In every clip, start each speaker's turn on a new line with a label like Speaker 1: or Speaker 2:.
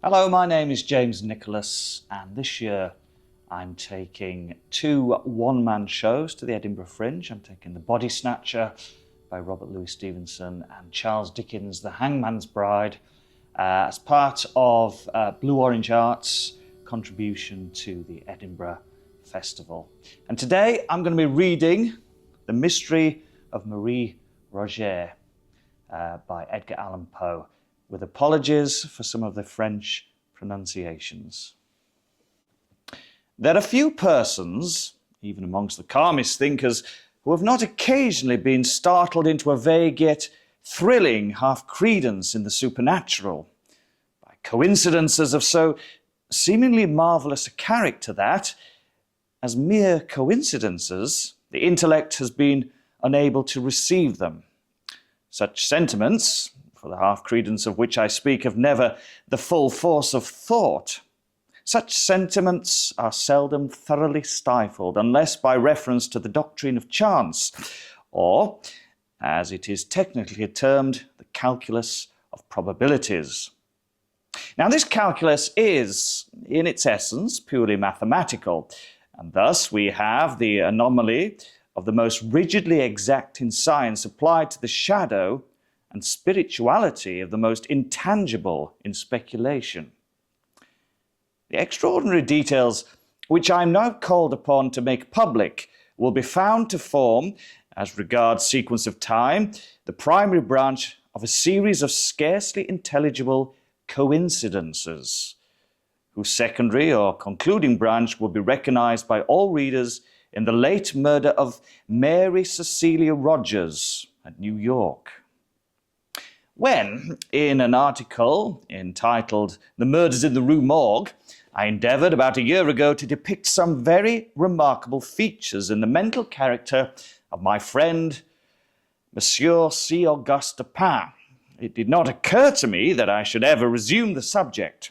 Speaker 1: Hello, my name is James Nicholas, and this year I'm taking two one-man shows to the Edinburgh Fringe. I'm taking The Body Snatcher by Robert Louis Stevenson and Charles Dickens' The Hangman's Bride as part of Blue Orange Arts' contribution to the Edinburgh Festival. And today I'm going to be reading The Mystery of Marie Rogêt by Edgar Allan Poe, with apologies for some of the French pronunciations. There are few persons, even amongst the calmest thinkers, who have not occasionally been startled into a vague yet thrilling half-credence in the supernatural by coincidences of so seemingly marvellous a character that, as mere coincidences, the intellect has been unable to receive them. Such sentiments, for the half-credence of which I speak, have never the full force of thought. Such sentiments are seldom thoroughly stifled, unless by reference to the doctrine of chance, or, as it is technically termed, the calculus of probabilities. Now, this calculus is, in its essence, purely mathematical, and thus we have the anomaly of the most rigidly exact in science applied to the shadow and spirituality of the most intangible in speculation. The extraordinary details which I am now called upon to make public will be found to form, as regards sequence of time, the primary branch of a series of scarcely intelligible coincidences, whose secondary or concluding branch will be recognized by all readers in the late murder of Mary Cecilia Rogers at New York. When, in an article entitled The Murders in the Rue Morgue, I endeavoured about a year ago to depict some very remarkable features in the mental character of my friend, Monsieur C. Auguste Dupin, it did not occur to me that I should ever resume the subject.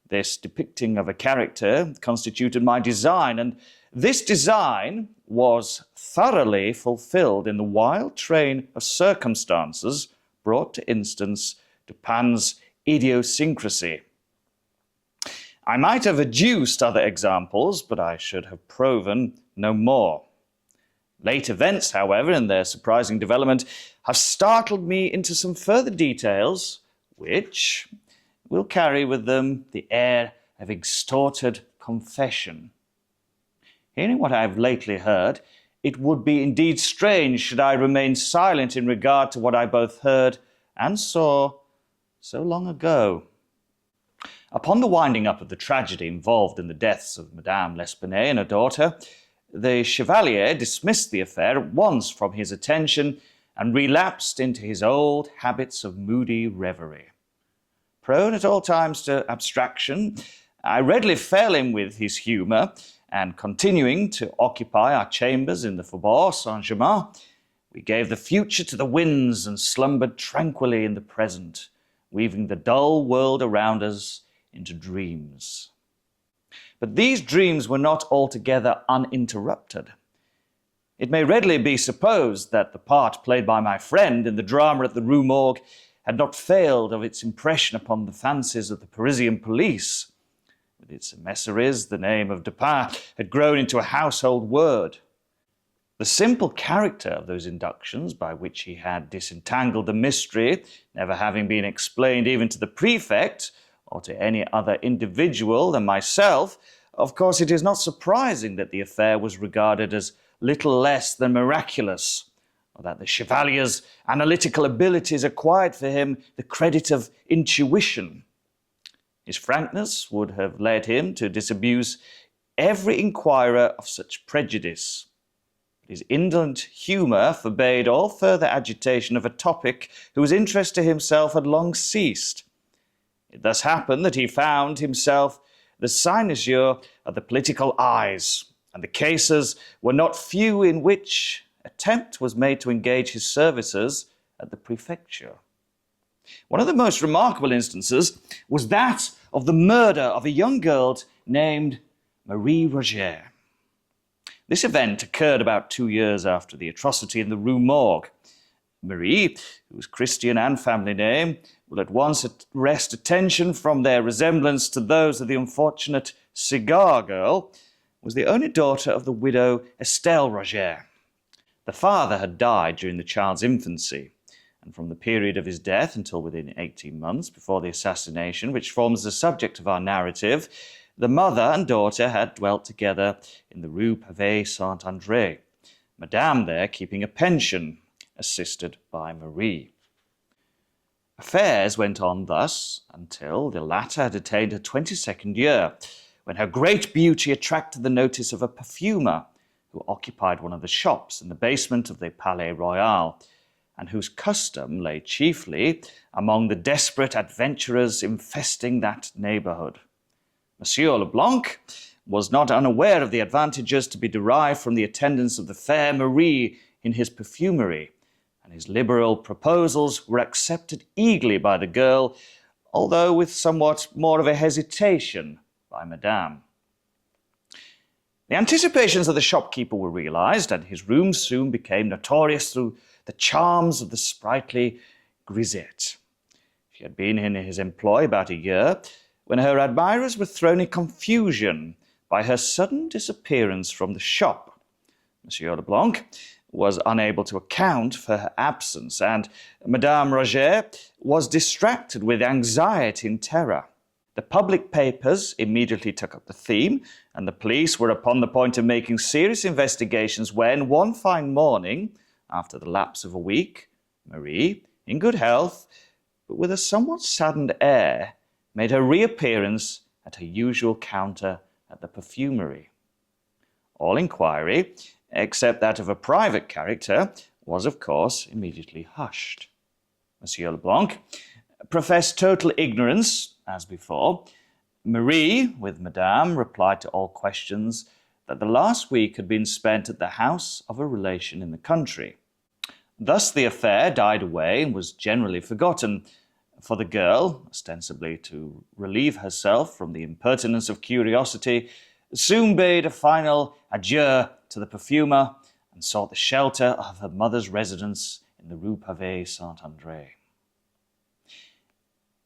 Speaker 1: This depicting of a character constituted my design, and this design was thoroughly fulfilled in the wild train of circumstances brought to instance Dupin's idiosyncrasy. I might have adduced other examples, but I should have proven no more. Late events, however, in their surprising development, have startled me into some further details, which will carry with them the air of extorted confession. Hearing what I have lately heard, it would be indeed strange should I remain silent in regard to what I both heard and saw so long ago. Upon the winding up of the tragedy involved in the deaths of Madame L'Espanaye and her daughter, the Chevalier dismissed the affair at once from his attention and relapsed into his old habits of moody reverie. Prone at all times to abstraction, I readily fell in with his humour, and continuing to occupy our chambers in the Faubourg Saint-Germain, we gave the future to the winds and slumbered tranquilly in the present, weaving the dull world around us into dreams. But these dreams were not altogether uninterrupted. It may readily be supposed that the part played by my friend in the drama at the Rue Morgue had not failed of its impression upon the fancies of the Parisian police. With its emissaries, the name of Dupin had grown into a household word. The simple character of those inductions by which he had disentangled the mystery, never having been explained even to the prefect or to any other individual than myself, of course it is not surprising that the affair was regarded as little less than miraculous, or that the Chevalier's analytical abilities acquired for him the credit of intuition. His frankness would have led him to disabuse every inquirer of such prejudice. But his indolent humour forbade all further agitation of a topic whose interest to himself had long ceased. It thus happened that he found himself the cynosure of the political eyes, and the cases were not few in which attempt was made to engage his services at the prefecture. One of the most remarkable instances was that of the murder of a young girl named Marie Rogêt. This event occurred about 2 years after the atrocity in the Rue Morgue. Marie, whose Christian and family name will at once arrest attention from their resemblance to those of the unfortunate cigar girl, was the only daughter of the widow Estelle Roget. The father had died during the child's infancy, and from the period of his death until within 18 months before the assassination, which forms the subject of our narrative, the mother and daughter had dwelt together in the Rue Pavée Saint-André, Madame there keeping a pension, assisted by Marie. Affairs went on thus until the latter had attained her 22nd year, when her great beauty attracted the notice of a perfumer who occupied one of the shops in the basement of the Palais Royal, and whose custom lay chiefly among the desperate adventurers infesting that neighbourhood. Monsieur Leblanc was not unaware of the advantages to be derived from the attendance of the fair Marie in his perfumery, and his liberal proposals were accepted eagerly by the girl, although with somewhat more of a hesitation by Madame. The anticipations of the shopkeeper were realized, and his rooms soon became notorious through the charms of the sprightly grisette. She had been in his employ about a year when her admirers were thrown in confusion by her sudden disappearance from the shop. Monsieur Leblanc was unable to account for her absence, and Madame Roget was distracted with anxiety and terror. The public papers immediately took up the theme, and the police were upon the point of making serious investigations when, one fine morning, after the lapse of a week, Marie, in good health, but with a somewhat saddened air, made her reappearance at her usual counter at the perfumery. All inquiry, except that of a private character, was, of course, immediately hushed. Monsieur Leblanc professed total ignorance, as before. Marie, with Madame, replied to all questions that the last week had been spent at the house of a relation in the country. Thus the affair died away and was generally forgotten, for the girl, ostensibly to relieve herself from the impertinence of curiosity, soon bade a final adieu to the perfumer and sought the shelter of her mother's residence in the Rue Pavée Saint-André.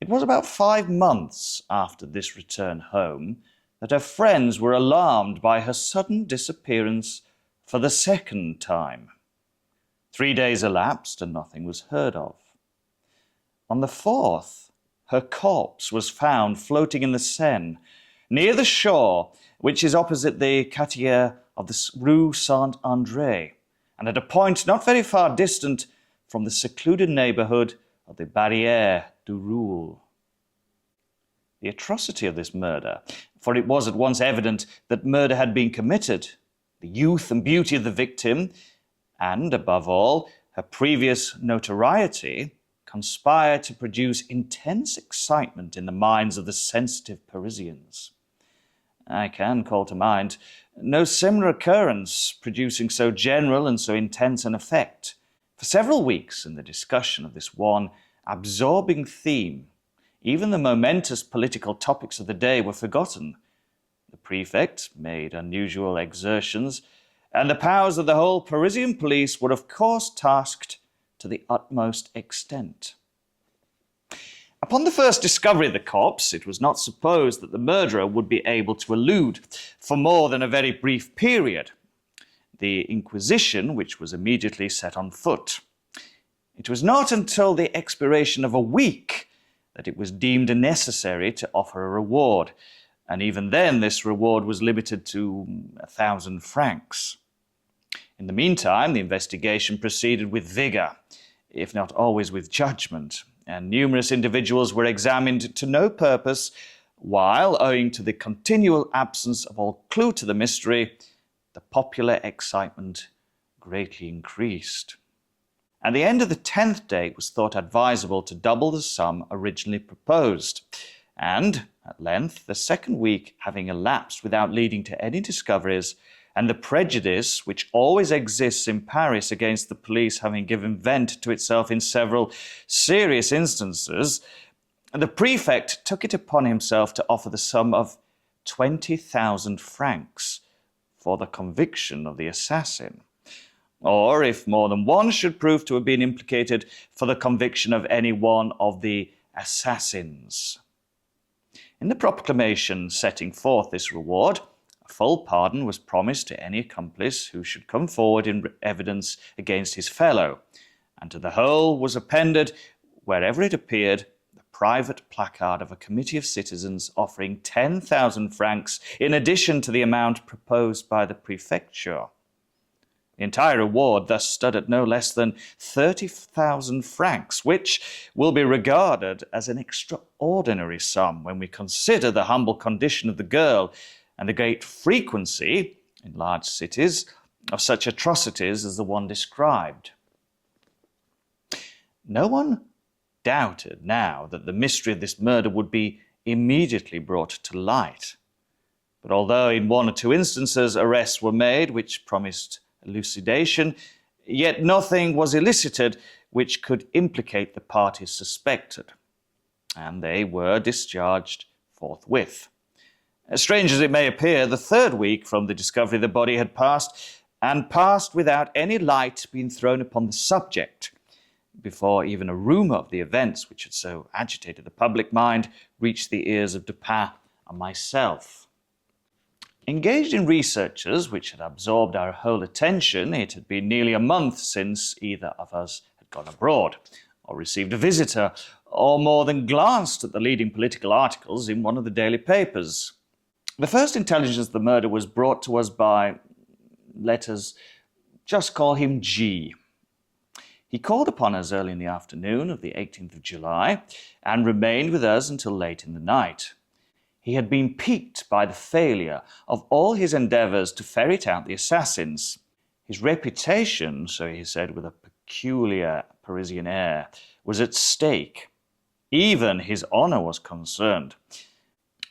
Speaker 1: It was about 5 months after this return home that her friends were alarmed by her sudden disappearance for the second time. 3 days elapsed and nothing was heard of. On the 4th, her corpse was found floating in the Seine, near the shore, which is opposite the quartier of the Rue Saint-André, and at a point not very far distant from the secluded neighbourhood of the Barrière du Roule. The atrocity of this murder, for it was at once evident that murder had been committed, the youth and beauty of the victim, and, above all, her previous notoriety, conspired to produce intense excitement in the minds of the sensitive Parisians. I can call to mind no similar occurrence producing so general and so intense an effect. For several weeks in the discussion of this one absorbing theme, even the momentous political topics of the day were forgotten. The prefect made unusual exertions, and the powers of the whole Parisian police were of course tasked to the utmost extent. Upon the first discovery of the corpse, it was not supposed that the murderer would be able to elude, for more than a very brief period, the inquisition which was immediately set on foot. It was not until the expiration of a week that it was deemed necessary to offer a reward, and even then this reward was limited to 1,000 francs. In the meantime, the investigation proceeded with vigour, if not always with judgment, and numerous individuals were examined to no purpose, while, owing to the continual absence of all clue to the mystery, the popular excitement greatly increased. At the end of the 10th day it was thought advisable to double the sum originally proposed, and, at length, the second week having elapsed without leading to any discoveries, and the prejudice which always exists in Paris against the police having given vent to itself in several serious instances, the prefect took it upon himself to offer the sum of 20,000 francs for the conviction of the assassin. or if more than one should prove to have been implicated, for the conviction of any one of the assassins. In the proclamation setting forth this reward, a full pardon was promised to any accomplice who should come forward in evidence against his fellow, and to the whole was appended, wherever it appeared, the private placard of a committee of citizens offering 10,000 francs in addition to the amount proposed by the prefecture. The entire reward thus stood at no less than 30,000 francs, which will be regarded as an extraordinary sum when we consider the humble condition of the girl and the great frequency, in large cities, of such atrocities as the one described. No one doubted now that the mystery of this murder would be immediately brought to light. But although in one or two instances arrests were made which promised elucidation, yet nothing was elicited which could implicate the parties suspected, and they were discharged forthwith. As strange as it may appear, the third week from the discovery of the body had passed without any light being thrown upon the subject, before even a rumour of the events which had so agitated the public mind reached the ears of Dupin and myself. Engaged in researches which had absorbed our whole attention, it had been nearly a month since either of us had gone abroad, or received a visitor, or more than glanced at the leading political articles in one of the daily papers. The first intelligence of the murder was brought to us by, let us just call him G. He called upon us early in the afternoon of the 18th of July and remained with us until late in the night. He had been piqued by the failure of all his endeavours to ferret out the assassins. His reputation, so he said with a peculiar Parisian air, was at stake. Even his honour was concerned.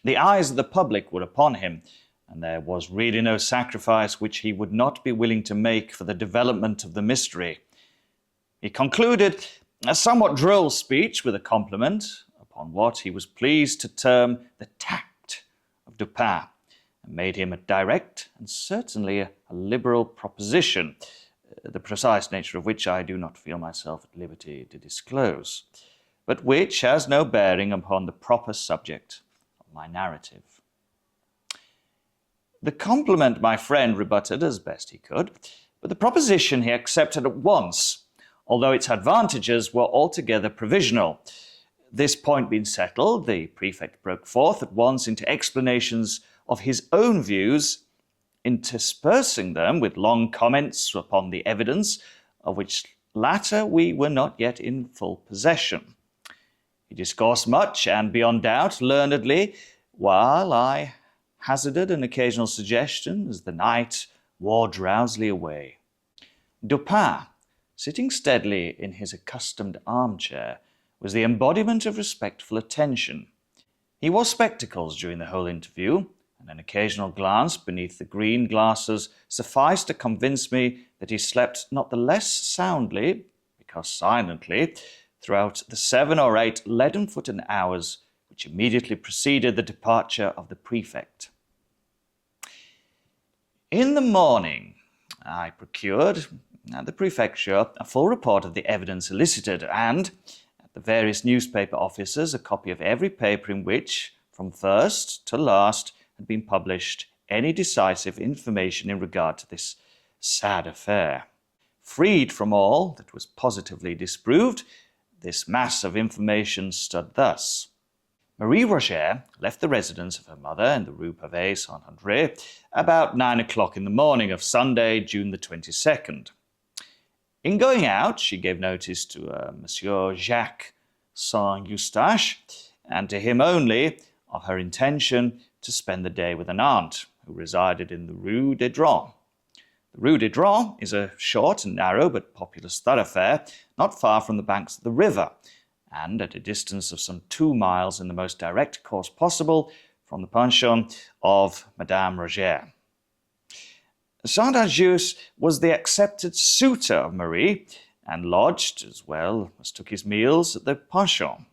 Speaker 1: The eyes of the public were upon him, and there was really no sacrifice which he would not be willing to make for the development of the mystery. He concluded a somewhat droll speech with a compliment upon what he was pleased to term the tact of Dupin, and made him a direct and certainly a liberal proposition, the precise nature of which I do not feel myself at liberty to disclose, but which has no bearing upon the proper subject of my narrative. The compliment my friend rebutted as best he could, but the proposition he accepted at once, although its advantages were altogether provisional. This point being settled, the prefect broke forth at once into explanations of his own views, interspersing them with long comments upon the evidence, of which latter we were not yet in full possession. He discoursed much and, beyond doubt, learnedly, while I hazarded an occasional suggestion as the night wore drowsily away. Dupin, sitting steadily in his accustomed armchair, was the embodiment of respectful attention. He wore spectacles during the whole interview, and an occasional glance beneath the green glasses sufficed to convince me that he slept not the less soundly, because silently, throughout the 7 or 8 leaden-footed hours which immediately preceded the departure of the prefect. In the morning, I procured at the prefecture a full report of the evidence elicited, and at the various newspaper offices a copy of every paper in which, from first to last, had been published any decisive information in regard to this sad affair. Freed from all that was positively disproved, this mass of information stood thus. Marie Rogêt left the residence of her mother in the Rue Pavée Saint-André about 9 o'clock in the morning of Sunday, June the 22nd. In going out, she gave notice to Monsieur Jacques Saint-Eustache, and to him only, of her intention to spend the day with an aunt who resided in the Rue des Drômes. The Rue des Drômes is a short and narrow but populous thoroughfare, not far from the banks of the river, and at a distance of some 2 miles in the most direct course possible from the pension of Madame Roget. Saint-Just was the accepted suitor of Marie, and lodged, as well as took his meals, at the pension.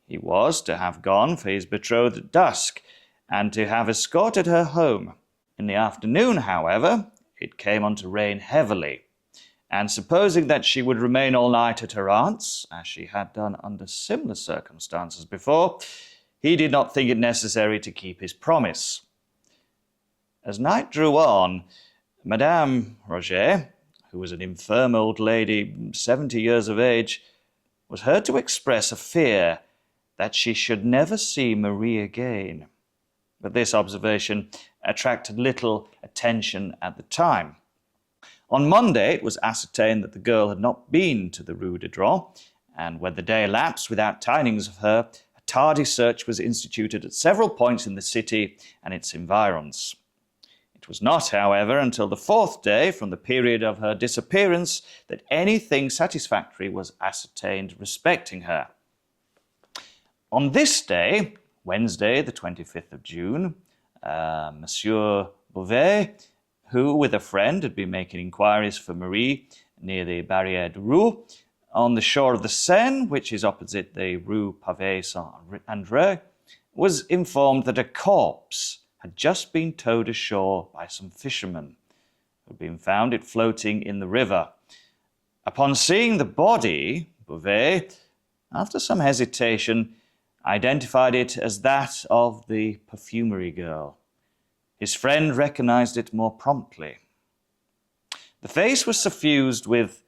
Speaker 1: He was to have gone for his betrothed at dusk, and to have escorted her home. In the afternoon, however, it came on to rain heavily, and supposing that she would remain all night at her aunt's, as she had done under similar circumstances before, he did not think it necessary to keep his promise. As night drew on, Madame Roget, who was an infirm old lady, 70 years of age, was heard to express a fear that she should never see Marie again. But this observation attracted little attention at the time. On Monday, it was ascertained that the girl had not been to the Rue de Dreux, and when the day elapsed without tidings of her, a tardy search was instituted at several points in the city and its environs. It was not, however, until the fourth day from the period of her disappearance that anything satisfactory was ascertained respecting her. On this day, Wednesday, the 25th of June, Monsieur Beauvais, who, with a friend, had been making inquiries for Marie near the Barrière de Roux, on the shore of the Seine, which is opposite the Rue Pavée-Saint-André, was informed that a corpse had just been towed ashore by some fishermen, who had been found it floating in the river. Upon seeing the body, Beauvais, after some hesitation, identified it as that of the perfumery girl. His friend recognized it more promptly. The face was suffused with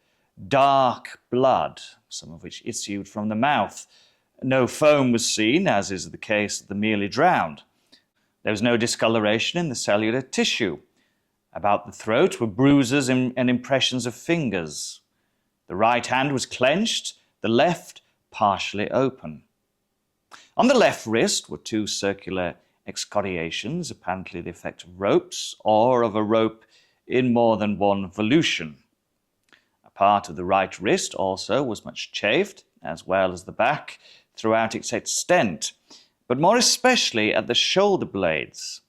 Speaker 1: dark blood, some of which issued from the mouth. No foam was seen, as is the case of the merely drowned. There was no discoloration in the cellular tissue. About the throat were bruises and impressions of fingers. The right hand was clenched, the left partially open. On the left wrist were two circular excoriations, apparently the effect of ropes or of a rope in more than one volution. A part of the right wrist also was much chafed, as well as the back, throughout its extent, but more especially at the shoulder blades.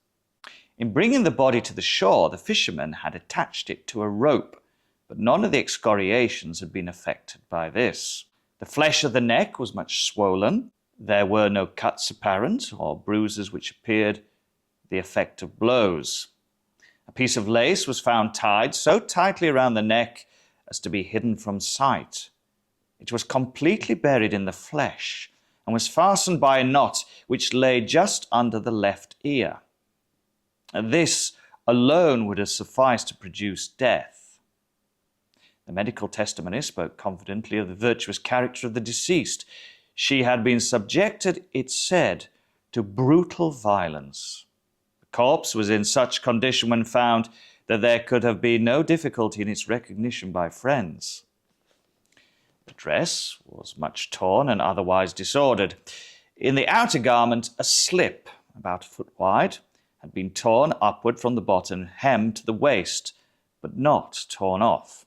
Speaker 1: In bringing the body to the shore, the fishermen had attached it to a rope, but none of the excoriations had been affected by this. The flesh of the neck was much swollen. There were no cuts apparent, or bruises which appeared the effect of blows. A piece of lace was found tied so tightly around the neck as to be hidden from sight. It was completely buried in the flesh, and was fastened by a knot which lay just under the left ear. This alone would have sufficed to produce death. The medical testimony spoke confidently of the virtuous character of the deceased. She had been subjected, it said, to brutal violence. The corpse was in such condition when found that there could have been no difficulty in its recognition by friends. The dress was much torn and otherwise disordered. In the outer garment, a slip, about a foot wide, had been torn upward from the bottom hem to the waist, but not torn off.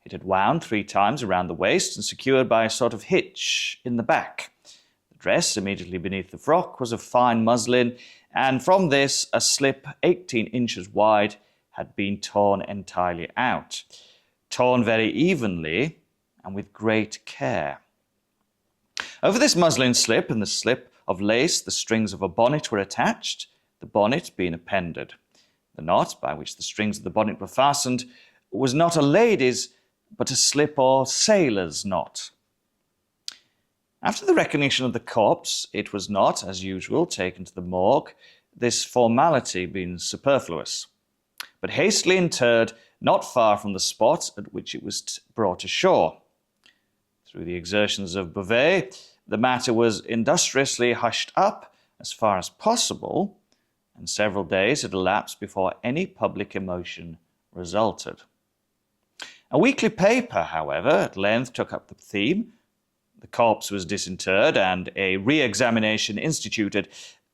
Speaker 1: It had wound 3 times around the waist and secured by a sort of hitch in the back. The dress immediately beneath the frock was of fine muslin, and from this a slip 18 inches wide had been torn entirely out, torn very evenly and with great care. Over this muslin slip and the slip of lace, the strings of a bonnet were attached, the bonnet being appended. The knot by which the strings of the bonnet were fastened was not a lady's, but a slip or sailor's knot. After the recognition of the corpse, it was not, as usual, taken to the morgue, this formality being superfluous, but hastily interred not far from the spot at which it was brought ashore. Through the exertions of Beauvais, the matter was industriously hushed up as far as possible, and several days had elapsed before any public emotion resulted. A weekly paper, however, at length took up the theme. The corpse was disinterred and a re-examination instituted,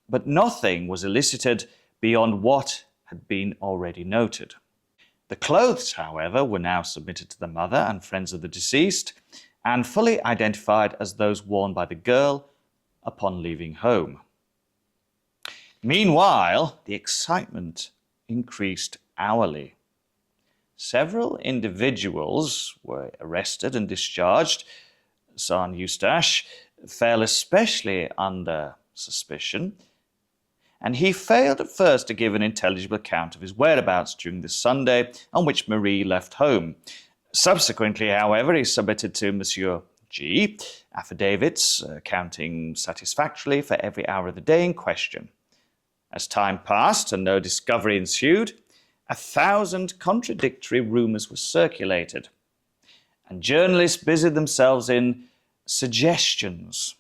Speaker 1: but nothing was elicited beyond what had been already noted. The clothes, however, were now submitted to the mother and friends of the deceased, and fully identified as those worn by the girl upon leaving home. Meanwhile, the excitement increased hourly. Several individuals were arrested and discharged. Saint-Eustache fell especially under suspicion, and he failed at first to give an intelligible account of his whereabouts during the Sunday on which Marie left home. Subsequently, however, he submitted to Monsieur G affidavits accounting satisfactorily for every hour of the day in question. As time passed and no discovery ensued, 1,000 contradictory rumours were circulated, and journalists busied themselves in suggestions.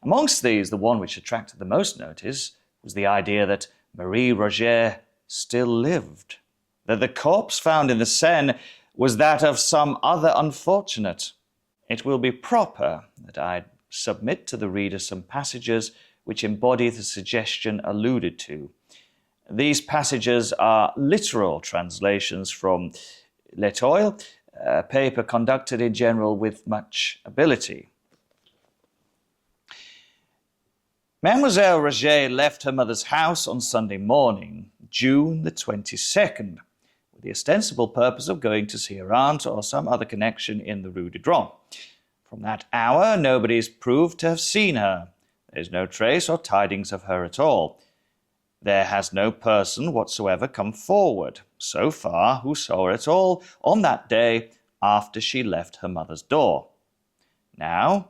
Speaker 1: Amongst these, the one which attracted the most notice was the idea that Marie Roget still lived, that the corpse found in the Seine was that of some other unfortunate. It will be proper that I submit to the reader some passages which embody the suggestion alluded to. These passages are literal translations from L'Etoile, a paper conducted in general with much ability. Mademoiselle Roget left her mother's house on Sunday morning, June the 22nd, with the ostensible purpose of going to see her aunt or some other connection in the Rue de Drôme. From that hour, nobody is proved to have seen her. There is no trace or tidings of her at all. There has no person whatsoever come forward, so far, who saw her at all on that day after she left her mother's door. Now,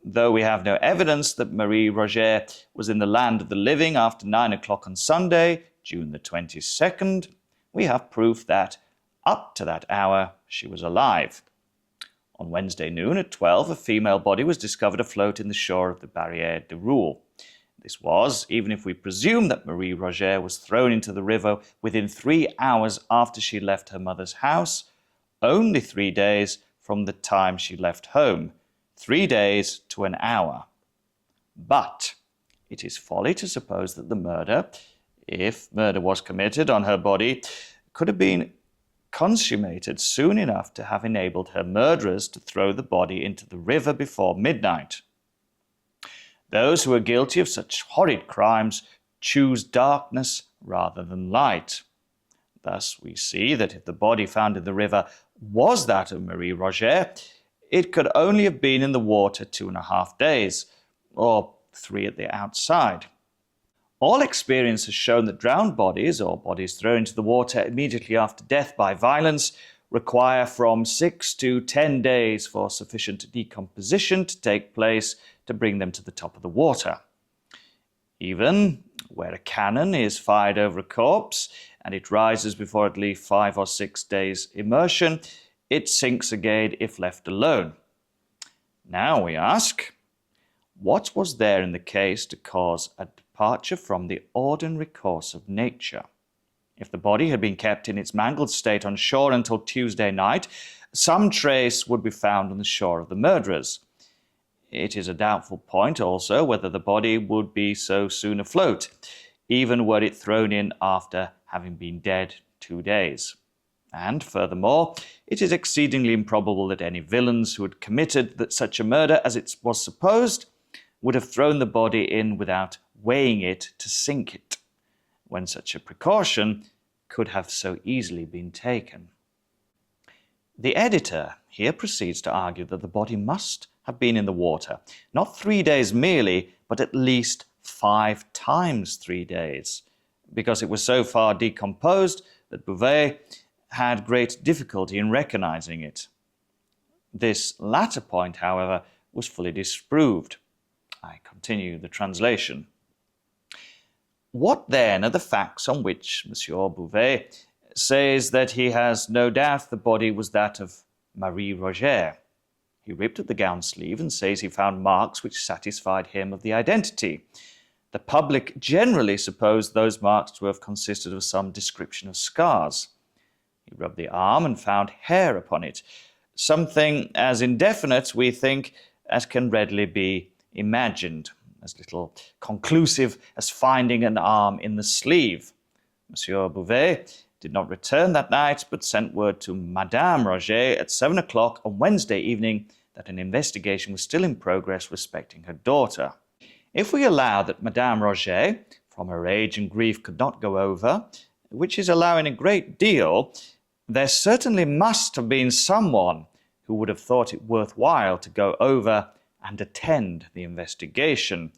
Speaker 1: though we have no evidence that Marie Roget was in the land of the living after 9 o'clock on Sunday, June the 22nd, we have proof that, up to that hour, she was alive. On Wednesday noon at 12, a female body was discovered afloat in the shore of the Barrière de Roule. This was, even if we presume that Marie Roget was thrown into the river within 3 hours after she left her mother's house, only 3 days from the time she left home, 3 days to an hour. But it is folly to suppose that the murder, if murder was committed on her body, could have been consummated soon enough to have enabled her murderers to throw the body into the river before midnight. Those who are guilty of such horrid crimes choose darkness rather than light. Thus we see that if the body found in the river was that of Marie Roget, it could only have been in the water 2.5 days, or 3 at the outside. All experience has shown that drowned bodies, or bodies thrown into the water immediately after death by violence, require from 6 to 10 days for sufficient decomposition to take place to bring them to the top of the water. Even where a cannon is fired over a corpse and it rises before at least 5 or 6 days immersion, it sinks again if left alone. Now we ask, what was there in the case to cause a departure from the ordinary course of nature? If the body had been kept in its mangled state on shore until Tuesday night, some trace would be found on the shore of the murderers. It is a doubtful point also whether the body would be so soon afloat, even were it thrown in after having been dead 2 days. And furthermore, it is exceedingly improbable that any villains who had committed such a murder as it was supposed would have thrown the body in without weighing it to sink it, when such a precaution could have so easily been taken. The editor here proceeds to argue that the body must have been in the water, not 3 days merely, but at least 5 times 3 days, because it was so far decomposed that Bouvet had great difficulty in recognizing it. This latter point, however, was fully disproved. I continue the translation. What then are the facts on which Monsieur Bouvet says that he has no doubt the body was that of Marie Roget? He ripped at the gown sleeve and says he found marks which satisfied him of the identity. The public generally supposed those marks to have consisted of some description of scars. He rubbed the arm and found hair upon it, something as indefinite, we think, as can readily be imagined, as little conclusive as finding an arm in the sleeve. Monsieur Bouvet did not return that night, but sent word to Madame Roget at 7 o'clock on Wednesday evening that an investigation was still in progress respecting her daughter. If we allow that Madame Roget, from her age and grief, could not go over, which is allowing a great deal, there certainly must have been someone who would have thought it worthwhile to go over and attend the investigation,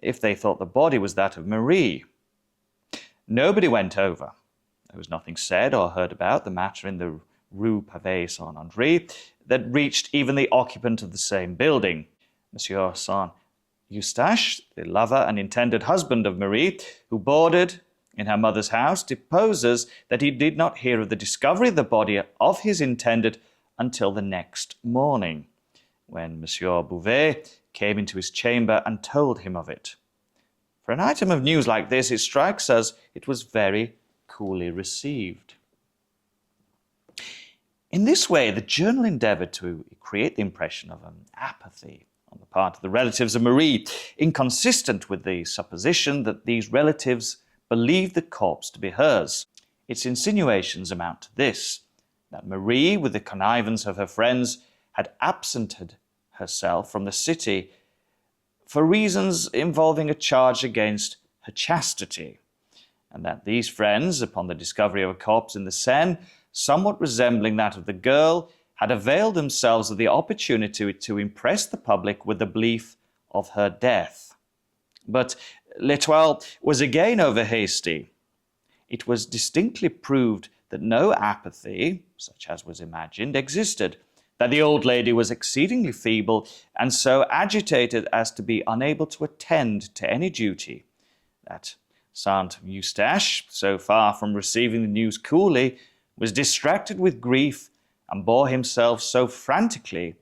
Speaker 1: if they thought the body was that of Marie. Nobody went over. There was nothing said or heard about the matter in the Rue Pavée Saint-André, that reached even the occupant of the same building. Monsieur Saint-Eustache, the lover and intended husband of Marie, who boarded in her mother's house, deposes that he did not hear of the discovery of the body of his intended until the next morning, when Monsieur Bouvet came into his chamber and told him of it. For an item of news like this, it strikes us it was very coolly received. In this way, the journal endeavoured to create the impression of an apathy on the part of the relatives of Marie, inconsistent with the supposition that these relatives believed the corpse to be hers. Its insinuations amount to this, that Marie, with the connivance of her friends, had absented herself from the city for reasons involving a charge against her chastity, and that these friends, upon the discovery of a corpse in the Seine, somewhat resembling that of the girl, had availed themselves of the opportunity to impress the public with the belief of her death. But L'Étoile was again over hasty. It was distinctly proved that no apathy, such as was imagined, existed, that the old lady was exceedingly feeble and so agitated as to be unable to attend to any duty, that Saint-Eustache, so far from receiving the news coolly, was distracted with grief and bore himself so frantically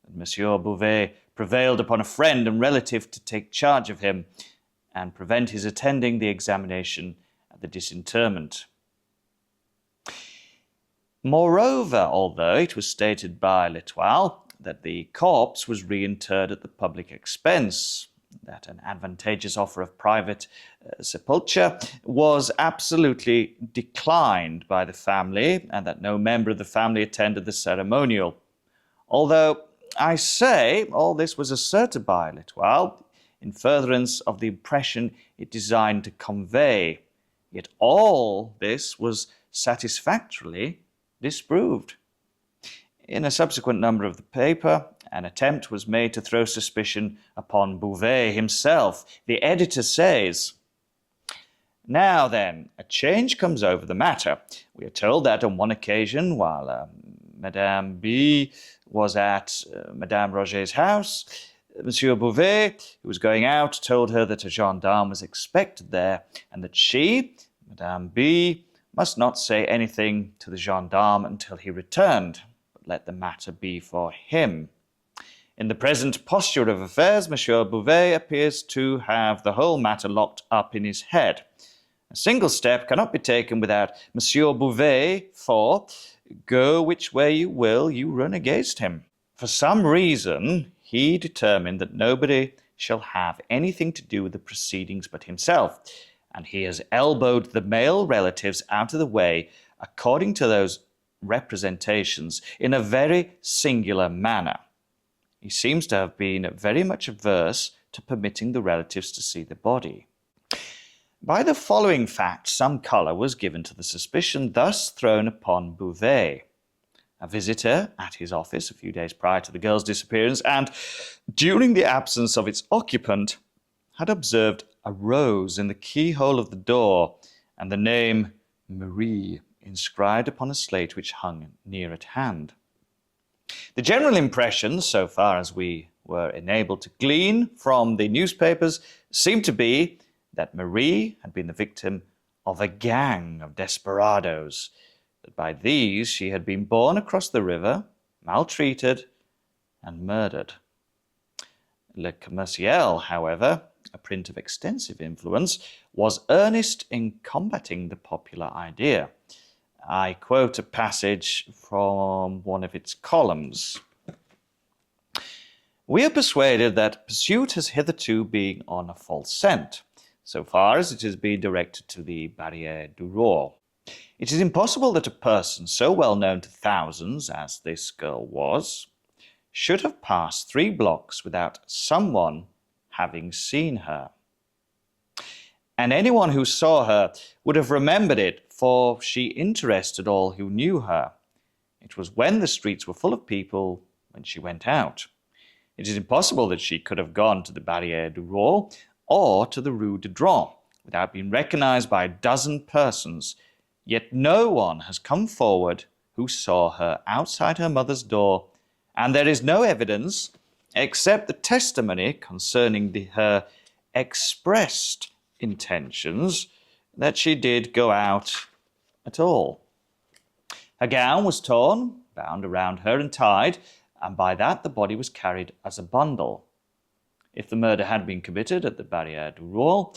Speaker 1: that Monsieur Bouvet prevailed upon a friend and relative to take charge of him and prevent his attending the examination at the disinterment. Moreover, although it was stated by L'Étoile that the corpse was reinterred at the public expense, that an advantageous offer of private sepulture was absolutely declined by the family, and that no member of the family attended the ceremonial. Although, I say, all this was asserted by L'Étoile in furtherance of the impression it designed to convey, yet all this was satisfactorily disproved. In a subsequent number of the paper, an attempt was made to throw suspicion upon Bouvet himself. The editor says, "Now then, a change comes over the matter. We are told that on one occasion, while Madame B was at Madame Roget's house, Monsieur Bouvet, who was going out, told her that a gendarme was expected there, and that she, Madame B, must not say anything to the gendarme until he returned, but let the matter be for him. In the present posture of affairs, Monsieur Bouvet appears to have the whole matter locked up in his head. A single step cannot be taken without Monsieur Bouvet, for, go which way you will, you run against him. For some reason, he determined that nobody shall have anything to do with the proceedings but himself, and he has elbowed the male relatives out of the way according to those representations in a very singular manner. He seems to have been very much averse to permitting the relatives to see the body. By the following fact, some colour was given to the suspicion thus thrown upon Bouvet. A visitor at his office a few days prior to the girl's disappearance, and during the absence of its occupant, had observed a rose in the keyhole of the door, and the name Marie inscribed upon a slate which hung near at hand. The general impression, so far as we were enabled to glean from the newspapers, seemed to be that Marie had been the victim of a gang of desperadoes, that by these she had been borne across the river, maltreated, and murdered. Le Commerciel, however, a print of extensive influence, was earnest in combating the popular idea. I quote a passage from one of its columns. "We are persuaded that pursuit has hitherto been on a false scent, so far as it has been directed to the Barrière du Roi. It is impossible that a person so well known to thousands as this girl was should have passed 3 blocks without someone having seen her. And anyone who saw her would have remembered it, for she interested all who knew her. It was when the streets were full of people when she went out. It is impossible that she could have gone to the Barrière du Roi or to the Rue de Dreux without being recognized by a dozen persons, yet no one has come forward who saw her outside her mother's door, and there is no evidence except the testimony concerning her expressed intentions that she did go out at all. Her gown was torn, bound around her and tied, and by that the body was carried as a bundle. If the murder had been committed at the Barrière du Roule,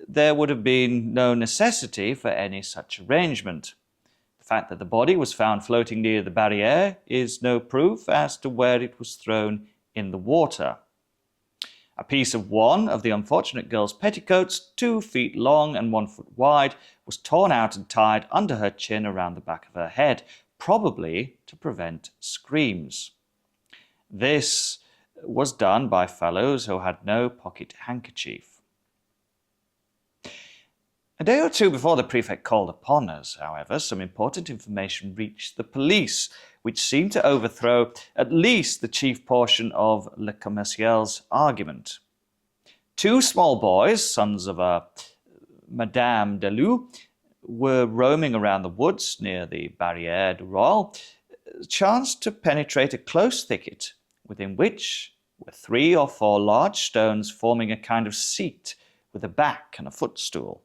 Speaker 1: there would have been no necessity for any such arrangement. The fact that the body was found floating near the barrière is no proof as to where it was thrown in the water. A piece of one of the unfortunate girl's petticoats, 2 feet long and 1 foot wide, was torn out and tied under her chin around the back of her head, probably to prevent screams. This was done by fellows who had no pocket handkerchief. A day or two before the prefect called upon us, however, some important information reached the police, which seemed to overthrow at least the chief portion of Le Commercial's argument. 2 small boys, sons of a Madame Delou, were roaming around the woods near the Barrière du Roule, chanced to penetrate a close thicket, within which were 3 or 4 large stones forming a kind of seat with a back and a footstool.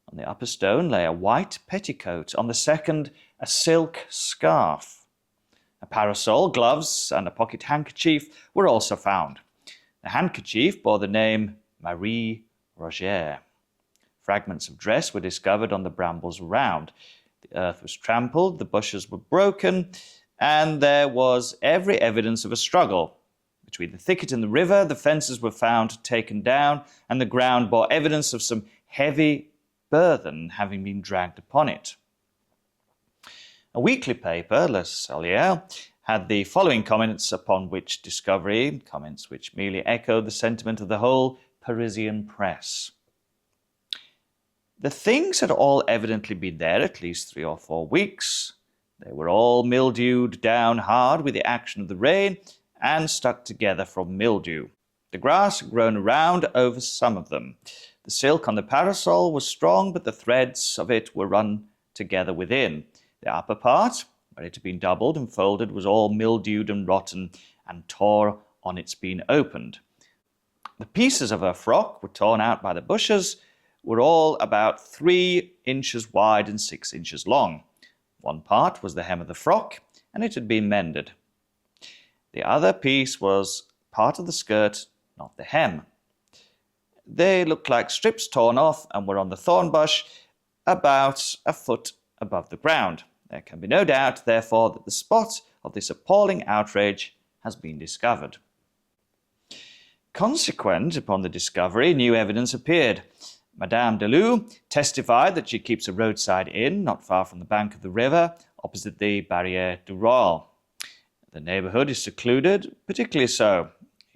Speaker 1: On the upper stone lay a white petticoat, on the second a silk scarf. A parasol, gloves, and a pocket handkerchief were also found. The handkerchief bore the name Marie Rogêt. Fragments of dress were discovered on the brambles around. The earth was trampled, the bushes were broken, and there was every evidence of a struggle. Between the thicket and the river, the fences were found taken down, and the ground bore evidence of some heavy burthen having been dragged upon it. A weekly paper, Le Soleil, had the following comments upon which discovery, comments which merely echoed the sentiment of the whole Parisian press. The things had all evidently been there at least 3 or 4 weeks. They were all mildewed down hard with the action of the rain and stuck together from mildew. The grass had grown around over some of them. The silk on the parasol was strong, but the threads of it were run together within. The upper part, where it had been doubled and folded, was all mildewed and rotten and tore on its being opened. The pieces of her frock were torn out by the bushes, were all about 3 inches wide and 6 inches long. One part was the hem of the frock, and it had been mended. The other piece was part of the skirt, not the hem. They looked like strips torn off and were on the thorn bush about a foot above the ground. There can be no doubt, therefore, that the spot of this appalling outrage has been discovered. Consequent upon the discovery, new evidence appeared. Madame Delou testified that she keeps a roadside inn not far from the bank of the river, opposite the Barrière du Roule. The neighbourhood is secluded, particularly so.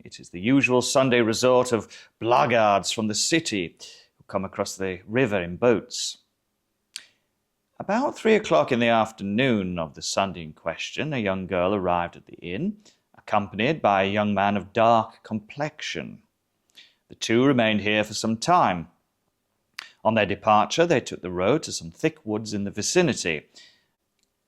Speaker 1: It is the usual Sunday resort of blackguards from the city who come across the river in boats. About 3 o'clock in the afternoon of the Sunday in question, a young girl arrived at the inn, accompanied by a young man of dark complexion. The 2 remained here for some time. On their departure, they took the road to some thick woods in the vicinity.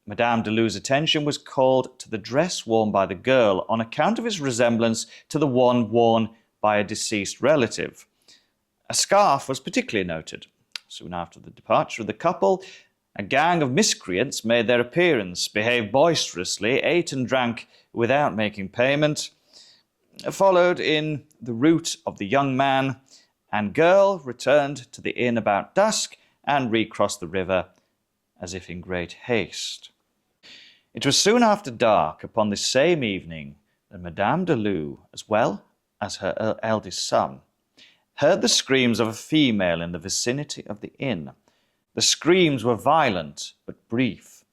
Speaker 1: Madame Delou's attention was called to the dress worn by the girl on account of its resemblance to the one worn by a deceased relative. A scarf was particularly noted. Soon after the departure of the couple, a gang of miscreants made their appearance, behaved boisterously, ate and drank without making payment, followed in the route of the young man and girl, returned to the inn about dusk, and recrossed the river as if in great haste. It was soon after dark upon this same evening that Madame Delou, as well as her eldest son, heard the screams of a female in the vicinity of the inn. The screams were violent but brief.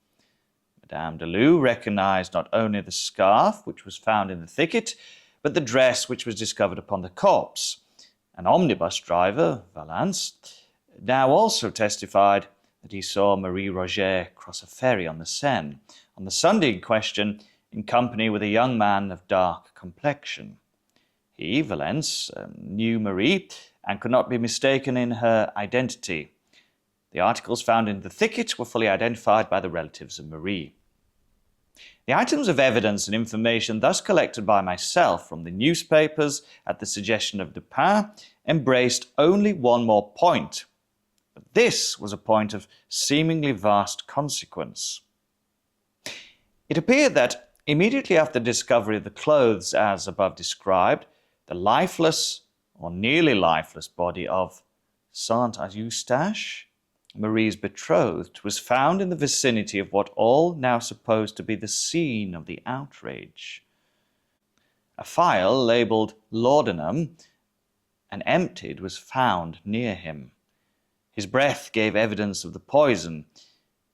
Speaker 1: Madame Delou recognized not only the scarf which was found in the thicket, but the dress which was discovered upon the corpse. An omnibus driver, Valence, now also testified that he saw Marie Roget cross a ferry on the Seine on the Sunday in question in company with a young man of dark complexion. He, Valence, knew Marie and could not be mistaken in her identity. The articles found in the thicket were fully identified by the relatives of Marie. The items of evidence and information thus collected by myself from the newspapers at the suggestion of Dupin embraced only one more point. But this was a point of seemingly vast consequence. It appeared that immediately after the discovery of the clothes as above described, the lifeless or nearly lifeless body of Saint Eustache, Marie's betrothed, was found in the vicinity of what all now supposed to be the scene of the outrage. A phial labelled laudanum and emptied was found near him. His breath gave evidence of the poison.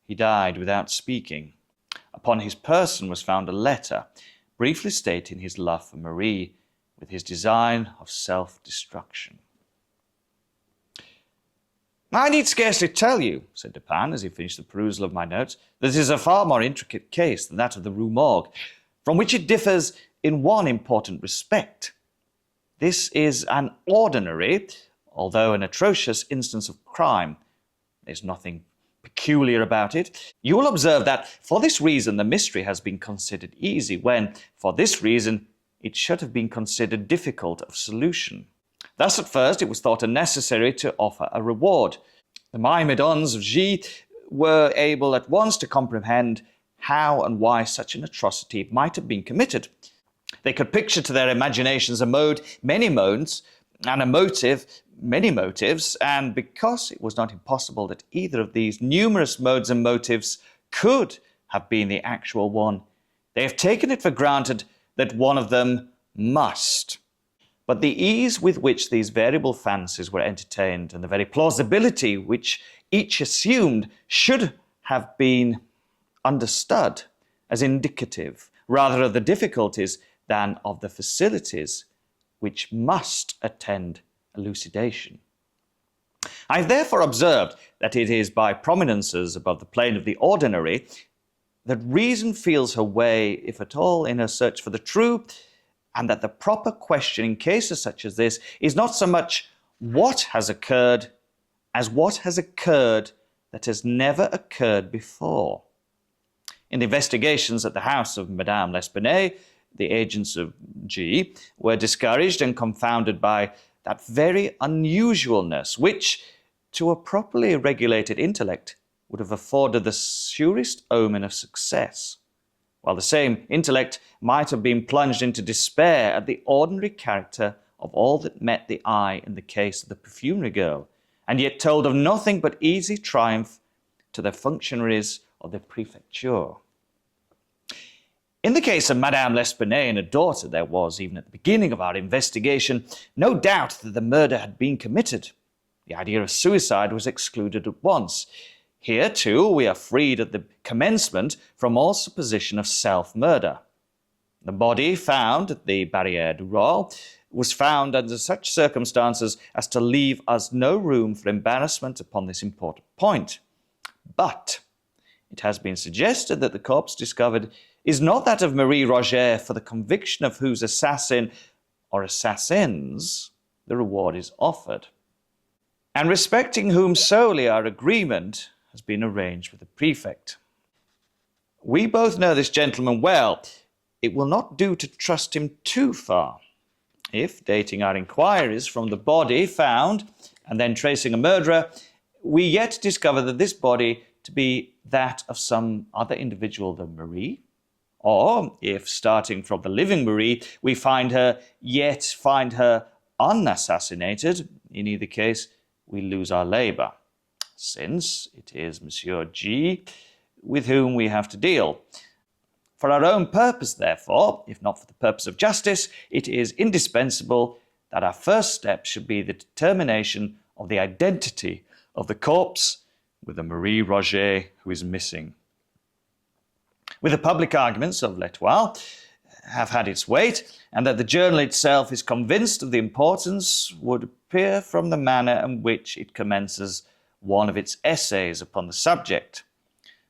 Speaker 1: He died without speaking. Upon his person was found a letter, briefly stating his love for Marie, with his design of self-destruction. "I need scarcely tell you," said Dupin, as he finished the perusal of my notes, "that this is a far more intricate case than that of the Rue Morgue, from which it differs in one important respect. This is an ordinary, although an atrocious instance of crime. There's nothing peculiar about it. You will observe that for this reason the mystery has been considered easy, when, for this reason, it should have been considered difficult of solution. Thus, at first, it was thought unnecessary to offer a reward. The myrmidons of G were able at once to comprehend how and why such an atrocity might have been committed. They could picture to their imaginations a mode, many modes, and a motive, many motives, and because it was not impossible that either of these numerous modes and motives could have been the actual one, they have taken it for granted that one of them must. But the ease with which these variable fancies were entertained, and the very plausibility which each assumed, should have been understood as indicative rather of the difficulties than of the facilities which must attend elucidation. I have therefore observed that it is by prominences above the plane of the ordinary that reason feels her way, if at all, in her search for the true, and that the proper question in cases such as this is not so much what has occurred as what has occurred that has never occurred before. In the investigations at the house of Madame L'Espanaye, the agents of G were discouraged and confounded by that very unusualness which, to a properly regulated intellect, would have afforded the surest omen of success, while the same intellect might have been plunged into despair at the ordinary character of all that met the eye in the case of the perfumery girl, and yet told of nothing but easy triumph to the functionaries of the prefecture. In the case of Madame L'Espanaye and her daughter, there was, even at the beginning of our investigation, no doubt that the murder had been committed. The idea of suicide was excluded at once. Here, too, we are freed at the commencement from all supposition of self-murder. The body found at the Barrière du Roule was found under such circumstances as to leave us no room for embarrassment upon this important point. But it has been suggested that the corpse discovered is not that of Marie Rogêt, for the conviction of whose assassin or assassins the reward is offered, and respecting whom solely our agreement has been arranged with the prefect. We both know this gentleman well. It will not do to trust him too far. If, dating our inquiries from the body found and then tracing a murderer, we yet discover that this body to be that of some other individual than Marie, or if, starting from the living Marie, we find her unassassinated, in either case we lose our labour, since it is Monsieur G with whom we have to deal. For our own purpose, therefore, if not for the purpose of justice, it is indispensable that our first step should be the determination of the identity of the corpse with the Marie Rogêt who is missing. With the public arguments of L'Etoile have had its weight, and that the journal itself is convinced of the importance, would appear from the manner in which it commences one of its essays upon the subject.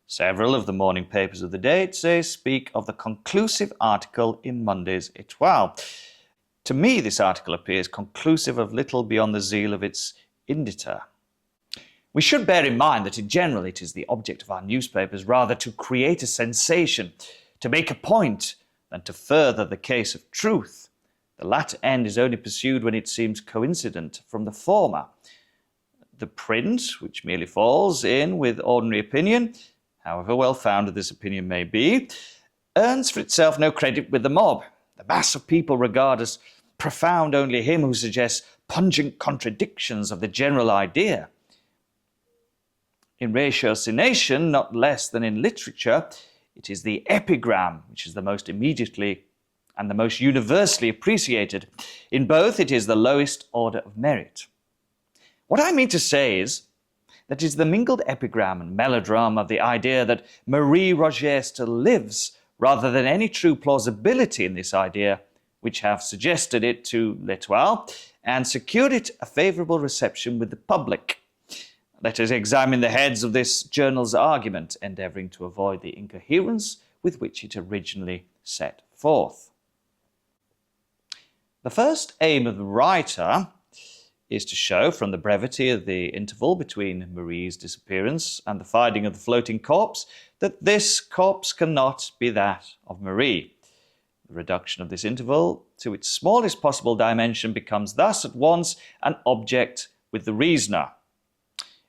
Speaker 1: Several of the morning papers of the day, it says, speak of the conclusive article in Monday's Etoile. To me, this article appears conclusive of little beyond the zeal of its editor. We should bear in mind that in general it is the object of our newspapers rather to create a sensation, to make a point than to further the case of truth. The latter end is only pursued when it seems coincident from the former. The print, which merely falls in with ordinary opinion, however well-founded this opinion may be, earns for itself no credit with the mob. The mass of people regard as profound only him who suggests pungent contradictions of the general idea. In ratiocination, not less than in literature, it is the epigram which is the most immediately and the most universally appreciated. In both, it is the lowest order of merit. What I mean to say is that it is the mingled epigram and melodrama of the idea that Marie Rogêt still lives, rather than any true plausibility in this idea, which have suggested it to L'Etoile and secured it a favourable reception with the public. Let us examine the heads of this journal's argument, endeavouring to avoid the incoherence with which it originally set forth. The first aim of the writer is to show, from the brevity of the interval between Marie's disappearance and the finding of the floating corpse, that this corpse cannot be that of Marie. The reduction of this interval to its smallest possible dimension becomes thus at once an object with the reasoner.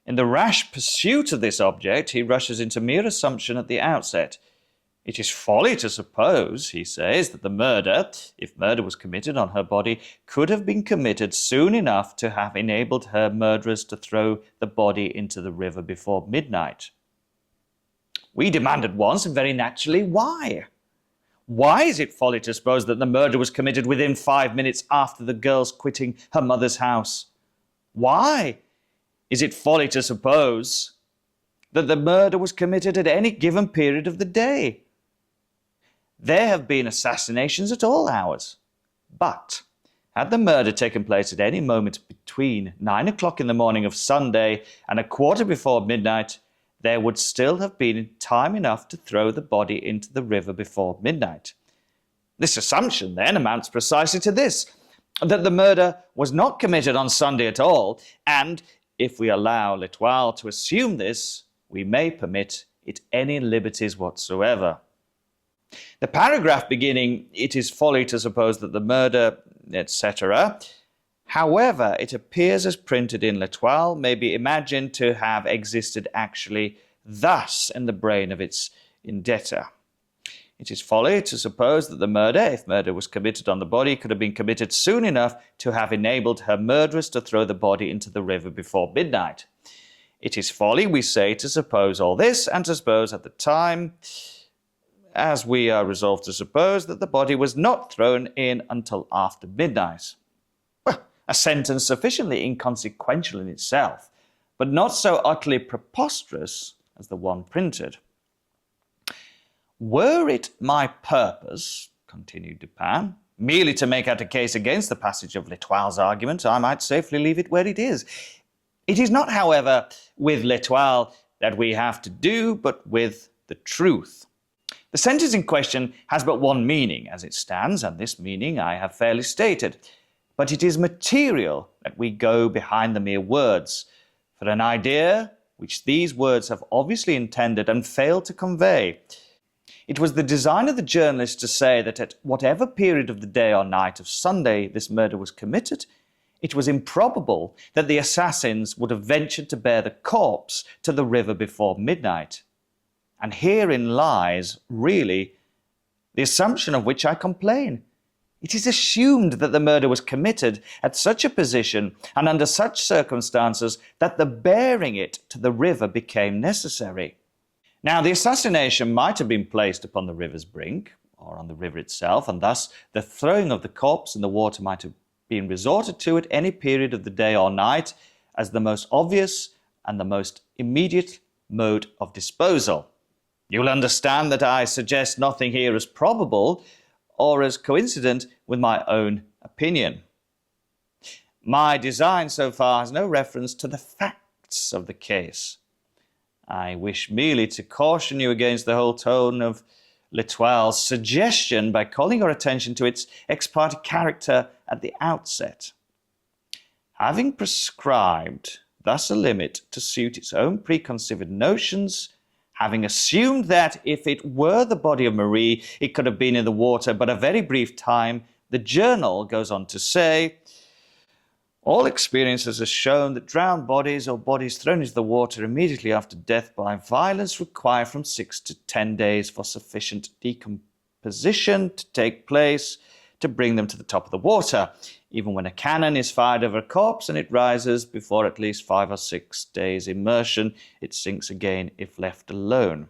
Speaker 1: In the rash pursuit of this object, he rushes into mere assumption at the outset. It is folly to suppose, he says, that the murder, if murder was committed on her body, could have been committed soon enough to have enabled her murderers to throw the body into the river before midnight. We demand at once, and very naturally, why? Why is it folly to suppose that the murder was committed within 5 minutes after the girl's quitting her mother's house? Why is it folly to suppose that the murder was committed at any given period of the day? There have been assassinations at all hours, but had the murder taken place at any moment between 9 o'clock in the morning of Sunday and a quarter before midnight, there would still have been time enough to throw the body into the river before midnight. This assumption, then, amounts precisely to this, that the murder was not committed on Sunday at all, and if we allow L'Etoile to assume this, we may permit it any liberties whatsoever. The paragraph beginning, "It is folly to suppose that the murder," etc., however it appears as printed in L'Etoile, may be imagined to have existed actually thus in the brain of its indebtor. It is folly to suppose that the murder, if murder was committed on the body, could have been committed soon enough to have enabled her murderers to throw the body into the river before midnight. It is folly, we say, to suppose all this, and to suppose at the time, as we are resolved to suppose, that the body was not thrown in until after midnight. Well, a sentence sufficiently inconsequential in itself, but not so utterly preposterous as the one printed. Were it my purpose, continued Dupin, merely to make out a case against the passage of L'Etoile's argument, I might safely leave it where it is. It is not, however, with L'Etoile that we have to do, but with the truth. The sentence in question has but one meaning as it stands, and this meaning I have fairly stated. But it is material that we go behind the mere words, for an idea which these words have obviously intended and failed to convey. It was the design of the journalist to say that at whatever period of the day or night of Sunday this murder was committed, it was improbable that the assassins would have ventured to bear the corpse to the river before midnight. And herein lies, really, the assumption of which I complain. It is assumed that the murder was committed at such a position and under such circumstances that the bearing it to the river became necessary. Now, the assassination might have been placed upon the river's brink, or on the river itself, and thus the throwing of the corpse in the water might have been resorted to at any period of the day or night as the most obvious and the most immediate mode of disposal. You'll understand that I suggest nothing here as probable or as coincident with my own opinion. My design so far has no reference to the facts of the case. I wish merely to caution you against the whole tone of L'Etoile's suggestion by calling your attention to its ex parte character at the outset. Having prescribed thus a limit to suit its own preconceived notions, Having assumed that if it were the body of Marie, it could have been in the water but a very brief time, the journal goes on to say, all experiences have shown that drowned bodies or bodies thrown into the water immediately after death by violence require from 6 to 10 days for sufficient decomposition to take place to bring them to the top of the water. Even when a cannon is fired over a corpse and it rises, before at least 5 or 6 days immersion, it sinks again if left alone.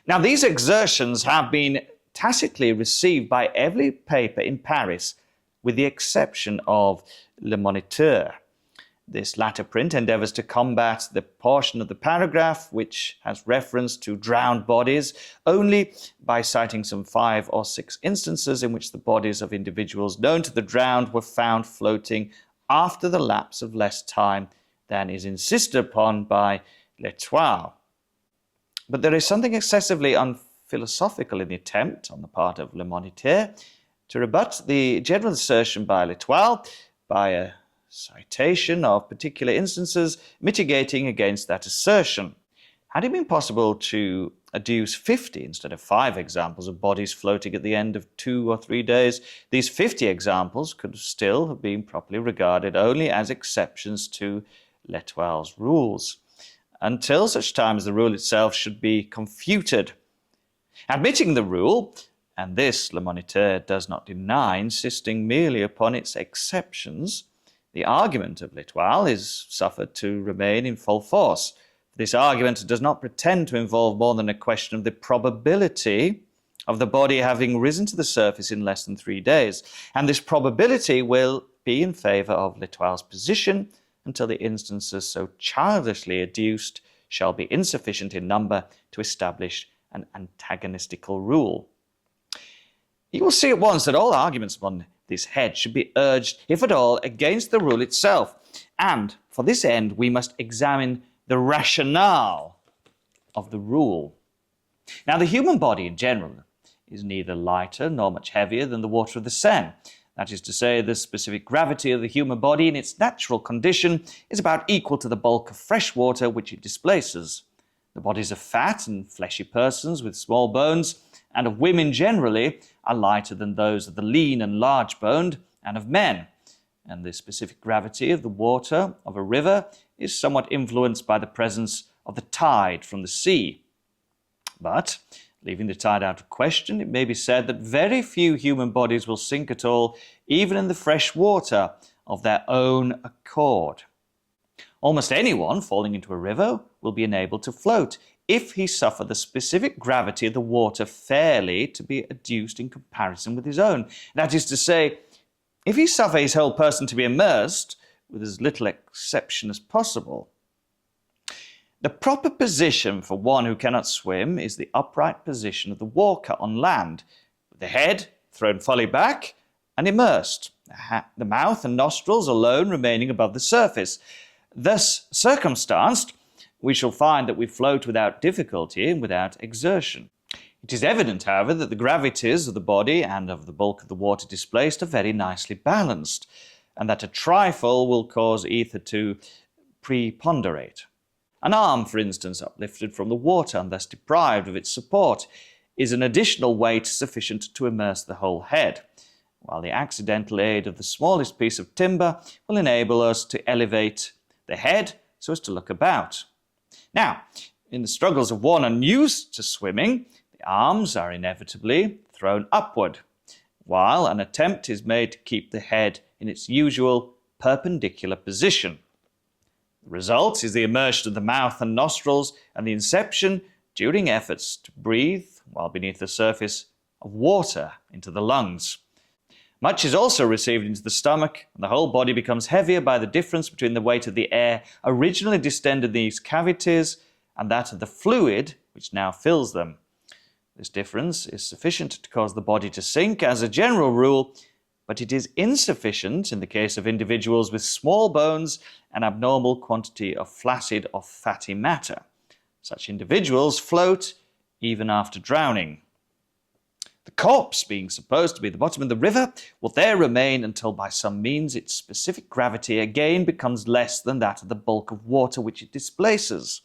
Speaker 1: Now, these exertions have been tacitly received by every paper in Paris, with the exception of Le Moniteur. This latter print endeavours to combat the portion of the paragraph which has reference to drowned bodies only by citing some 5 or 6 instances in which the bodies of individuals known to the drowned were found floating after the lapse of less time than is insisted upon by L'Etoile. But there is something excessively unphilosophical in the attempt on the part of Le Moniteur to rebut the general assertion by L'Etoile by a citation of particular instances mitigating against that assertion. Had it been possible to adduce 50 instead of 5 examples of bodies floating at the end of 2 or 3 days, these 50 examples could still have been properly regarded only as exceptions to L'Etoile's rules, until such time as the rule itself should be confuted. Admitting the rule, and this Le Moniteur does not deny, insisting merely upon its exceptions, the argument of L'Etoile is suffered to remain in full force. This argument does not pretend to involve more than a question of the probability of the body having risen to the surface in less than 3 days, and this probability will be in favour of L'Etoile's position until the instances so childishly adduced shall be insufficient in number to establish an antagonistical rule. You will see at once that all arguments upon this head should be urged, if at all, against the rule itself, and for this end we must examine the rationale of the rule. Now, the human body in general is neither lighter nor much heavier than the water of the Seine. That is to say, the specific gravity of the human body in its natural condition is about equal to the bulk of fresh water which it displaces. The bodies of fat and fleshy persons with small bones, and of women generally, are lighter than those of the lean and large-boned, and of men. And the specific gravity of the water of a river is somewhat influenced by the presence of the tide from the sea. But, leaving the tide out of question, it may be said that very few human bodies will sink at all, even in the fresh water, of their own accord. Almost anyone falling into a river will be enabled to float, if he suffer the specific gravity of the water fairly to be adduced in comparison with his own. That is to say, if he suffer his whole person to be immersed, with as little exception as possible. The proper position for one who cannot swim is the upright position of the walker on land, with the head thrown fully back and immersed, the mouth and nostrils alone remaining above the surface. Thus circumstanced, we shall find that we float without difficulty and without exertion. It is evident, however, that the gravities of the body and of the bulk of the water displaced are very nicely balanced, and that a trifle will cause either to preponderate. An arm, for instance, uplifted from the water and thus deprived of its support, is an additional weight sufficient to immerse the whole head, while the accidental aid of the smallest piece of timber will enable us to elevate the head so as to look about. Now, in the struggles of one unused to swimming, the arms are inevitably thrown upward, while an attempt is made to keep the head in its usual perpendicular position. The result is the immersion of the mouth and nostrils and the inception, during efforts to breathe while beneath the surface, of water into the lungs. Much is also received into the stomach, and the whole body becomes heavier by the difference between the weight of the air originally distended in these cavities and that of the fluid which now fills them. This difference is sufficient to cause the body to sink as a general rule, but it is insufficient in the case of individuals with small bones and abnormal quantity of flaccid or fatty matter. Such individuals float even after drowning. The corpse, being supposed to be the bottom of the river, will there remain until by some means its specific gravity again becomes less than that of the bulk of water which it displaces.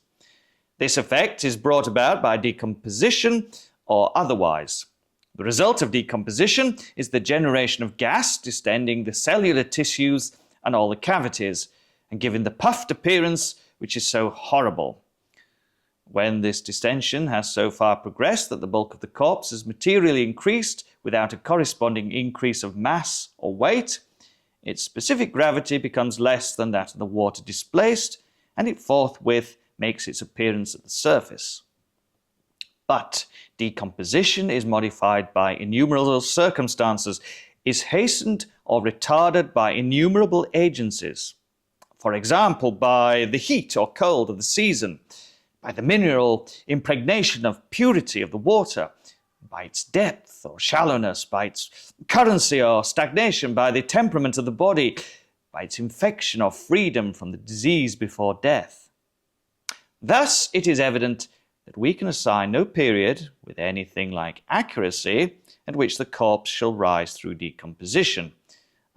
Speaker 1: This effect is brought about by decomposition or otherwise. The result of decomposition is the generation of gas distending the cellular tissues and all the cavities, and giving the puffed appearance which is so horrible. When this distension has so far progressed that the bulk of the corpse is materially increased without a corresponding increase of mass or weight, its specific gravity becomes less than that of the water displaced, and it forthwith makes its appearance at the surface. But decomposition is modified by innumerable circumstances, is hastened or retarded by innumerable agencies. For example, by the heat or cold of the season, by the mineral impregnation of purity of the water, by its depth or shallowness, by its currency or stagnation, by the temperament of the body, by its infection or freedom from the disease before death. Thus, it is evident that we can assign no period, with anything like accuracy, at which the corpse shall rise through decomposition.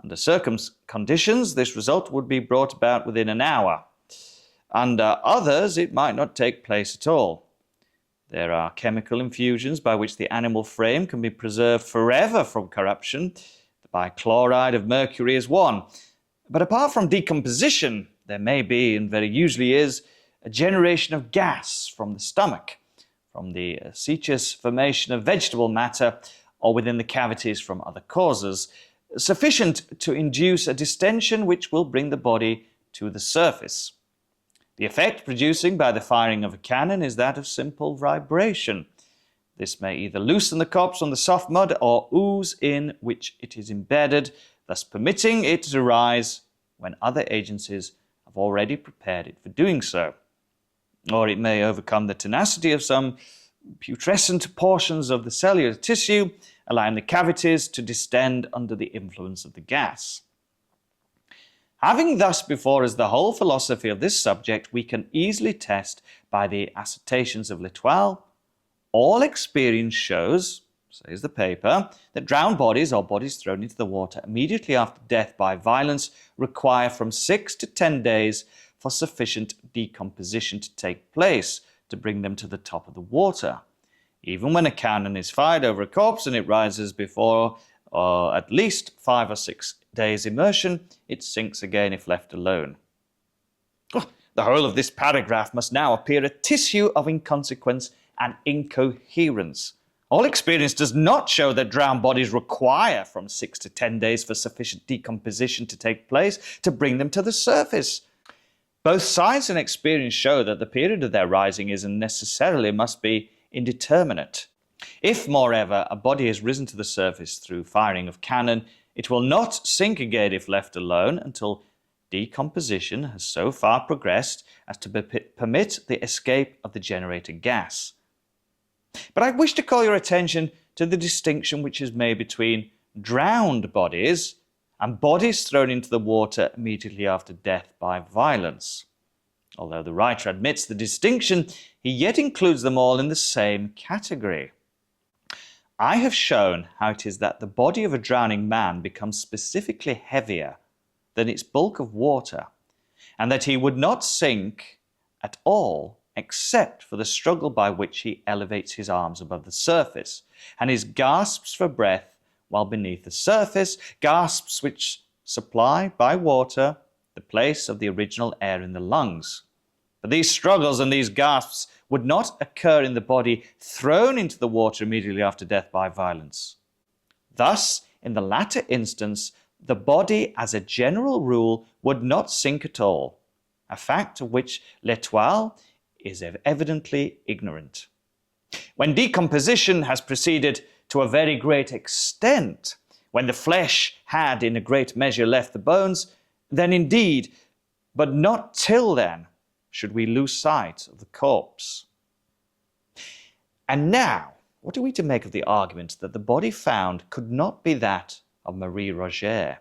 Speaker 1: Under certain conditions, this result would be brought about within an hour. Under others, it might not take place at all. There are chemical infusions by which the animal frame can be preserved forever from corruption. The bichloride of mercury is one. But apart from decomposition, there may be, and very usually is, a generation of gas from the stomach, from the aceous formation of vegetable matter, or within the cavities from other causes, sufficient to induce a distension which will bring the body to the surface. The effect producing by the firing of a cannon is that of simple vibration. This may either loosen the corpse on the soft mud or ooze in which it is embedded, thus permitting it to rise when other agencies have already prepared it for doing so. Or it may overcome the tenacity of some putrescent portions of the cellular tissue, allowing the cavities to distend under the influence of the gas. Having thus before us the whole philosophy of this subject, we can easily test by the assertions of L'Etoile, all experience shows, says the paper, that drowned bodies or bodies thrown into the water immediately after death by violence require from 6 to 10 days for sufficient decomposition to take place to bring them to the top of the water. Even when a cannon is fired over a corpse and it rises before at least 5 or 6 days immersion, it sinks again if left alone. The whole of this paragraph must now appear a tissue of inconsequence and incoherence. All experience does not show that drowned bodies require from 6 to 10 days for sufficient decomposition to take place to bring them to the surface. Both science and experience show that the period of their rising is and necessarily must be indeterminate. If, moreover, a body has risen to the surface through firing of cannon, it will not sink again if left alone until decomposition has so far progressed as to permit the escape of the generated gas. But I wish to call your attention to the distinction which is made between drowned bodies and bodies thrown into the water immediately after death by violence. Although the writer admits the distinction, he yet includes them all in the same category. I have shown how it is that the body of a drowning man becomes specifically heavier than its bulk of water, and that he would not sink at all except for the struggle by which he elevates his arms above the surface, and his gasps for breath while beneath the surface, gasps which supply by water the place of the original air in the lungs. But these struggles and these gasps would not occur in the body thrown into the water immediately after death by violence. Thus, in the latter instance, the body as a general rule would not sink at all, a fact of which L'Etoile is evidently ignorant. When decomposition has proceeded to a very great extent, when the flesh had in a great measure left the bones, then indeed, but not till then, should we lose sight of the corpse. And now, what are we to make of the argument that the body found could not be that of Marie Rogêt,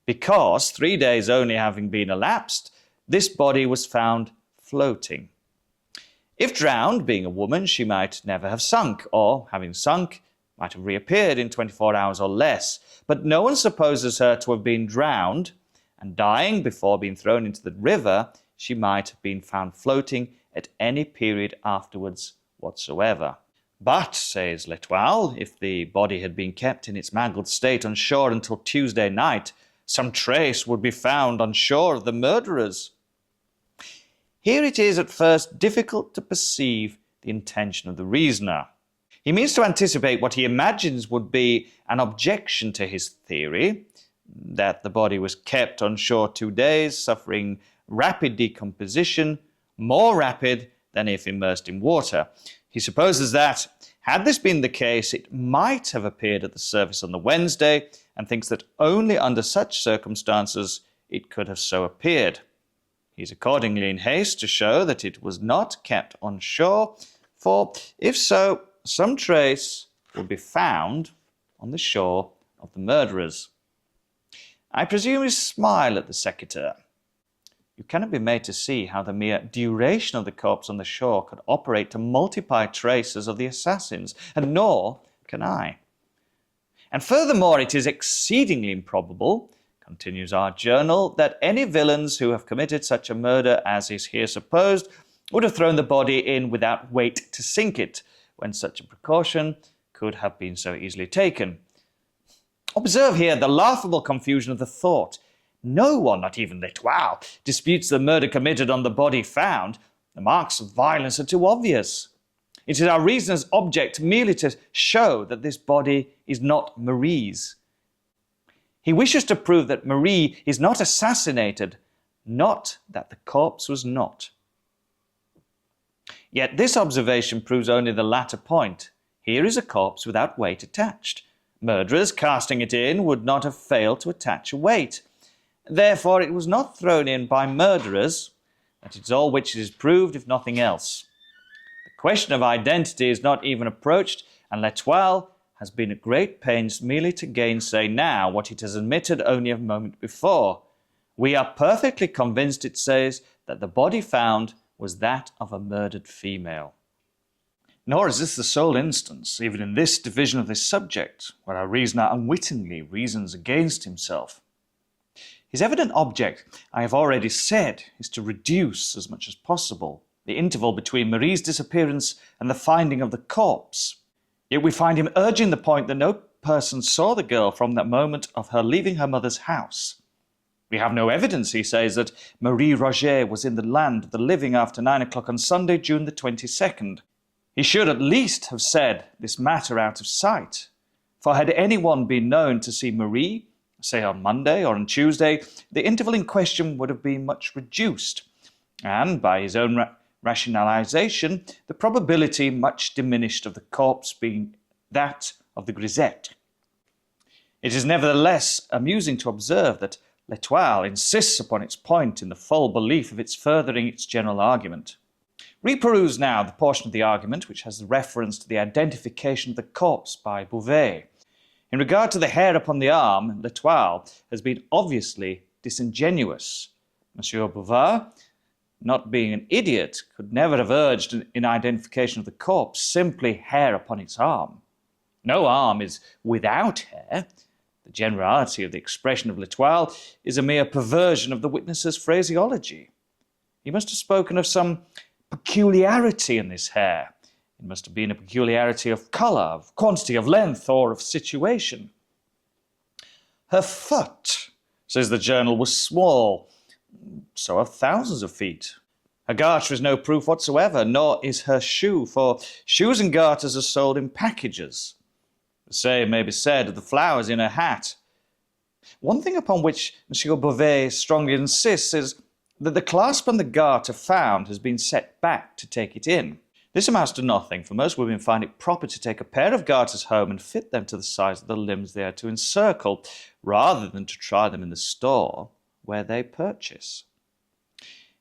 Speaker 1: because 3 days only having been elapsed, this body was found floating? If drowned, being a woman, she might never have sunk, or, having sunk, might have reappeared in 24 hours or less. But no one supposes her to have been drowned, and dying before being thrown into the river, she might have been found floating at any period afterwards whatsoever. But, says L'Etoile, if the body had been kept in its mangled state on shore until Tuesday night, some trace would be found on shore of the murderers. Here it is at first difficult to perceive the intention of the reasoner. He means to anticipate what he imagines would be an objection to his theory, that the body was kept on shore 2 days, suffering rapid decomposition, more rapid than if immersed in water. He supposes that, had this been the case, it might have appeared at the surface on the Wednesday, and thinks that only under such circumstances it could have so appeared. He is accordingly in haste to show that it was not kept on shore, for, if so, some trace would be found on the shore of the murderers. I presume you smile at the sequitur. You cannot be made to see how the mere duration of the corpse on the shore could operate to multiply traces of the assassins, and nor can I. And furthermore, it is exceedingly improbable, continues our journal, that any villains who have committed such a murder as is here supposed would have thrown the body in without weight to sink it, when such a precaution could have been so easily taken. Observe here the laughable confusion of the thought. No one, not even L'Etoile, disputes the murder committed on the body found. The marks of violence are too obvious. It is our reasoner's object merely to show that this body is not Marie's. He wishes to prove that Marie is not assassinated, not that the corpse was not. Yet this observation proves only the latter point. Here is a corpse without weight attached. Murderers, casting it in, would not have failed to attach a weight. Therefore, it was not thrown in by murderers. That is all which is proved, if nothing else. The question of identity is not even approached, and L'Etoile has been at great pains merely to gainsay now what it has admitted only a moment before. We are perfectly convinced, it says, that the body found was that of a murdered female. Nor is this the sole instance, even in this division of this subject, where our reasoner unwittingly reasons against himself. His evident object, I have already said, is to reduce, as much as possible, the interval between Marie's disappearance and the finding of the corpse. Yet we find him urging the point that no person saw the girl from that moment of her leaving her mother's house. We have no evidence, he says, that Marie Rogêt was in the land of the living after 9 o'clock on Sunday, June the 22nd. He should at least have said this matter out of sight. For had anyone been known to see Marie, say on Monday or on Tuesday, the interval in question would have been much reduced, and by his own rationalization, the probability much diminished of the corpse being that of the grisette. It is nevertheless amusing to observe that L'Etoile insists upon its point in the full belief of its furthering its general argument. Reperuse now the portion of the argument which has reference to the identification of the corpse by Beauvais. In regard to the hair upon the arm, L'Etoile has been obviously disingenuous. Monsieur Beauvais, not being an idiot, could never have urged in identification of the corpse simply hair upon its arm. No arm is without hair. The generality of the expression of L'Etoile is a mere perversion of the witness's phraseology. He must have spoken of some peculiarity in this hair. It must have been a peculiarity of colour, of quantity, of length, or of situation. Her foot, says the journal, was small. So are thousands of feet. Her garter is no proof whatsoever, nor is her shoe, for shoes and garters are sold in packages. The same may be said of the flowers in her hat. One thing upon which Monsieur Beauvais strongly insists is that the clasp on the garter found has been set back to take it in. This amounts to nothing, for most women find it proper to take a pair of garters home and fit them to the size of the limbs they are to encircle, rather than to try them in the store where they purchase.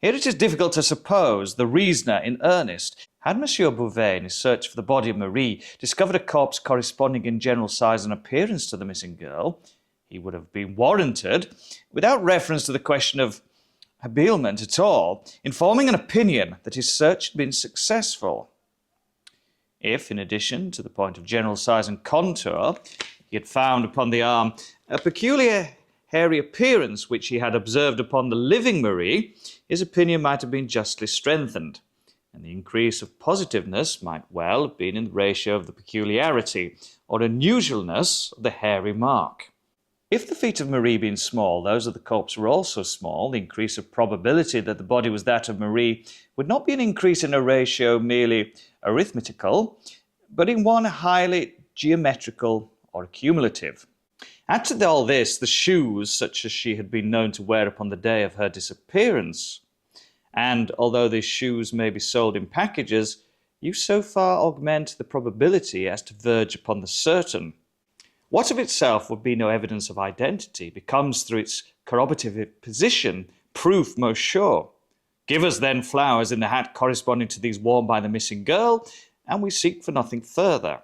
Speaker 1: Here it is difficult to suppose the reasoner in earnest. Had Monsieur Beauvais, in his search for the body of Marie, discovered a corpse corresponding in general size and appearance to the missing girl, he would have been warranted, without reference to the question of habiliment at all, in forming an opinion that his search had been successful. If, in addition to the point of general size and contour, he had found upon the arm a peculiar hairy appearance which he had observed upon the living Marie, his opinion might have been justly strengthened, and the increase of positiveness might well have been in the ratio of the peculiarity or unusualness of the hairy mark. If the feet of Marie being small, those of the corpse were also small, the increase of probability that the body was that of Marie would not be an increase in a ratio merely arithmetical, but in one highly geometrical or cumulative. Add to all this the shoes such as she had been known to wear upon the day of her disappearance, and although these shoes may be sold in packages, you so far augment the probability as to verge upon the certain. What of itself would be no evidence of identity becomes, through its corroborative position, proof most sure. Give us then flowers in the hat corresponding to these worn by the missing girl, and we seek for nothing further.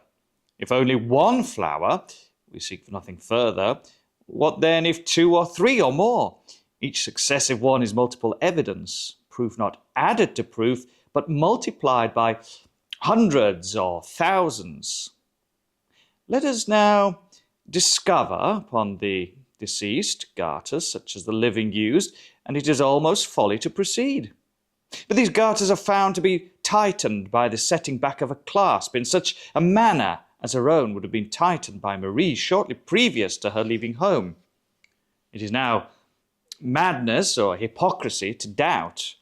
Speaker 1: If only one flower, we seek for nothing further. What then if 2 or 3 or more? Each successive one is multiple evidence, proof not added to proof, but multiplied by hundreds or thousands. Let us now discover upon the deceased garters such as the living used, and it is almost folly to proceed. But these garters are found to be tightened by the setting back of a clasp in such a manner as her own would have been tightened by Marie shortly previous to her leaving home. It is now madness or hypocrisy to doubt.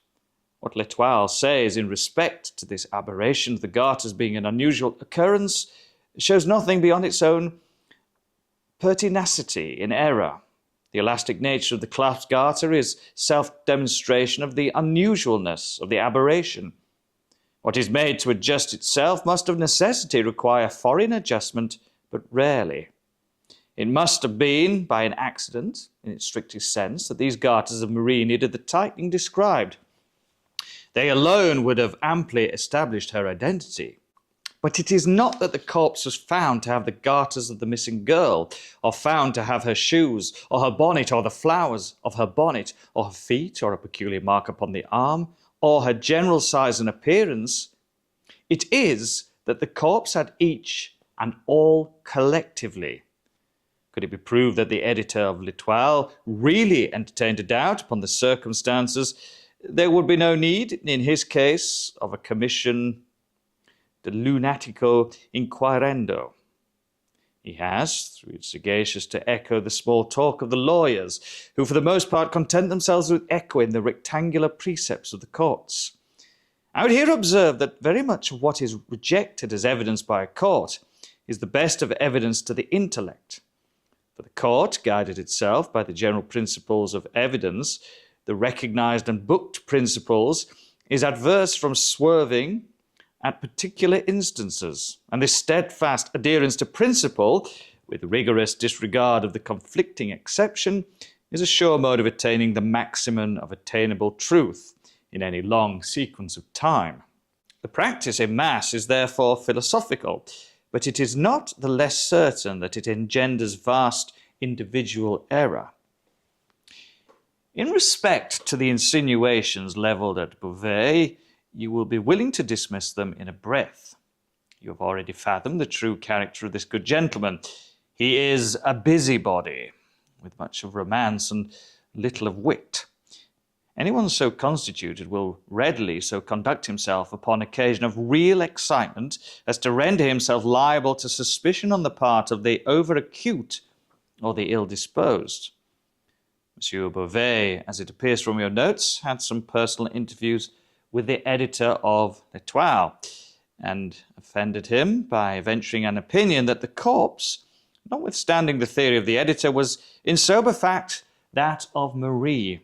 Speaker 1: What L'Etoile says in respect to this aberration of the garters being an unusual occurrence shows nothing beyond its own pertinacity in error. The elastic nature of the clasp garter is self-demonstration of the unusualness of the aberration. What is made to adjust itself must of necessity require foreign adjustment, but rarely. It must have been by an accident, in its strictest sense, that these garters of Marie needed the tightening described. They alone would have amply established her identity. But it is not that the corpse was found to have the garters of the missing girl, or found to have her shoes, or her bonnet, or the flowers of her bonnet, or her feet, or a peculiar mark upon the arm, or her general size and appearance. It is that the corpse had each and all collectively. Could it be proved that the editor of L'Etoile really entertained a doubt upon the circumstances, there would be no need, in his case, of a commission de lunatico inquirendo. He has, through sagacious to echo the small talk of the lawyers, who for the most part content themselves with echoing the rectangular precepts of the courts. I would here observe that very much of what is rejected as evidence by a court is the best of evidence to the intellect. For the court guided itself by the general principles of evidence, the recognized and booked principles, is adverse from swerving at particular instances, and this steadfast adherence to principle, with rigorous disregard of the conflicting exception, is a sure mode of attaining the maximum of attainable truth in any long sequence of time. The practice in mass is therefore philosophical, but it is not the less certain that it engenders vast individual error. In respect to the insinuations levelled at Beauvais, you will be willing to dismiss them in a breath. You have already fathomed the true character of this good gentleman. He is a busybody, with much of romance and little of wit. Anyone so constituted will readily so conduct himself upon occasion of real excitement as to render himself liable to suspicion on the part of the over-acute or the ill-disposed. Monsieur Beauvais, as it appears from your notes, had some personal interviews with the editor of L'Etoile, and offended him by venturing an opinion that the corpse, notwithstanding the theory of the editor, was in sober fact that of Marie.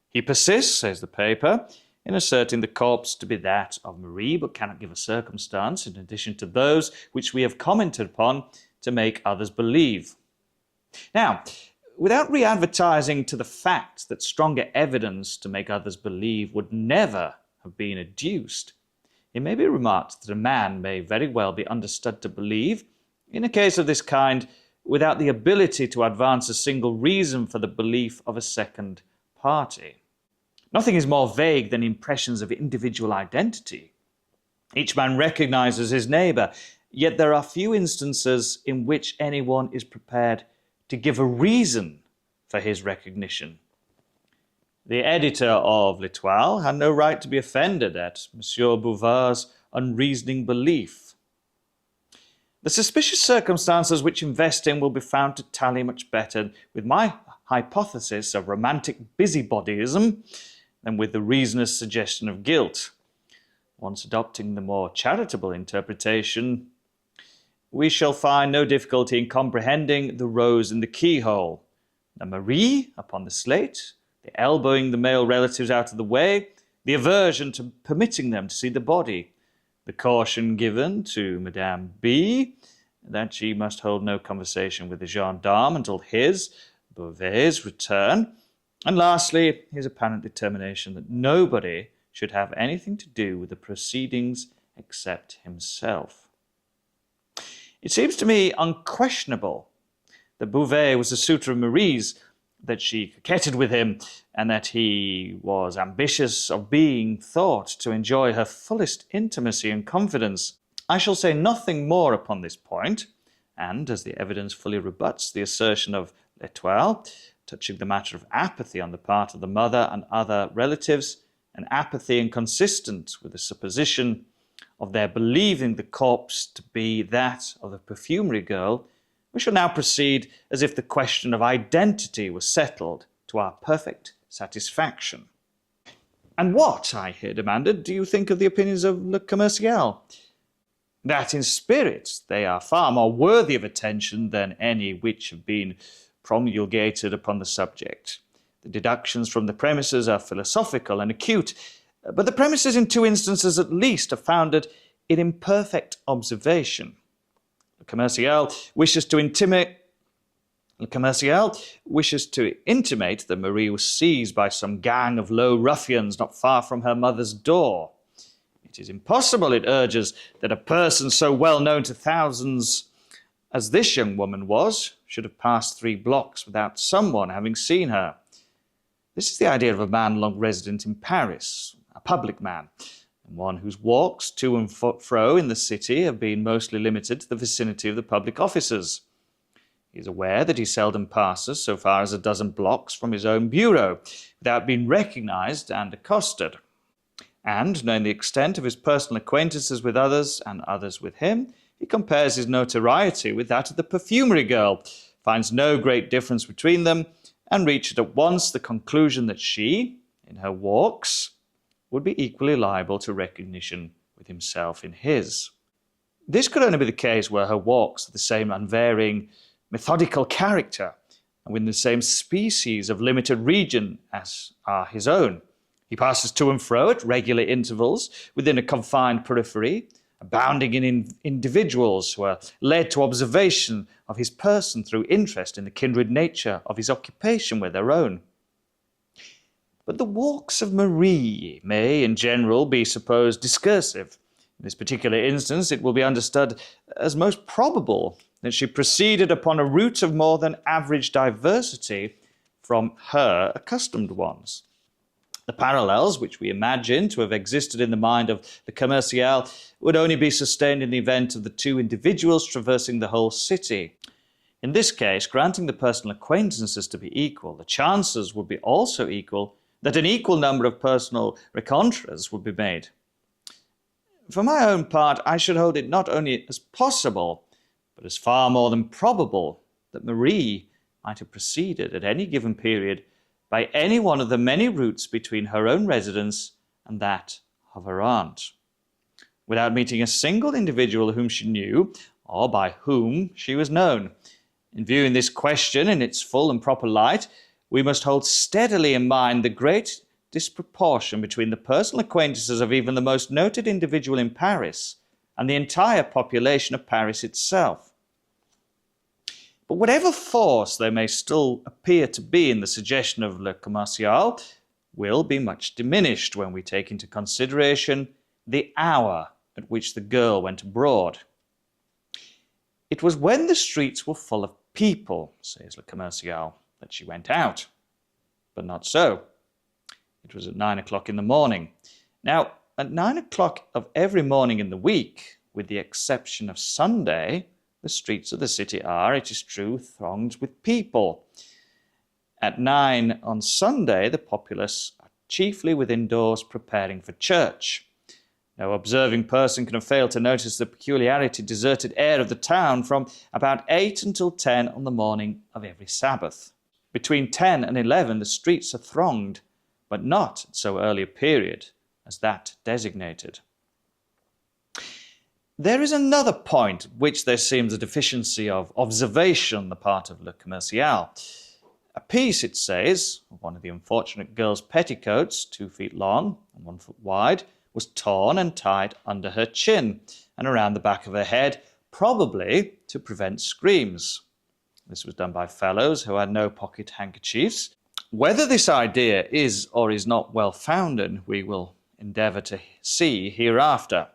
Speaker 1: He persists, says the paper, in asserting the corpse to be that of Marie, but cannot give a circumstance, in addition to those which we have commented upon, to make others believe. Now, without re-advertising to the fact that stronger evidence to make others believe would never have been adduced, it may be remarked that a man may very well be understood to believe, in a case of this kind, without the ability to advance a single reason for the belief of a second party. Nothing is more vague than impressions of individual identity. Each man recognizes his neighbor, yet there are few instances in which anyone is prepared to give a reason for his recognition. The editor of L'Etoile had no right to be offended at Monsieur Bouvard's unreasoning belief. The suspicious circumstances which invest him will be found to tally much better with my hypothesis of romantic busybodyism than with the reasoner's suggestion of guilt. Once adopting the more charitable interpretation, we shall find no difficulty in comprehending the rose in the keyhole, the Marie upon the slate, the elbowing the male relatives out of the way, the aversion to permitting them to see the body, the caution given to Madame B, that she must hold no conversation with the gendarme until his, Beauvais' return, and lastly, his apparent determination that nobody should have anything to do with the proceedings except himself. It seems to me unquestionable that Beauvais was a suitor of Marie's, that she coquetted with him, and that he was ambitious of being thought to enjoy her fullest intimacy and confidence. I shall say nothing more upon this point, and as the evidence fully rebuts the assertion of L'Etoile touching the matter of apathy on the part of the mother and other relatives, an apathy inconsistent with the supposition of their believing the corpse to be that of the perfumery girl, we shall now proceed as if the question of identity was settled to our perfect satisfaction. And what, I here demanded, do you think of the opinions of Le Commerciel? That in spirit they are far more worthy of attention than any which have been promulgated upon the subject. The deductions from the premises are philosophical and acute, but the premises in two instances at least are founded in imperfect observation. Le Commerciel wishes to intimate that Marie was seized by some gang of low ruffians not far from her mother's door. It is impossible, it urges, that a person so well known to thousands as this young woman was should have passed 3 blocks without someone having seen her. This is the idea of a man long resident in Paris, a public man, and one whose walks to and fro in the city have been mostly limited to the vicinity of the public offices. He is aware that he seldom passes so far as a dozen blocks from his own bureau without being recognized and accosted. And, knowing the extent of his personal acquaintances with others and others with him, he compares his notoriety with that of the perfumery girl, finds no great difference between them, and reached at once the conclusion that she, in her walks, would be equally liable to recognition with himself in his. This could only be the case were her walks of the same unvarying, methodical character, and with the same species of limited region as are his own. He passes to and fro at regular intervals within a confined periphery, abounding in individuals who are led to observation of his person through interest in the kindred nature of his occupation with their own. But the walks of Marie may, in general, be supposed discursive. In this particular instance, it will be understood as most probable that she proceeded upon a route of more than average diversity from her accustomed ones. The parallels which we imagine to have existed in the mind of the Commerciel would only be sustained in the event of the 2 individuals traversing the whole city. In this case, granting the personal acquaintances to be equal, the chances would be also equal that an equal number of personal rencontres would be made. For my own part, I should hold it not only as possible, but as far more than probable that Marie might have proceeded at any given period by any one of the many routes between her own residence and that of her aunt, without meeting a single individual whom she knew, or by whom she was known. In viewing this question in its full and proper light, we must hold steadily in mind the great disproportion between the personal acquaintances of even the most noted individual in Paris and the entire population of Paris itself. But whatever force there may still appear to be in the suggestion of Le Commerciel will be much diminished when we take into consideration the hour at which the girl went abroad. It was when the streets were full of people, says Le Commerciel, that she went out. But not so. It was at 9 o'clock in the morning. Now, at 9 o'clock of every morning in the week, with the exception of Sunday, the streets of the city are, it is true, thronged with people. At 9 on Sunday, the populace are chiefly within doors preparing for church. No observing person can have failed to notice the peculiarity deserted air of the town from about 8 until 10 on the morning of every Sabbath. Between 10 and 11 the streets are thronged, but not at so early a period as that designated. There is another point which there seems a deficiency of observation on the part of Le Commercial. A piece, it says, of one of the unfortunate girl's petticoats, 2 feet long and 1 foot wide, was torn and tied under her chin and around the back of her head, probably to prevent screams. This was done by fellows who had no pocket handkerchiefs. Whether this idea is or is not well founded, we will endeavour to see hereafter.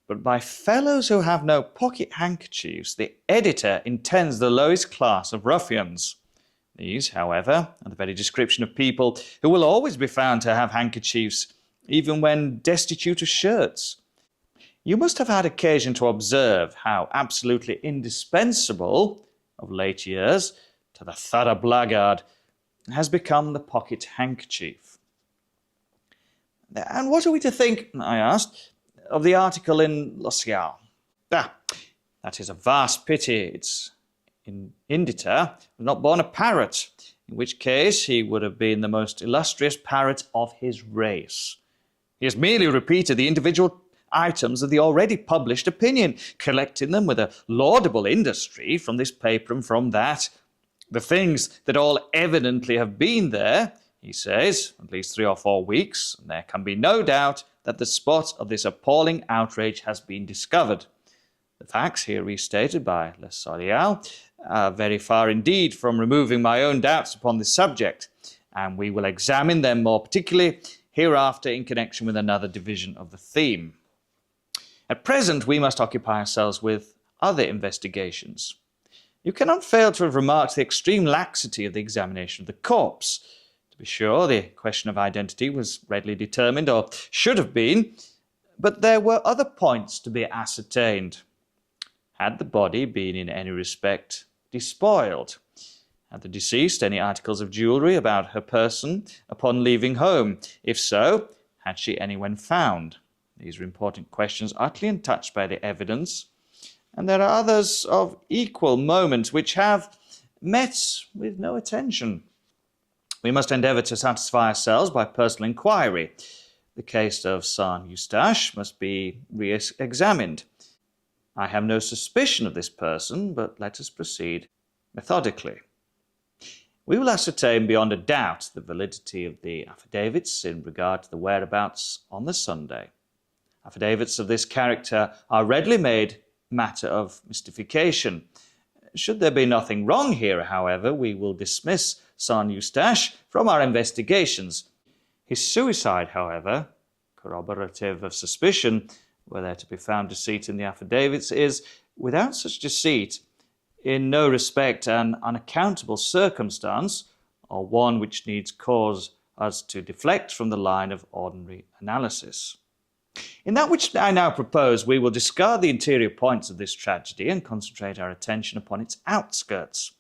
Speaker 1: But by fellows who have no pocket handkerchiefs, the editor intends the lowest class of ruffians. These, however, are the very description of people who will always be found to have handkerchiefs, even when destitute of shirts. You must have had occasion to observe how absolutely indispensable, of late years, to the thorough blackguard, has become the pocket handkerchief. And what are we to think, I asked, of the article in L'Ocial? That is a vast pity. Its editor was not born a parrot, in which case he would have been the most illustrious parrot of his race. He has merely repeated the individual items of the already published opinion, collecting them with a laudable industry from this paper and from that. The things that all evidently have been there, he says, at least 3 or 4 weeks, and there can be no doubt that the spot of this appalling outrage has been discovered. The facts here restated by Le Solial are very far indeed from removing my own doubts upon this subject, and we will examine them more particularly hereafter in connection with another division of the theme. At present, we must occupy ourselves with other investigations. You cannot fail to have remarked the extreme laxity of the examination of the corpse. To be sure, the question of identity was readily determined, or should have been, but there were other points to be ascertained. Had the body been in any respect despoiled? Had the deceased any articles of jewellery about her person upon leaving home? If so, had she any when found? These are important questions utterly untouched by the evidence, and there are others of equal moment which have met with no attention. We must endeavour to satisfy ourselves by personal inquiry. The case of Saint Eustache must be re-examined. I have no suspicion of this person, but let us proceed methodically. We will ascertain beyond a doubt the validity of the affidavits in regard to the whereabouts on the Sunday. Affidavits of this character are readily made matter of mystification. Should there be nothing wrong here, however, we will dismiss Saint Eustache from our investigations. His suicide, however, corroborative of suspicion, were there to be found deceit in the affidavits, is, without such deceit, in no respect an unaccountable circumstance, or one which needs cause us to deflect from the line of ordinary analysis. In that which I now propose, we will discard the interior points of this tragedy and concentrate our attention upon its outskirts.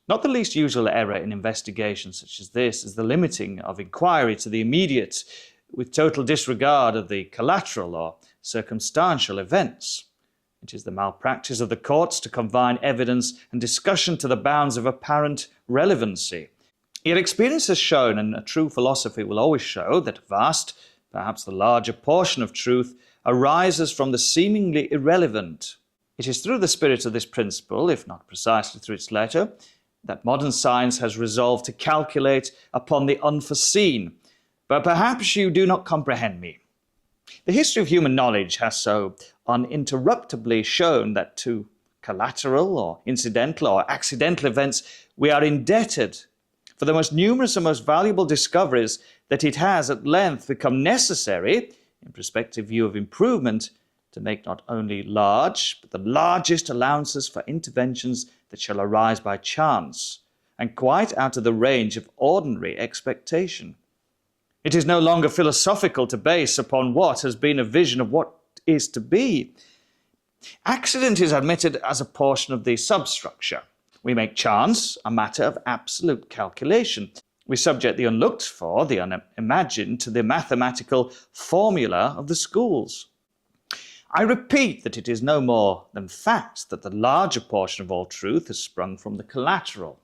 Speaker 1: Not the least usual error in investigations such as this is the limiting of inquiry to the immediate, with total disregard of the collateral or circumstantial events. It is the malpractice of the courts to confine evidence and discussion to the bounds of apparent relevancy. Yet experience has shown, and a true philosophy will always show, that a vast, perhaps the larger portion of truth, arises from the seemingly irrelevant. It is through the spirit of this principle, if not precisely through its letter, that modern science has resolved to calculate upon the unforeseen. But perhaps you do not comprehend me. The history of human knowledge has so uninterruptedly shown that to collateral or incidental or accidental events we are indebted for the most numerous and most valuable discoveries that it has at length become necessary, in prospective view of improvement, to make not only large, but the largest allowances for interventions that shall arise by chance, and quite out of the range of ordinary expectation. It is no longer philosophical to base upon what has been a vision of what is to be. Accident is admitted as a portion of the substructure. We make chance a matter of absolute calculation. We subject the unlooked for, the unimagined, to the mathematical formula of the schools. I repeat that it is no more than fact that the larger portion of all truth has sprung from the collateral.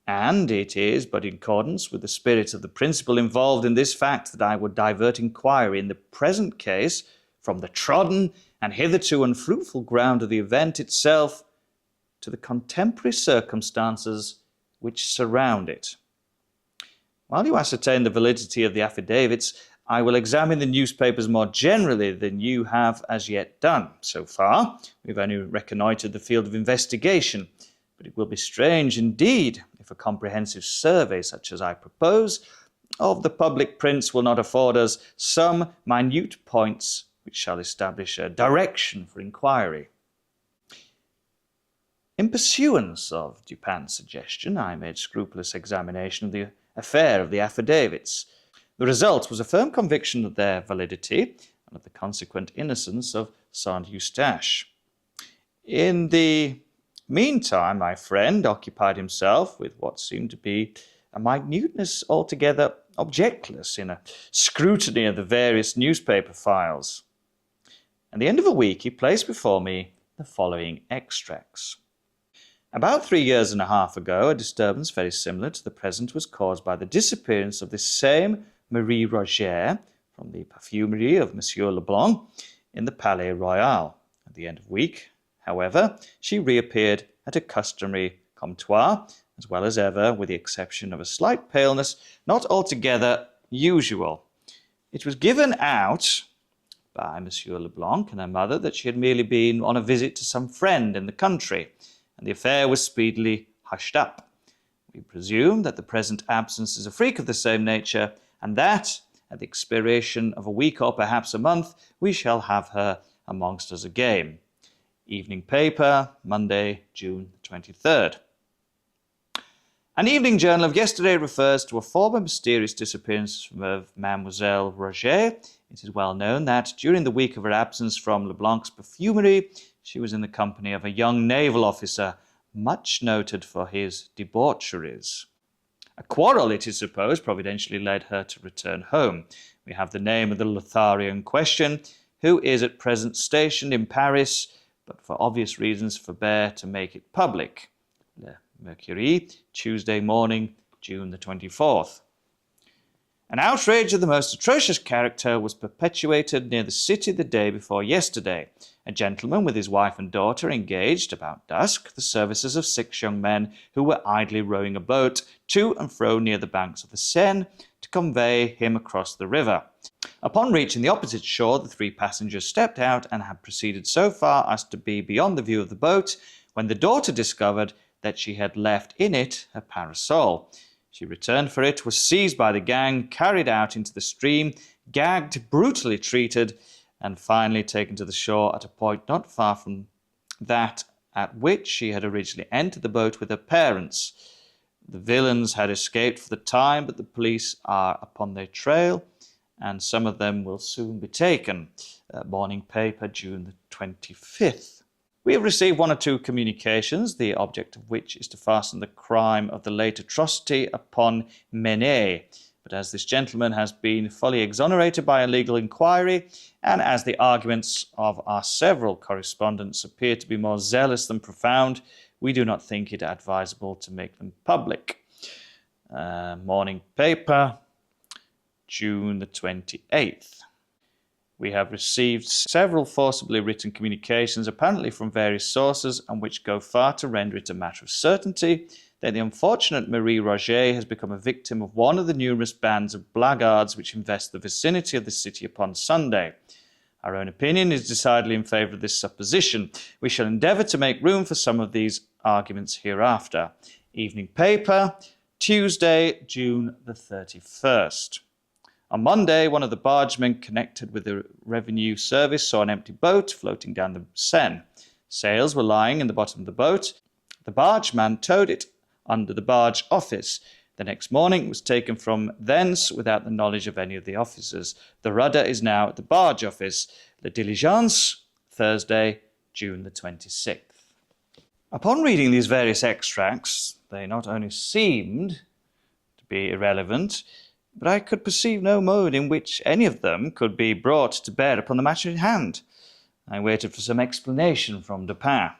Speaker 1: And it is but in accordance with the spirit of the principle involved in this fact that I would divert inquiry in the present case from the trodden and hitherto unfruitful ground of the event itself to the contemporary circumstances which surround it. While you ascertain the validity of the affidavits, I will examine the newspapers more generally than you have as yet done. So far, we've only reconnoitred the field of investigation, but it will be strange indeed if a comprehensive survey such as I propose of the public prints will not afford us some minute points which shall establish a direction for inquiry. In pursuance of Dupin's suggestion, I made scrupulous examination of the affair of the affidavits. The result was a firm conviction of their validity and of the consequent innocence of Saint-Eustache. In the meantime, my friend occupied himself with what seemed to be a minuteness altogether objectless in a scrutiny of the various newspaper files. At the end of a week, he placed before me the following extracts. About 3 years and a half ago, a disturbance very similar to the present was caused by the disappearance of this same Marie Rogêt from the perfumery of Monsieur Leblanc in the Palais Royal. At the end of the week, however, she reappeared at a customary comptoir, as well as ever, with the exception of a slight paleness not altogether usual. It was given out by Monsieur Leblanc and her mother that she had merely been on a visit to some friend in the country, and the affair was speedily hushed up. We presume that the present absence is a freak of the same nature, and that, at the expiration of a week or perhaps a month, we shall have her amongst us again. Evening paper, Monday, June 23rd. An evening journal of yesterday refers to a former mysterious disappearance of Mademoiselle Roget. It is well known that during the week of her absence from Leblanc's perfumery, she was in the company of a young naval officer, much noted for his debaucheries. A quarrel, it is supposed, providentially led her to return home. We have the name of the Lothario in question, who is at present stationed in Paris, but for obvious reasons forbear to make it public. Le Mercury, Tuesday morning, June the 24th. An outrage of the most atrocious character was perpetuated near the city the day before yesterday. A gentleman with his wife and daughter engaged, about dusk, the services of 6 young men who were idly rowing a boat to and fro near the banks of the Seine to convey him across the river. Upon reaching the opposite shore, the 3 passengers stepped out and had proceeded so far as to be beyond the view of the boat, when the daughter discovered that she had left in it her parasol. She returned for it, was seized by the gang, carried out into the stream, gagged, brutally treated, and finally taken to the shore at a point not far from that at which she had originally entered the boat with her parents. The villains had escaped for the time, but the police are upon their trail, and some of them will soon be taken. Morning paper, June the 25th. We have received 1 or 2 communications, the object of which is to fasten the crime of the late atrocity upon Menet. But as this gentleman has been fully exonerated by a legal inquiry, and as the arguments of our several correspondents appear to be more zealous than profound, we do not think it advisable to make them public. Morning paper, June the 28th. We have received several forcibly written communications, apparently from various sources, and which go far to render it a matter of certainty that the unfortunate Marie Rogêt has become a victim of one of the numerous bands of blackguards which invest the vicinity of the city upon Sunday. Our own opinion is decidedly in favour of this supposition. We shall endeavour to make room for some of these arguments hereafter. Evening paper, Tuesday, June the 31st. On Monday, one of the bargemen connected with the revenue service saw an empty boat floating down the Seine. Sails were lying in the bottom of the boat. The bargeman towed it under the barge office. The next morning it was taken from thence without the knowledge of any of the officers. The rudder is now at the barge office. La Diligence, Thursday, June the 26th. Upon reading these various extracts, they not only seemed be irrelevant, but I could perceive no mode in which any of them could be brought to bear upon the matter in hand. I waited for some explanation from Dupin.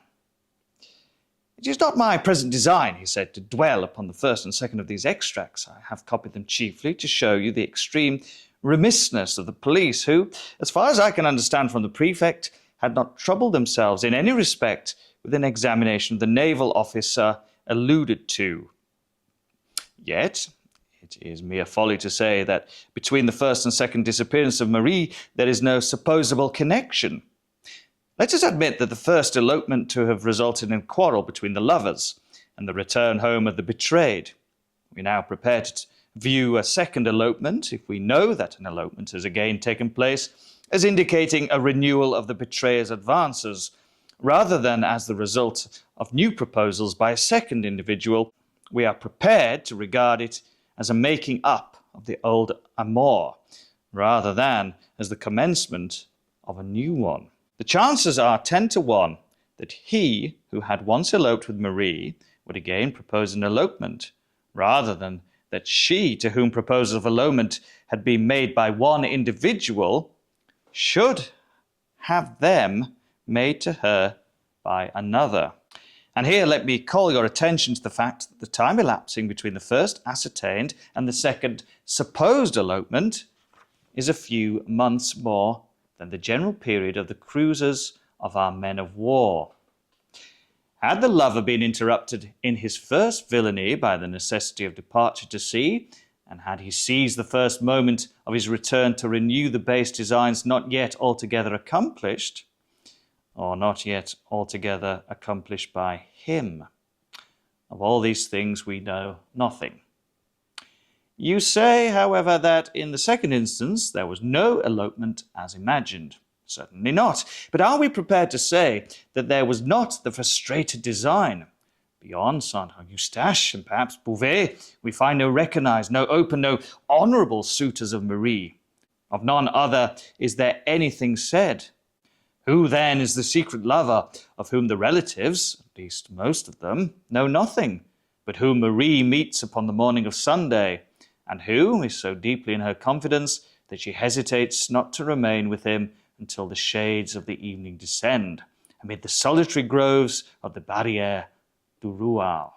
Speaker 1: "It is not my present design," he said, "to dwell upon the first and second of these extracts. I have copied them chiefly to show you the extreme remissness of the police, who, as far as I can understand from the prefect, had not troubled themselves in any respect with an examination of the naval officer alluded to. Yet it is mere folly to say that between the first and second disappearance of Marie there is no supposable connection. Let us admit that the first elopement to have resulted in a quarrel between the lovers, and the return home of the betrayed. We now prepare to view a second elopement, if we know that an elopement has again taken place, as indicating a renewal of the betrayer's advances, rather than as the result of new proposals by a second individual. We are prepared to regard it as a making up of the old amour, rather than as the commencement of a new one. The chances are 10 to 1 that he who had once eloped with Marie would again propose an elopement, rather than that she, to whom proposal of elopement had been made by one individual, should have them made to her by another. And here let me call your attention to the fact that the time elapsing between the first ascertained and the second supposed elopement is a few months more than the general period of the cruises of our men of war. Had the lover been interrupted in his first villainy by the necessity of departure to sea, and had he seized the first moment of his return to renew the base designs not yet altogether accomplished, or not yet altogether accomplished by him? Of all these things we know nothing. You say, however, that in the second instance there was no elopement as imagined. Certainly not. But are we prepared to say that there was not the frustrated design? Beyond Saint-Eustache and perhaps Beauvais, we find no recognized, no open, no honourable suitors of Marie. Of none other is there anything said. Who then is the secret lover of whom the relatives, at least most of them, know nothing, but whom Marie meets upon the morning of Sunday, and who is so deeply in her confidence that she hesitates not to remain with him until the shades of the evening descend, amid the solitary groves of the Barrière du Rouen?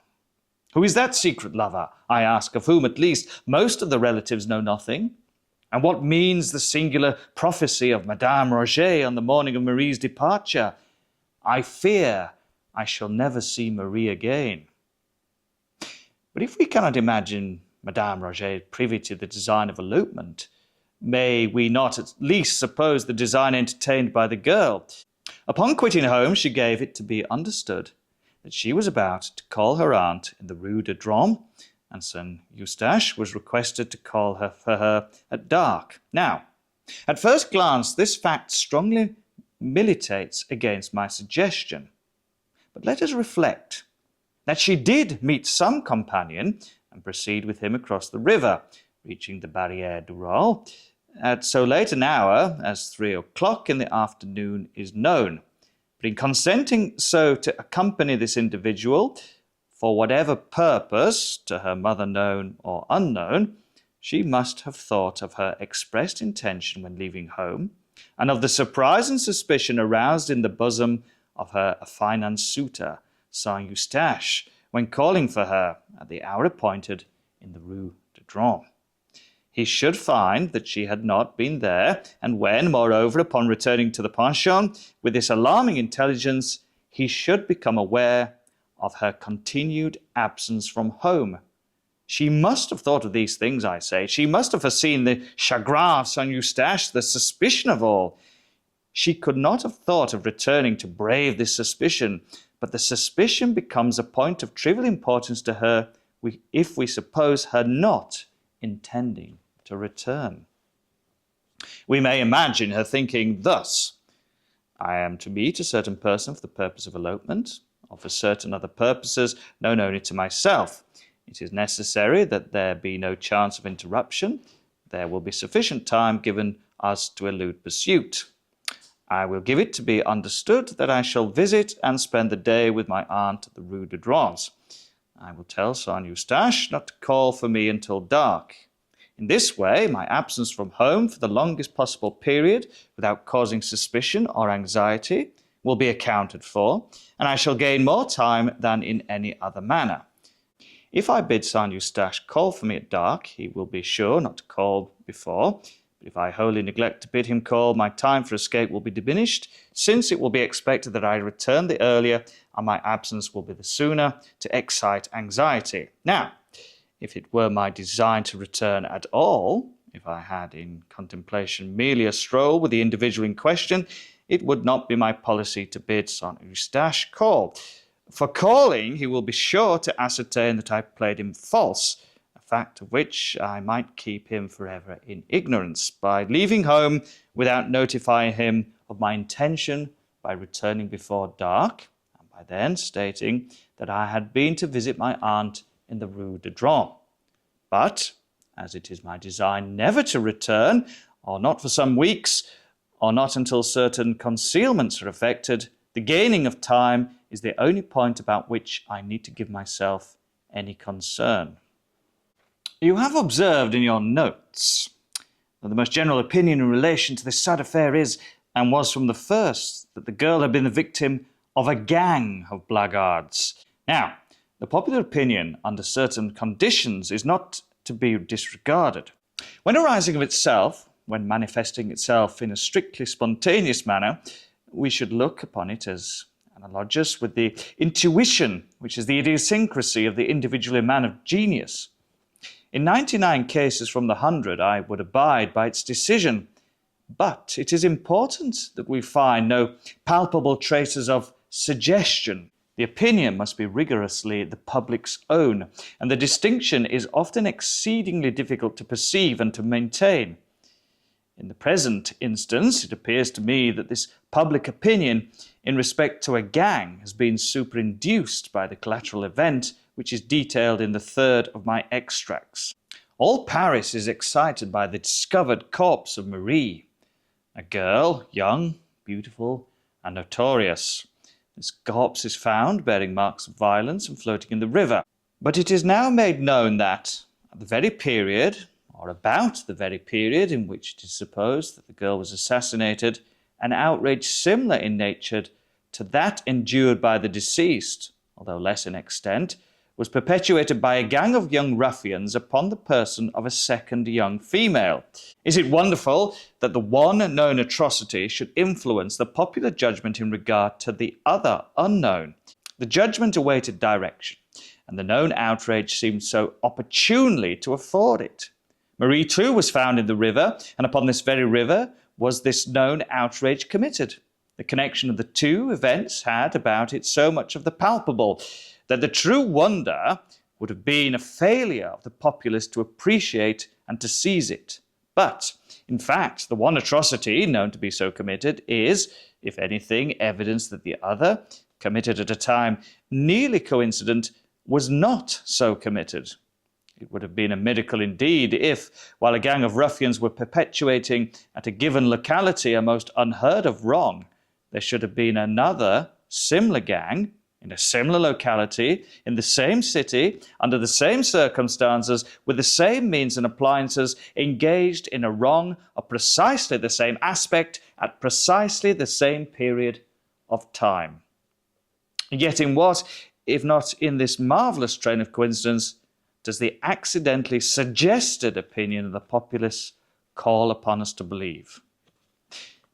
Speaker 1: Who is that secret lover, I ask, of whom at least most of the relatives know nothing? And what means the singular prophecy of Madame Roget on the morning of Marie's departure? I fear I shall never see Marie again. But if we cannot imagine Madame Roget privy to the design of elopement, may we not at least suppose the design entertained by the girl? Upon quitting home, she gave it to be understood that she was about to call her aunt in the Rue de Drôme, and Saint-Eustache was requested to call her for her at dark. Now, at first glance, this fact strongly militates against my suggestion. But let us reflect that she did meet some companion and proceed with him across the river, reaching the Barrière du Rouen at so late an hour as 3 o'clock in the afternoon is known. But in consenting so to accompany this individual, for whatever purpose, to her mother known or unknown, she must have thought of her expressed intention when leaving home, and of the surprise and suspicion aroused in the bosom of her affianced suitor, Saint-Eustache, when calling for her at the hour appointed in the Rue de Drôme. He should find that she had not been there, and when, moreover, upon returning to the pension with this alarming intelligence, he should become aware of her continued absence from home. She must have thought of these things, I say. She must have foreseen the chagrin of Saint-Eustache, the suspicion of all. She could not have thought of returning to brave this suspicion, but the suspicion becomes a point of trivial importance to her if we suppose her not intending to return. We may imagine her thinking thus: I am to meet a certain person for the purpose of elopement, or for certain other purposes known only to myself. It is necessary that there be no chance of interruption. There will be sufficient time given us to elude pursuit. I will give it to be understood that I shall visit and spend the day with my aunt at the Rue de Drôme. I will tell Son Eustache not to call for me until dark. In this way, my absence from home for the longest possible period, without causing suspicion or anxiety, will be accounted for, and I shall gain more time than in any other manner. If I bid Son Eustache call for me at dark, he will be sure not to call before. But if I wholly neglect to bid him call, my time for escape will be diminished, since it will be expected that I return the earlier, and my absence will be the sooner, to excite anxiety. Now, if it were my design to return at all, if I had in contemplation merely a stroll with the individual in question, it would not be my policy to bid Son Eustache call. For calling, he will be sure to ascertain that I played him false, a fact of which I might keep him forever in ignorance, by leaving home without notifying him of my intention by returning before dark, and by then stating that I had been to visit my aunt in the Rue de Dron. But, as it is my design never to return, or not for some weeks, or not until certain concealments are effected, the gaining of time is the only point about which I need to give myself any concern. You have observed in your notes that the most general opinion in relation to this sad affair is, and was from the first, that the girl had been the victim of a gang of blackguards. Now, the popular opinion under certain conditions is not to be disregarded. When arising of itself, when manifesting itself in a strictly spontaneous manner, we should look upon it as analogous with the intuition, which is the idiosyncrasy of the individual man of genius. In 99 cases from the 100, I would abide by its decision, but it is important that we find no palpable traces of suggestion. The opinion must be rigorously the public's own, and the distinction is often exceedingly difficult to perceive and to maintain. In the present instance, it appears to me that this public opinion in respect to a gang has been superinduced by the collateral event which is detailed in the third of my extracts. All Paris is excited by the discovered corpse of Marie, a girl, young, beautiful, and notorious. This corpse is found bearing marks of violence and floating in the river. But it is now made known that, at the very period, or about the very period in which it is supposed that the girl was assassinated, an outrage similar in nature to that endured by the deceased, although less in extent, was perpetuated by a gang of young ruffians upon the person of a second young female. Is it wonderful that the one known atrocity should influence the popular judgment in regard to the other unknown? The judgment awaited direction, and the known outrage seemed so opportunely to afford it. Marie, too, was found in the river, and upon this very river was this known outrage committed. The connection of the two events had about it so much of the palpable that the true wonder would have been a failure of the populace to appreciate and to seize it. But, in fact, the one atrocity known to be so committed is, if anything, evidence that the other, committed at a time nearly coincident, was not so committed. It would have been a miracle indeed if, while a gang of ruffians were perpetuating at a given locality a most unheard of wrong, there should have been another similar gang in a similar locality, in the same city, under the same circumstances, with the same means and appliances, engaged in a wrong of precisely the same aspect at precisely the same period of time. Yet in what, if not in this marvellous train of coincidence, does the accidentally suggested opinion of the populace call upon us to believe?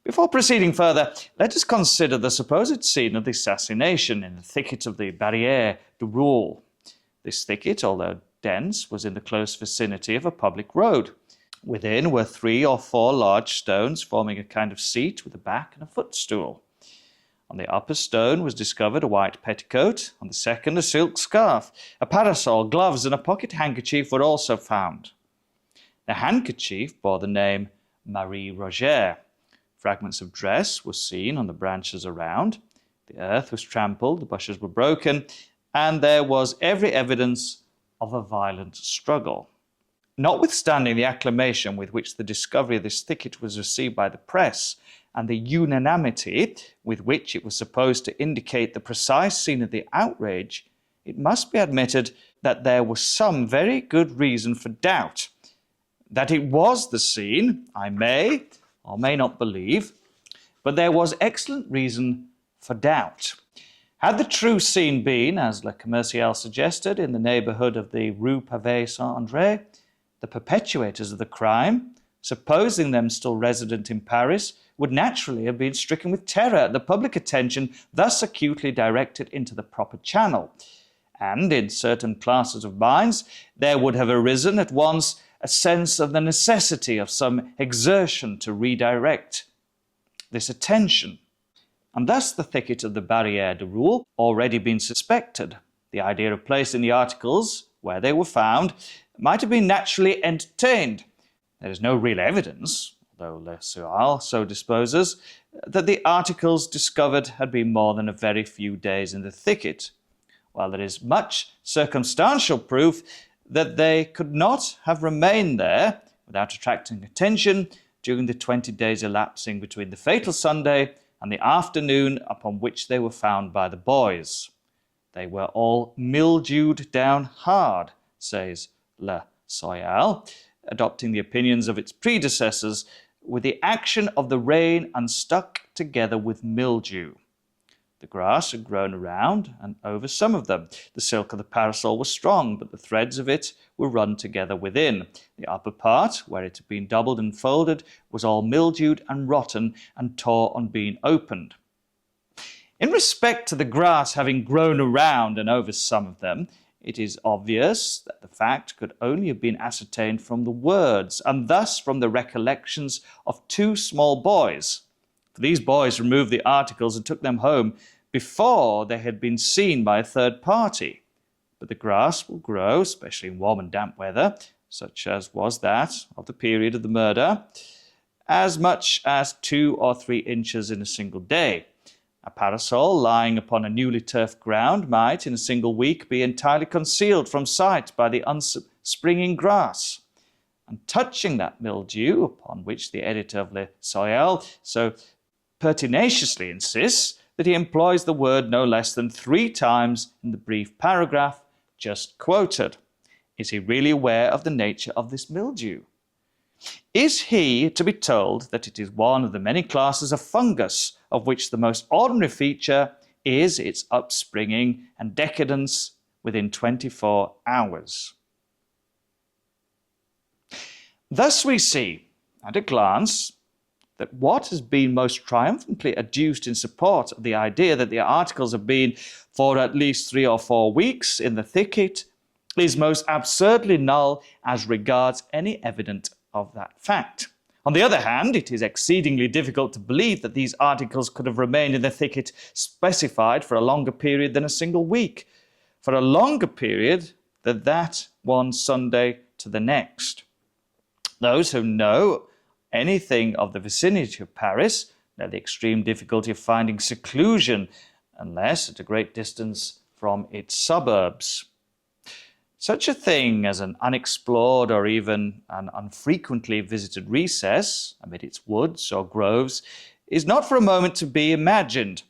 Speaker 1: Before proceeding further, let us consider the supposed scene of the assassination in the thicket of the Barrière du Roule. This thicket, although dense, was in the close vicinity of a public road. Within were 3 or 4 large stones forming a kind of seat with a back and a footstool. On the upper stone was discovered a white petticoat, on the second a silk scarf. A parasol, gloves, and a pocket handkerchief were also found. The handkerchief bore the name Marie Rogêt. Fragments of dress were seen on the branches around. The earth was trampled, the bushes were broken, and there was every evidence of a violent struggle. Notwithstanding the acclamation with which the discovery of this thicket was received by the press, and the unanimity with which it was supposed to indicate the precise scene of the outrage, it must be admitted that there was some very good reason for doubt. That it was the scene, I may or may not believe, but there was excellent reason for doubt. Had the true scene been, as Le Commerciel suggested, in the neighbourhood of the Rue Pavée Saint-André, the perpetrators of the crime, supposing them still resident in Paris, would naturally have been stricken with terror at the public attention thus acutely directed into the proper channel. And in certain classes of minds, there would have arisen at once a sense of the necessity of some exertion to redirect this attention. And thus the thicket of the Barrière du Roule already been suspected. The idea of placing the articles where they were found might have been naturally entertained. There is no real evidence, though Le Sual so disposes, that the articles discovered had been more than a very few days in the thicket, while there is much circumstantial proof that they could not have remained there without attracting attention during the 20 days elapsing between the fatal Sunday and the afternoon upon which they were found by the boys. They were all mildewed down hard, says Le Soyal, adopting the opinions of its predecessors, with the action of the rain and stuck together with mildew. The grass had grown around and over some of them. The silk of the parasol was strong, but the threads of it were run together within. The upper part, where it had been doubled and folded, was all mildewed and rotten and tore on being opened. In respect to the grass having grown around and over some of them, it is obvious that the fact could only have been ascertained from the words, and thus from the recollections of two small boys. For these boys removed the articles and took them home before they had been seen by a third party. But the grass will grow, especially in warm and damp weather, such as was that of the period of the murder, as much as 2 or 3 inches in a single day. A parasol lying upon a newly turfed ground might, in a single week, be entirely concealed from sight by the unspringing grass. And touching that mildew, upon which the editor of Le Soyal so pertinaciously insists, that he employs the word no less than 3 times in the brief paragraph just quoted. Is he really aware of the nature of this mildew? Is he to be told that it is one of the many classes of fungus, of which the most ordinary feature is its upspringing and decadence within 24 hours? Thus we see, at a glance, that what has been most triumphantly adduced in support of the idea that the articles have been for at least 3 or 4 weeks in the thicket is most absurdly null as regards any evidence of that fact. On the other hand, it is exceedingly difficult to believe that these articles could have remained in the thicket specified for a longer period than a single week, for a longer period than that one Sunday to the next. Those who know anything of the vicinity of Paris know the extreme difficulty of finding seclusion unless at a great distance from its suburbs. Such a thing as an unexplored or even an unfrequently visited recess amid its woods or groves is not for a moment to be imagined.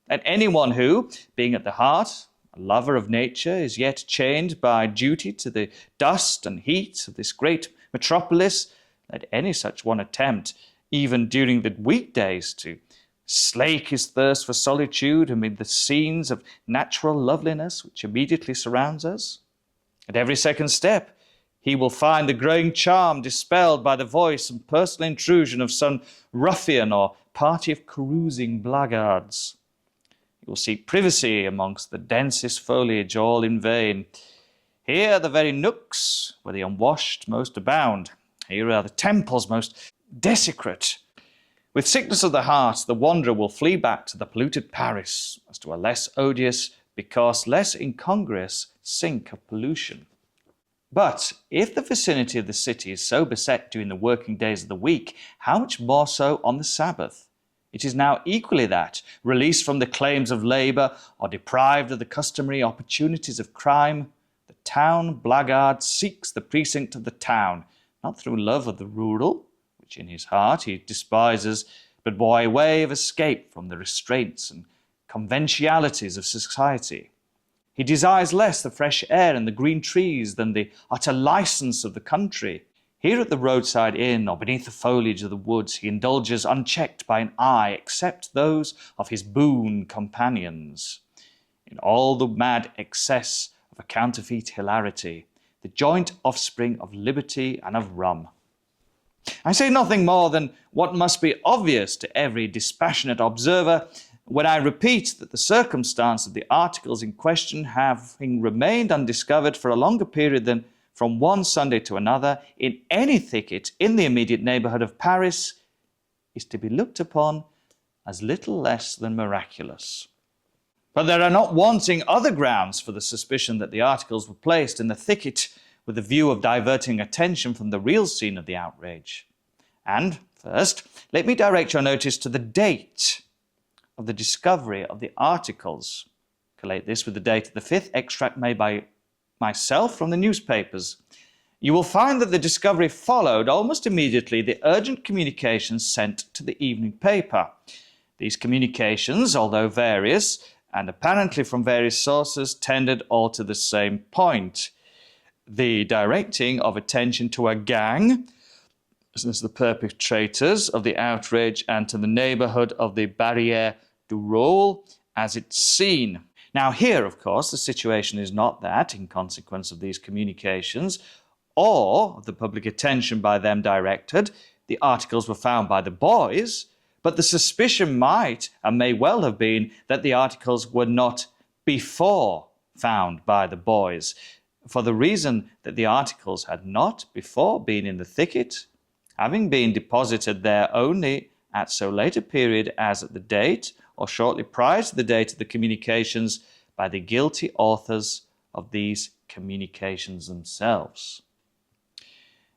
Speaker 1: And anyone who, being at the heart a lover of nature, is yet chained by duty to the dust and heat of this great metropolis, let any such one attempt, even during the weekdays, to slake his thirst for solitude amid the scenes of natural loveliness which immediately surrounds us. At every second step, he will find the growing charm dispelled by the voice and personal intrusion of some ruffian or party of carousing blackguards. He will seek privacy amongst the densest foliage, all in vain. Here are the very nooks where the unwashed most abound. Here are the temples most desecrate. With sickness of the heart, the wanderer will flee back to the polluted Paris as to a less odious, because less incongruous, sink of pollution. But if the vicinity of the city is so beset during the working days of the week, how much more so on the Sabbath? It is now equally that, released from the claims of labour or deprived of the customary opportunities of crime, the town blackguard seeks the precinct of the town, not through love of the rural, which in his heart he despises, but by way of escape from the restraints and conventionalities of society. He desires less the fresh air and the green trees than the utter license of the country. Here at the roadside inn or beneath the foliage of the woods, he indulges unchecked by an eye except those of his boon companions. In all the mad excess of a counterfeit hilarity, the joint offspring of liberty and of rum. I say nothing more than what must be obvious to every dispassionate observer when I repeat that the circumstance of the articles in question having remained undiscovered for a longer period than from one Sunday to another in any thicket in the immediate neighbourhood of Paris is to be looked upon as little less than miraculous. But there are not wanting other grounds for the suspicion that the articles were placed in the thicket with the view of diverting attention from the real scene of the outrage. And, first, let me direct your notice to the date of the discovery of the articles. Collate this with the date of the fifth extract made by myself from the newspapers. You will find that the discovery followed almost immediately the urgent communications sent to the evening paper. These communications, although various, and apparently from various sources, tended all to the same point: the directing of attention to a gang as the perpetrators of the outrage and to the neighbourhood of the Barrière du Roule as its scene. Now here, of course, the situation is not that, in consequence of these communications, or of the public attention by them directed, the articles were found by the boys, but the suspicion might and may well have been that the articles were not before found by the boys, for the reason that the articles had not before been in the thicket, having been deposited there only at so late a period as at the date or shortly prior to the date of the communications by the guilty authors of these communications themselves.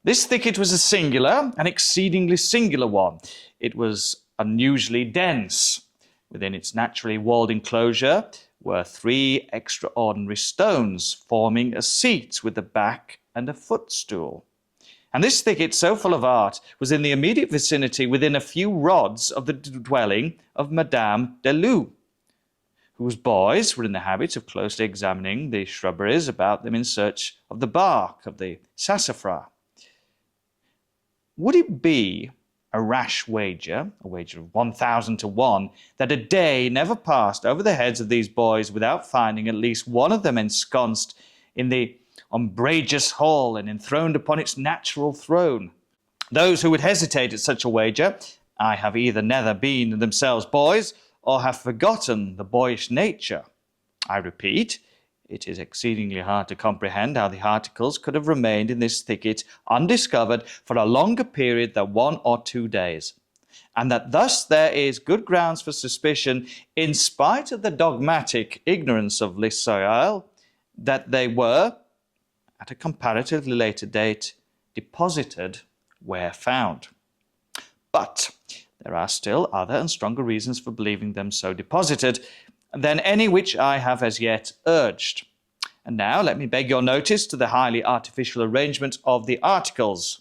Speaker 1: This thicket was a singular, an exceedingly singular one. It was unusually dense. Within its naturally walled enclosure were 3 extraordinary stones forming a seat with a back and a footstool. And this thicket, so full of art, was in the immediate vicinity within a few rods of the dwelling of Madame Deluc, whose boys were in the habit of closely examining the shrubberies about them in search of the bark of the sassafras. Would it be a rash wager, a wager of 1,000 to 1, that a day never passed over the heads of these boys without finding at least one of them ensconced in the umbrageous hall and enthroned upon its natural throne? Those who would hesitate at such a wager, I have either never been themselves boys, or have forgotten the boyish nature. I repeat, it is exceedingly hard to comprehend how the articles could have remained in this thicket undiscovered for a longer period than 1 or 2 days, and that thus there is good grounds for suspicion, in spite of the dogmatic ignorance of Le Soleil, that they were, at a comparatively later date, deposited where found. But there are still other and stronger reasons for believing them so deposited than any which I have as yet urged. And now let me beg your notice to the highly artificial arrangement of the articles.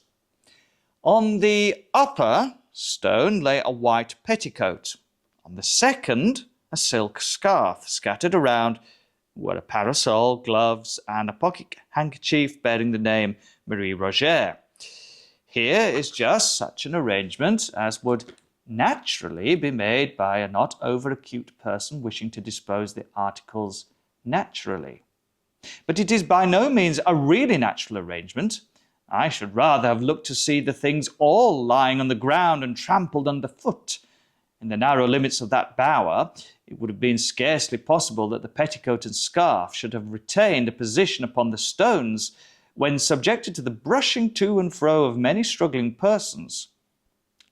Speaker 1: On the upper stone lay a white petticoat. On the second, a silk scarf. Scattered around were a parasol, gloves, and a pocket handkerchief bearing the name Marie Rogêt. Here is just such an arrangement as would naturally be made by a not over-acute person wishing to dispose the articles naturally. But it is by no means a really natural arrangement. I should rather have looked to see the things all lying on the ground and trampled underfoot. In the narrow limits of that bower, it would have been scarcely possible that the petticoat and scarf should have retained a position upon the stones when subjected to the brushing to and fro of many struggling persons.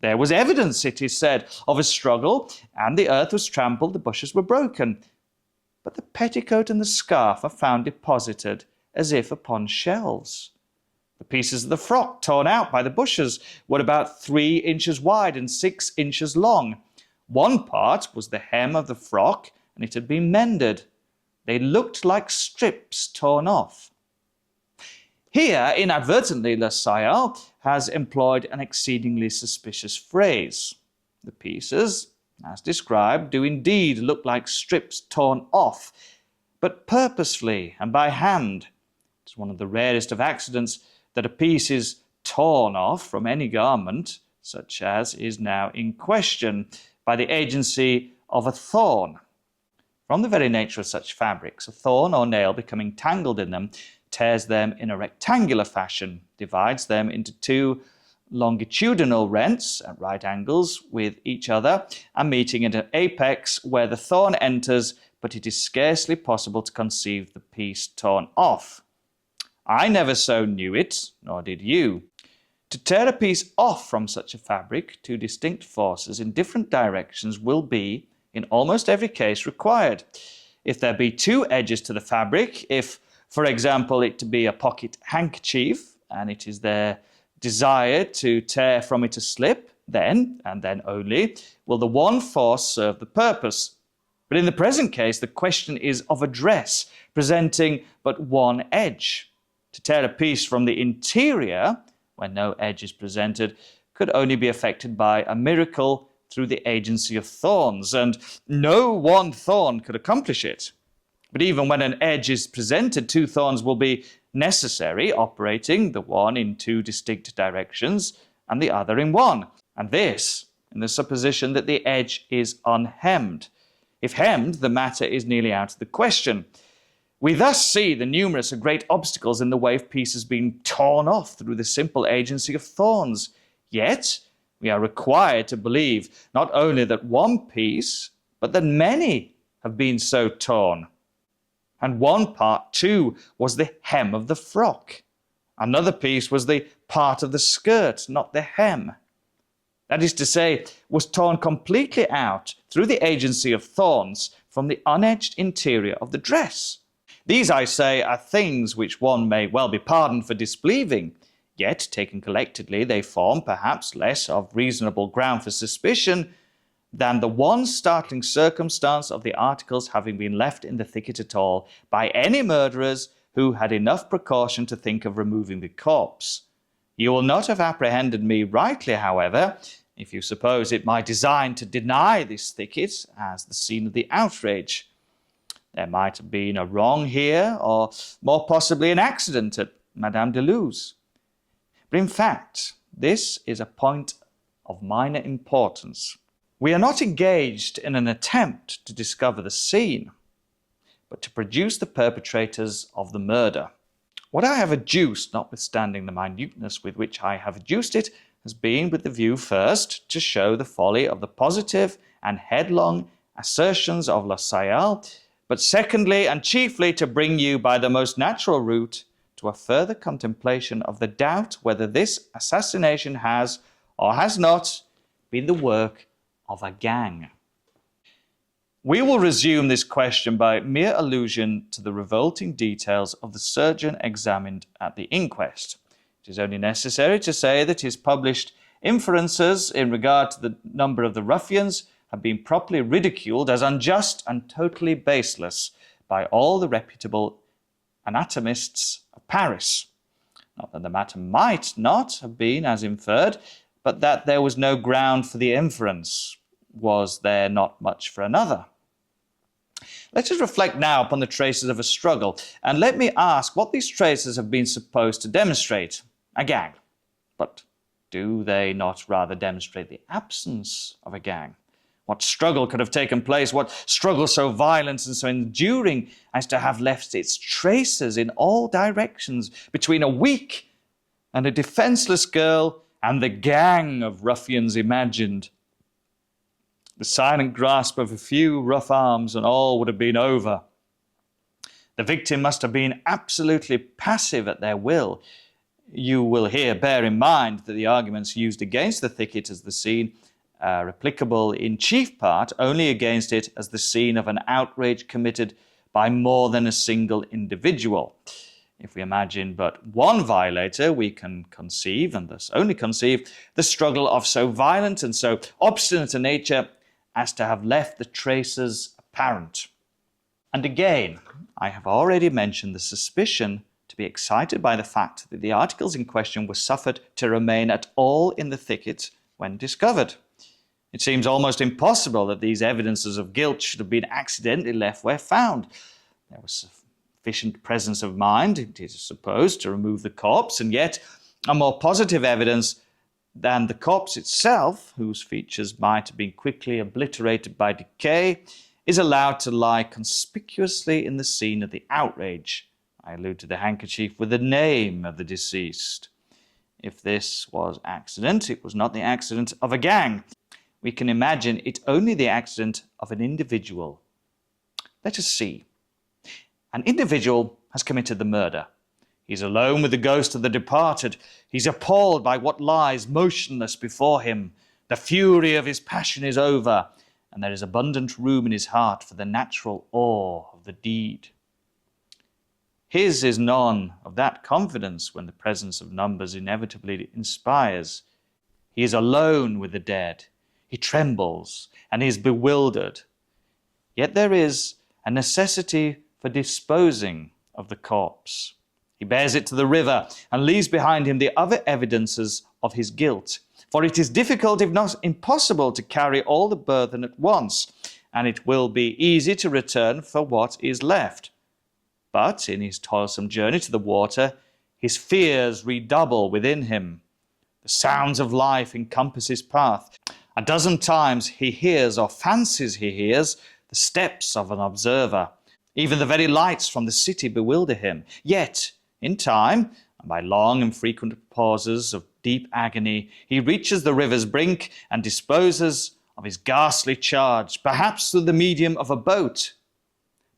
Speaker 1: There was evidence, it is said, of a struggle, and the earth was trampled, the bushes were broken. But the petticoat and the scarf are found deposited as if upon shelves. The pieces of the frock torn out by the bushes were about 3 inches wide and 6 inches long. One part was the hem of the frock, and it had been mended. They looked like strips torn off. Here, inadvertently, Le Soleil has employed an exceedingly suspicious phrase. The pieces, as described, do indeed look like strips torn off, but purposefully and by hand. It's one of the rarest of accidents that a piece is torn off from any garment, such as is now in question, by the agency of a thorn. From the very nature of such fabrics, a thorn or nail becoming tangled in them tears them in a rectangular fashion, divides them into two longitudinal rents at right angles with each other and meeting at an apex where the thorn enters, but it is scarcely possible to conceive the piece torn off. I never so knew it, nor did you. To tear a piece off from such a fabric, two distinct forces in different directions will be, in almost every case, required. If there be two edges to the fabric, if, for example, it to be a pocket handkerchief, and it is their desire to tear from it a slip, then, and then only, will the one force serve the purpose. But in the present case, the question is of a dress presenting but one edge. To tear a piece from the interior, when no edge is presented, could only be effected by a miracle through the agency of thorns, and no one thorn could accomplish it. But even when an edge is presented, two thorns will be necessary, operating the one in two distinct directions and the other in one, and this in the supposition that the edge is unhemmed. If hemmed, the matter is nearly out of the question. We thus see the numerous and great obstacles in the way of pieces being torn off through the simple agency of thorns. Yet we are required to believe not only that one piece, but that many have been so torn. And one part, too, was the hem of the frock. Another piece was the part of the skirt, not the hem. That is to say, was torn completely out through the agency of thorns from the unedged interior of the dress. These, I say, are things which one may well be pardoned for disbelieving, yet, taken collectively, they form perhaps less of reasonable ground for suspicion than the one startling circumstance of the articles having been left in the thicket at all by any murderers who had enough precaution to think of removing the corpse. You will not have apprehended me rightly, however, if you suppose it my design to deny this thicket as the scene of the outrage. There might have been a wrong here, or more possibly an accident at Madame de Luz. But in fact, this is a point of minor importance. We are not engaged in an attempt to discover the scene, but to produce the perpetrators of the murder. What I have adduced, notwithstanding the minuteness with which I have adduced it, has been with the view first to show the folly of the positive and headlong assertions of La Salle, but secondly and chiefly to bring you by the most natural route to a further contemplation of the doubt whether this assassination has or has not been the work of a gang. We will resume this question by mere allusion to the revolting details of the surgeon examined at the inquest. It is only necessary to say that his published inferences in regard to the number of the ruffians have been properly ridiculed as unjust and totally baseless by all the reputable anatomists of Paris. Not that the matter might not have been as inferred, but that there was no ground for the inference. Was there not much for another? Let us reflect now upon the traces of a struggle, and let me ask what these traces have been supposed to demonstrate. A gang. But do they not rather demonstrate the absence of a gang? What struggle could have taken place? What struggle so violent and so enduring as to have left its traces in all directions between a weak and a defenseless girl and the gang of ruffians imagined? The silent grasp of a few rough arms and all would have been over. The victim must have been absolutely passive at their will. You will here bear in mind that the arguments used against the thicket as the scene are applicable in chief part only against it as the scene of an outrage committed by more than a single individual. If we imagine but one violator, we can conceive, and thus only conceive, the struggle of so violent and so obstinate a nature as to have left the traces apparent. And again, I have already mentioned the suspicion to be excited by the fact that the articles in question were suffered to remain at all in the thicket when discovered. It seems almost impossible that these evidences of guilt should have been accidentally left where found. There was sufficient presence of mind, it is supposed, to remove the corpse, and yet a more positive evidence than the corpse itself, whose features might have been quickly obliterated by decay, is allowed to lie conspicuously in the scene of the outrage. I allude to the handkerchief with the name of the deceased. If this was accident, it was not the accident of a gang. We can imagine it only the accident of an individual. Let us see. An individual has committed the murder. He's alone with the ghost of the departed. He's appalled by what lies motionless before him. The fury of his passion is over, and there is abundant room in his heart for the natural awe of the deed. His is none of that confidence when the presence of numbers inevitably inspires. He is alone with the dead. He trembles and is bewildered. Yet there is a necessity for disposing of the corpse. He bears it to the river and leaves behind him the other evidences of his guilt. For it is difficult, if not impossible, to carry all the burthen at once, and it will be easy to return for what is left. But in his toilsome journey to the water, his fears redouble within him. The sounds of life encompass his path. A dozen times he hears, or fancies he hears, the steps of an observer. Even the very lights from the city bewilder him. Yet, in time, and by long and frequent pauses of deep agony, he reaches the river's brink and disposes of his ghastly charge, perhaps through the medium of a boat.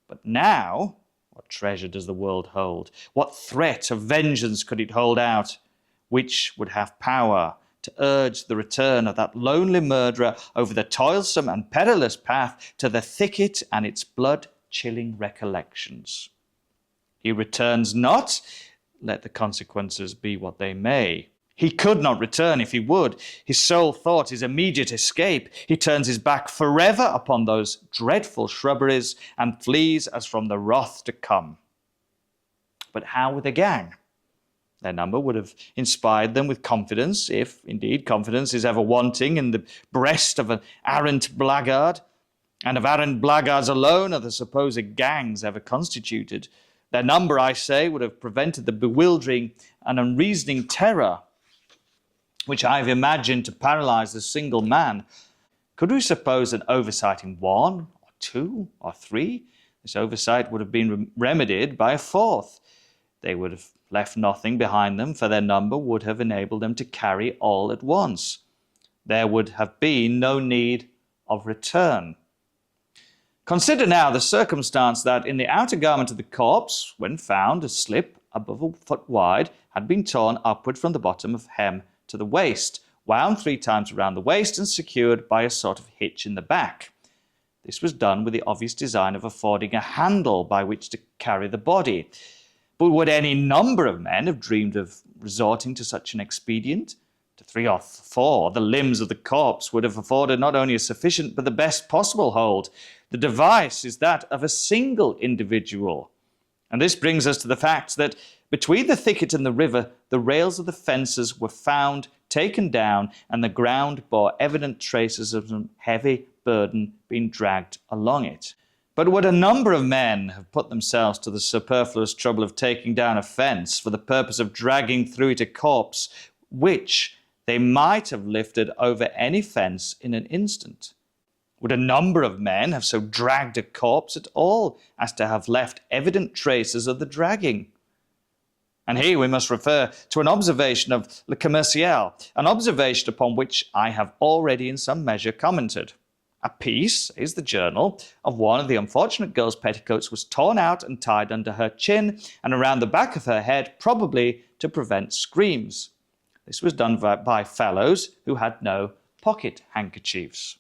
Speaker 1: But now, what treasure does the world hold? What threat of vengeance could it hold out, which would have power to urge the return of that lonely murderer over the toilsome and perilous path to the thicket and its blood-chilling recollections? He returns not, let the consequences be what they may. He could not return if he would. His sole thought is immediate escape. He turns his back forever upon those dreadful shrubberies and flees as from the wrath to come. But how with the gang? Their number would have inspired them with confidence, if, indeed, confidence is ever wanting in the breast of an arrant blackguard. And of arrant blackguards alone are the supposed gangs ever constituted. Their number, I say, would have prevented the bewildering and unreasoning terror which I have imagined to paralyze the single man. Could we suppose an oversight in one, or two, or three? This oversight would have been remedied by a fourth. They would have left nothing behind them, for their number would have enabled them to carry all at once. There would have been no need of return. Consider now the circumstance that in the outer garment of the corpse, when found, a slip above a foot wide had been torn upward from the bottom of hem to the waist, wound 3 times around the waist and secured by a sort of hitch in the back. This was done with the obvious design of affording a handle by which to carry the body. But would any number of men have dreamed of resorting to such an expedient? To 3 or 4, the limbs of the corpse would have afforded not only a sufficient but the best possible hold. The device is that of a single individual. And this brings us to the fact that between the thicket and the river, the rails of the fences were found, taken down, and the ground bore evident traces of some heavy burden being dragged along it. But would a number of men have put themselves to the superfluous trouble of taking down a fence for the purpose of dragging through it a corpse, which they might have lifted over any fence in an instant? Would a number of men have so dragged a corpse at all as to have left evident traces of the dragging? And here we must refer to an observation of Le Commerciel, an observation upon which I have already in some measure commented. A piece, says the journal, of one of the unfortunate girl's petticoats was torn out and tied under her chin and around the back of her head, probably to prevent screams. This was done by fellows who had no pocket handkerchiefs.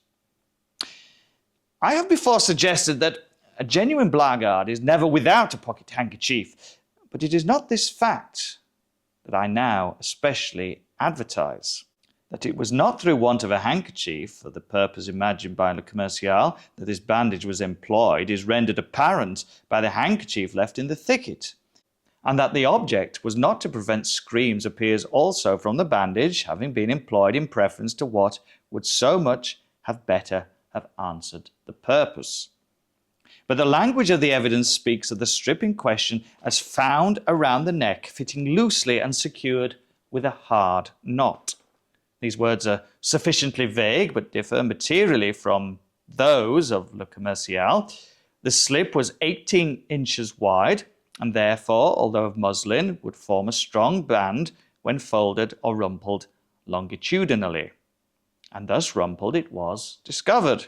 Speaker 1: I have before suggested that a genuine blackguard is never without a pocket handkerchief, but it is not this fact that I now especially advertise. That it was not through want of a handkerchief, for the purpose imagined by Le Commerciel, that this bandage was employed, is rendered apparent by the handkerchief left in the thicket. And that the object was not to prevent screams appears also from the bandage having been employed in preference to what would so much have better have answered the purpose. But the language of the evidence speaks of the strip in question as found around the neck, fitting loosely and secured with a hard knot. These words are sufficiently vague, but differ materially from those of Le Commercial. The slip was 18 inches wide, and therefore, although of muslin, would form a strong band when folded or rumpled longitudinally. And thus rumpled it was discovered.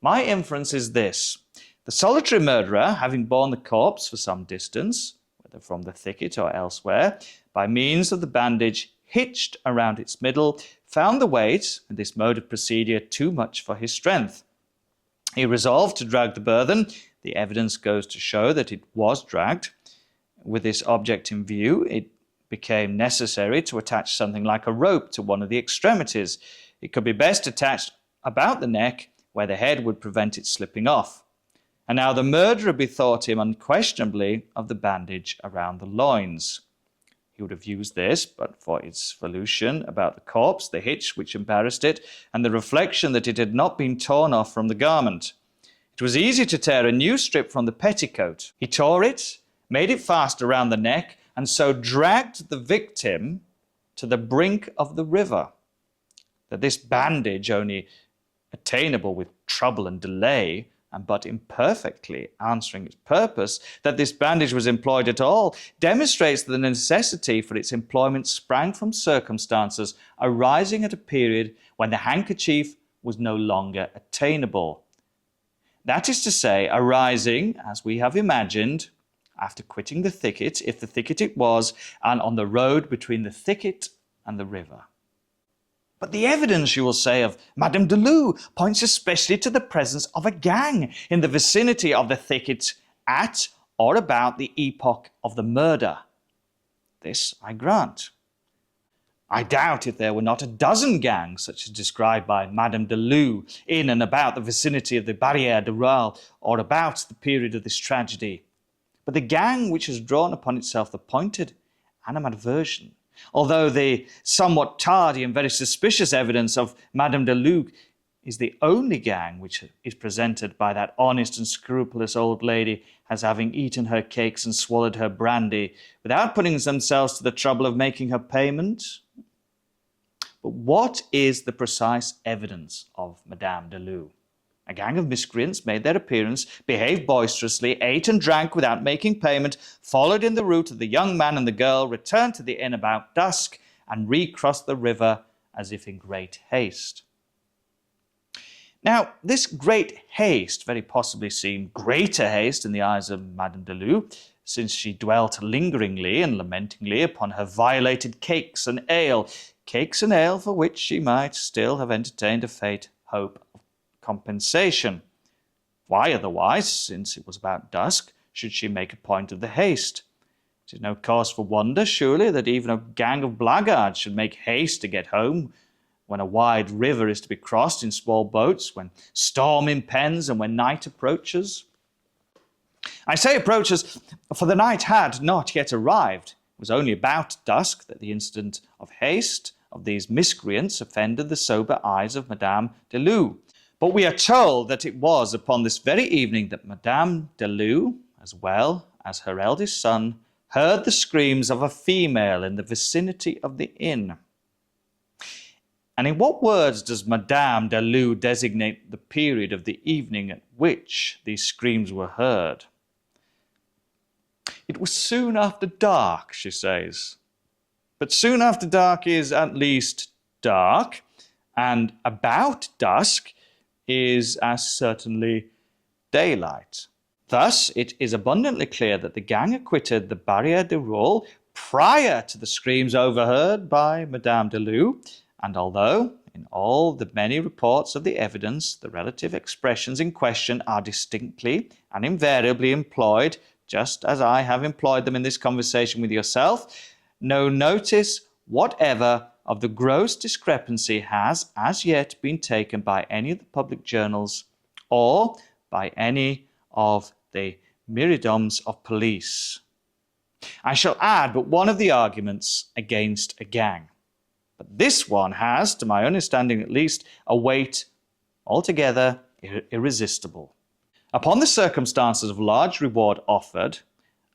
Speaker 1: My inference is this: the solitary murderer, having borne the corpse for some distance, whether from the thicket or elsewhere, by means of the bandage hitched around its middle, found the weight and this mode of procedure too much for his strength. He resolved to drag the burthen. The evidence goes to show that it was dragged. With this object in view, it became necessary to attach something like a rope to one of the extremities. It could be best attached about the neck, where the head would prevent it slipping off. And now the murderer bethought him unquestionably of the bandage around the loins. He would have used this, but for its volution about the corpse, the hitch which embarrassed it, and the reflection that it had not been torn off from the garment. It was easy to tear a new strip from the petticoat. He tore it, made it fast around the neck, and so dragged the victim to the brink of the river. That this bandage, only attainable with trouble and delay, and but imperfectly answering its purpose, that this bandage was employed at all, demonstrates that the necessity for its employment sprang from circumstances arising at a period when the handkerchief was no longer attainable. That is to say, arising, as we have imagined, after quitting the thicket, if the thicket it was, and on the road between the thicket and the river. But the evidence, you will say, of Madame de Lou points especially to the presence of a gang in the vicinity of the thicket at or about the epoch of the murder. This I grant. I doubt if there were not a dozen gangs, such as described by Madame de Lou, in and about the vicinity of the Barrière de Roal, or about the period of this tragedy. But the gang which has drawn upon itself the pointed animadversion, although the somewhat tardy and very suspicious evidence of Madame de Lou is the only gang which is presented by that honest and scrupulous old lady as having eaten her cakes and swallowed her brandy, without putting themselves to the trouble of making her payment. But what is the precise evidence of Madame de Lou? A gang of miscreants made their appearance, behaved boisterously, ate and drank without making payment, followed in the route of the young man and the girl, returned to the inn about dusk, and recrossed the river as if in great haste. Now, this great haste very possibly seemed greater haste in the eyes of Madame de Lou, since she dwelt lingeringly and lamentingly upon her violated cakes and ale for which she might still have entertained a faint hope of compensation. Why otherwise, since it was about dusk, should she make a point of the haste? It is no cause for wonder, surely, that even a gang of blackguards should make haste to get home when a wide river is to be crossed in small boats, when storm impends, and when night approaches. I say approaches, for the night had not yet arrived. It was only about dusk that the incident of haste of these miscreants offended the sober eyes of Madame de Lou. But we are told that it was upon this very evening that Madame de Lou, as well as her eldest son, heard the screams of a female in the vicinity of the inn. And in what words does Madame de Lou designate the period of the evening at which these screams were heard? It was soon after dark, she says. But soon after dark is at least dark, and about dusk is as certainly daylight. Thus, it is abundantly clear that the gang quitted the Barrière de Roal prior to the screams overheard by Madame de Lou, and although in all the many reports of the evidence the relative expressions in question are distinctly and invariably employed, just as I have employed them in this conversation with yourself, no notice whatever of the gross discrepancy has as yet been taken by any of the public journals or by any of the myriads of police. I shall add but one of the arguments against a gang. But this one has, to my understanding at least, a weight altogether irresistible. Upon the circumstances of large reward offered,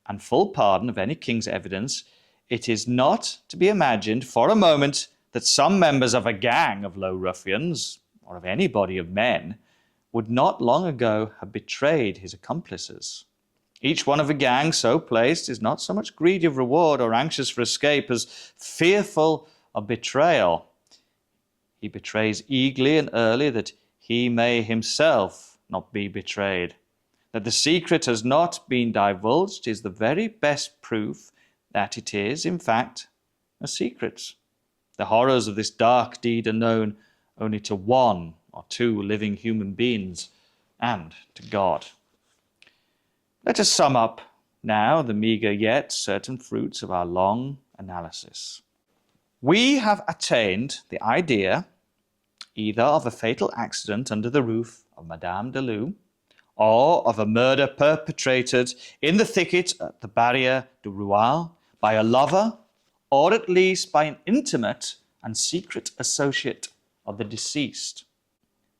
Speaker 1: and full pardon of any king's evidence, it is not to be imagined for a moment that some members of a gang of low ruffians, or of any body of men, would not long ago have betrayed his accomplices. Each one of a gang so placed is not so much greedy of reward or anxious for escape as fearful of betrayal. He betrays eagerly and early that he may himself not be betrayed. That the secret has not been divulged is the very best proof that it is, in fact, a secret. The horrors of this dark deed are known only to one or two living human beings and to God. Let us sum up now the meagre yet certain fruits of our long analysis. We have attained the idea either of a fatal accident under the roof of Madame de Lou, or of a murder perpetrated in the thicket at the Barrière du Roi by a lover, or at least by an intimate and secret associate of the deceased.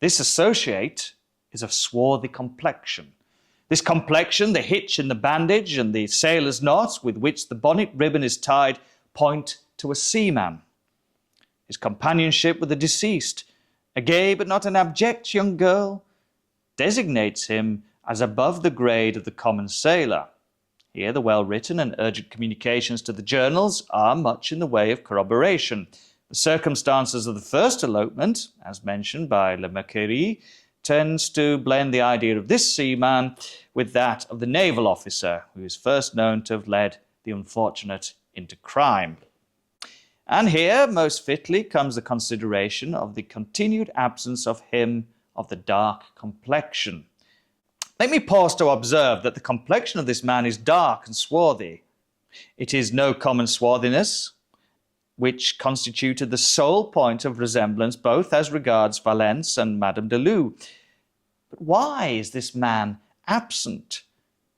Speaker 1: This associate is of swarthy complexion. This complexion, the hitch in the bandage, and the sailor's knot with which the bonnet ribbon is tied point to a seaman. His companionship with the deceased, a gay but not an abject young girl, designates him as above the grade of the common sailor. Here the well-written and urgent communications to the journals are much in the way of corroboration. The circumstances of the first elopement, as mentioned by Le Mercury, tends to blend the idea of this seaman with that of the naval officer who is first known to have led the unfortunate into crime. And here, most fitly, comes the consideration of the continued absence of him of the dark complexion. Let me pause to observe that the complexion of this man is dark and swarthy. It is no common swarthiness, which constituted the sole point of resemblance both as regards Valence and Madame de Lou. But why is this man absent?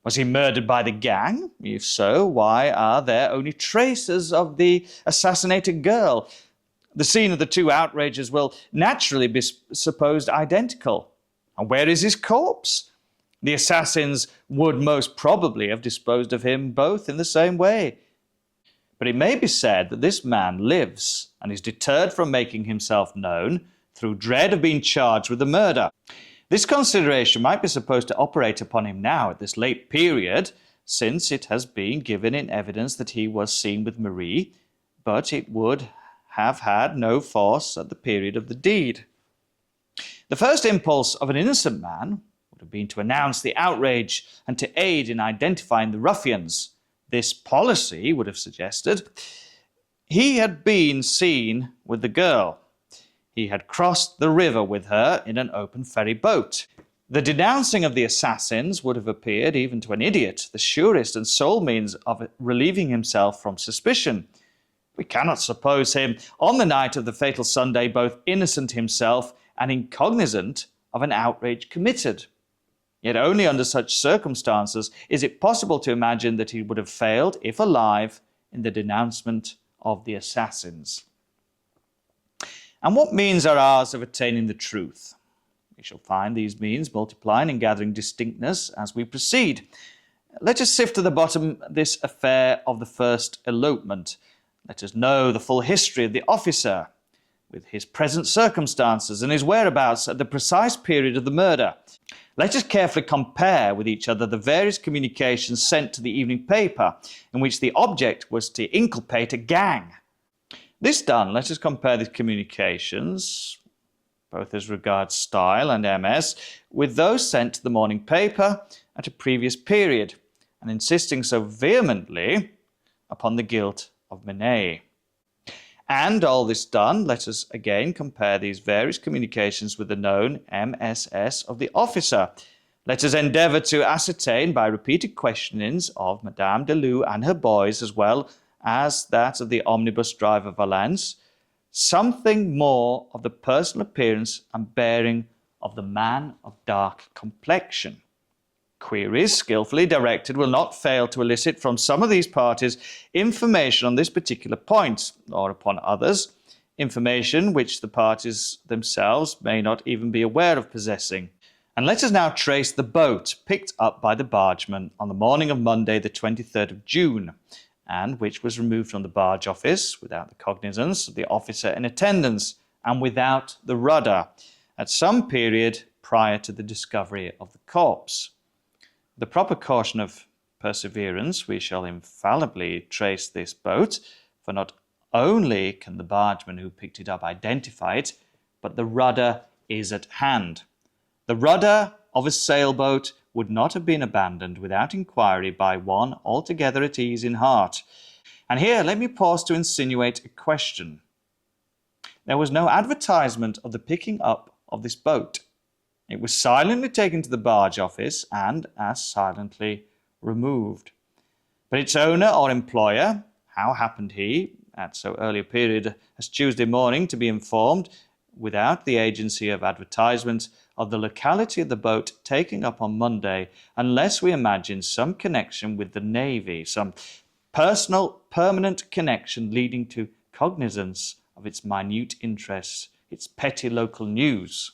Speaker 1: Was he murdered by the gang? If so, why are there only traces of the assassinated girl? The scene of the two outrages will naturally be supposed identical. And where is his corpse? The assassins would most probably have disposed of him both in the same way. But it may be said that this man lives and is deterred from making himself known through dread of being charged with the murder. This consideration might be supposed to operate upon him now at this late period, since it has been given in evidence that he was seen with Marie, but it would have had no force at the period of the deed. The first impulse of an innocent man would have been to announce the outrage and to aid in identifying the ruffians. This policy would have suggested he had been seen with the girl. He had crossed the river with her in an open ferry boat. The denouncing of the assassins would have appeared, even to an idiot, the surest and sole means of relieving himself from suspicion. We cannot suppose him, on the night of the fatal Sunday, both innocent himself and incognizant of an outrage committed. Yet only under such circumstances is it possible to imagine that he would have failed, if alive, in the denouncement of the assassins. And what means are ours of attaining the truth? We shall find these means multiplying and gathering distinctness as we proceed. Let us sift to the bottom this affair of the first elopement. Let us know the full history of the officer, with his present circumstances and his whereabouts at the precise period of the murder. Let us carefully compare with each other the various communications sent to the evening paper, in which the object was to inculpate a gang. This done, let us compare these communications, both as regards style and MS, with those sent to the morning paper at a previous period, and insisting so vehemently upon the guilt of Manet. And all this done, let us again compare these various communications with the known MSS of the officer. Let us endeavour to ascertain by repeated questionings of Madame de Lou and her boys, as well as that of the omnibus driver Valence, something more of the personal appearance and bearing of the man of dark complexion. Queries, skillfully directed, will not fail to elicit from some of these parties information on this particular point, or upon others, information which the parties themselves may not even be aware of possessing. And let us now trace the boat picked up by the bargeman on the morning of Monday, the 23rd of June, and which was removed from the barge office without the cognizance of the officer in attendance and without the rudder at some period prior to the discovery of the corpse. The proper caution of perseverance, we shall infallibly trace this boat, for not only can the bargeman who picked it up identify it, but the rudder is at hand. The rudder of a sailboat would not have been abandoned without inquiry by one altogether at ease in heart. And here let me pause to insinuate a question. There was no advertisement of the picking up of this boat. It was silently taken to the barge office and as silently removed. But its owner or employer, how happened he, at so early a period as Tuesday morning, to be informed, without the agency of advertisement, of the locality of the boat taking up on Monday, unless we imagine some connection with the Navy, some personal, permanent connection leading to cognizance of its minute interests, its petty local news.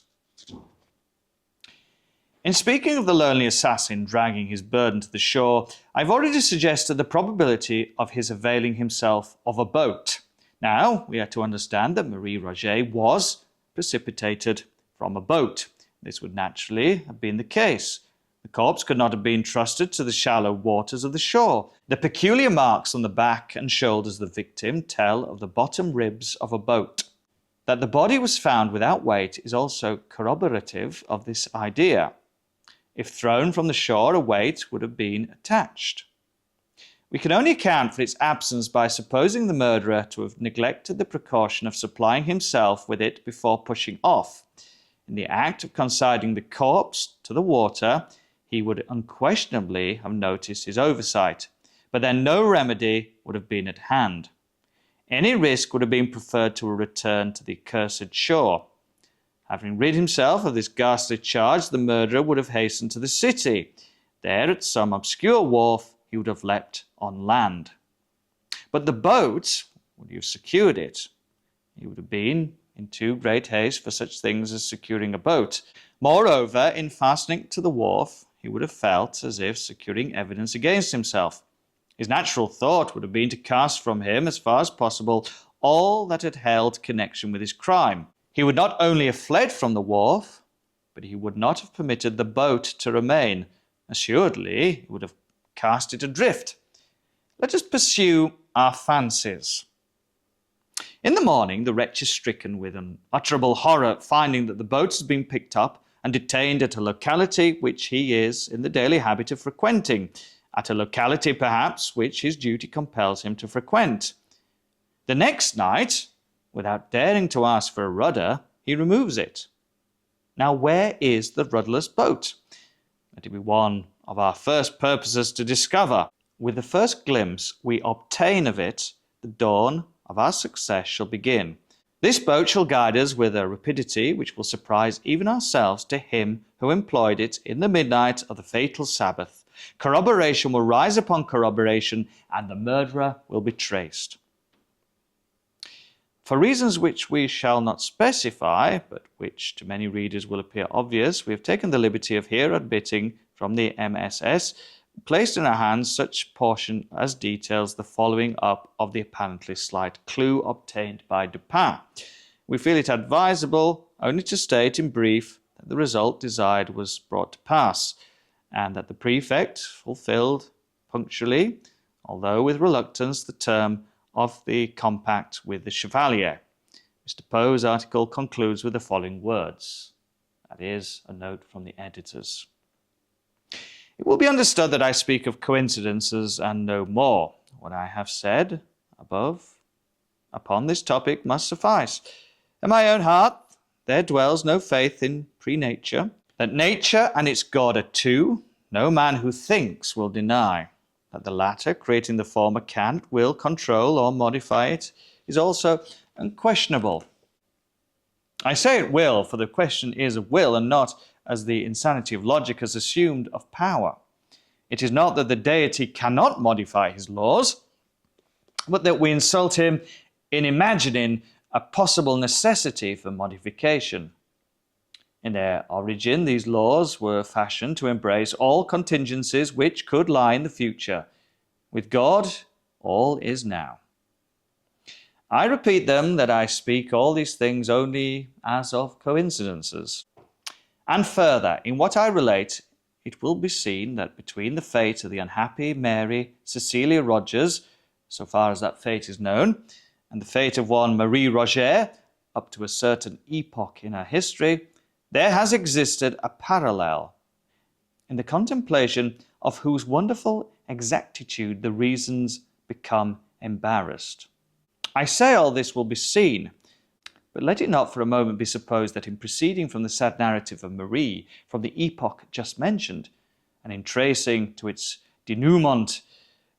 Speaker 1: In speaking of the lonely assassin dragging his burden to the shore, I've already suggested the probability of his availing himself of a boat. Now, we are to understand that Marie Rogêt was precipitated from a boat. This would naturally have been the case. The corpse could not have been trusted to the shallow waters of the shore. The peculiar marks on the back and shoulders of the victim tell of the bottom ribs of a boat. That the body was found without weight is also corroborative of this idea. If thrown from the shore, a weight would have been attached. We can only account for its absence by supposing the murderer to have neglected the precaution of supplying himself with it before pushing off. In the act of consigning the corpse to the water, he would unquestionably have noticed his oversight, but then no remedy would have been at hand. Any risk would have been preferred to a return to the accursed shore. Having rid himself of this ghastly charge, the murderer would have hastened to the city. There, at some obscure wharf, he would have leapt on land. But the boat, would you have secured it? He would have been in too great haste for such things as securing a boat. Moreover, in fastening to the wharf, he would have felt as if securing evidence against himself. His natural thought would have been to cast from him, as far as possible, all that had held connection with his crime. He would not only have fled from the wharf, but he would not have permitted the boat to remain. Assuredly, he would have cast it adrift. Let us pursue our fancies. In the morning, the wretch is stricken with unutterable horror at finding that the boat has been picked up and detained at a locality which he is in the daily habit of frequenting, at a locality perhaps which his duty compels him to frequent. The next night, without daring to ask for a rudder, he removes it. Now, where is the rudderless boat? Let it be one of our first purposes to discover. With the first glimpse we obtain of it, the dawn of our success shall begin. This boat shall guide us with a rapidity which will surprise even ourselves to him who employed it in the midnight of the fatal Sabbath. Corroboration will rise upon corroboration, and the murderer will be traced. For reasons which we shall not specify, but which to many readers will appear obvious, we have taken the liberty of here admitting from the MSS, placed in our hands such portion as details the following up of the apparently slight clue obtained by Dupin. We feel it advisable only to state in brief that the result desired was brought to pass, and that the prefect fulfilled punctually, although with reluctance, the term of the compact with the Chevalier. Mr. Poe's article concludes with the following words. That is a note from the editors. It will be understood that I speak of coincidences and no more. What I have said above upon this topic must suffice. In my own heart there dwells no faith in pre-nature. That nature and its God are two, no man who thinks will deny. That the latter, creating the former, can, will, control, or modify it, is also unquestionable. I say it will, for the question is of will, and not, as the insanity of logic has assumed, of power. It is not that the deity cannot modify his laws, but that we insult him in imagining a possible necessity for modification. In their origin, these laws were fashioned to embrace all contingencies which could lie in the future. With God, all is now. I repeat them that I speak all these things only as of coincidences. And further, in what I relate, it will be seen that between the fate of the unhappy Mary Cecilia Rogers, so far as that fate is known, and the fate of one Marie Roget, up to a certain epoch in her history, there has existed a parallel, in the contemplation of whose wonderful exactitude the reasons become embarrassed. I say all this will be seen, but let it not for a moment be supposed that in proceeding from the sad narrative of Marie, from the epoch just mentioned, and in tracing to its denouement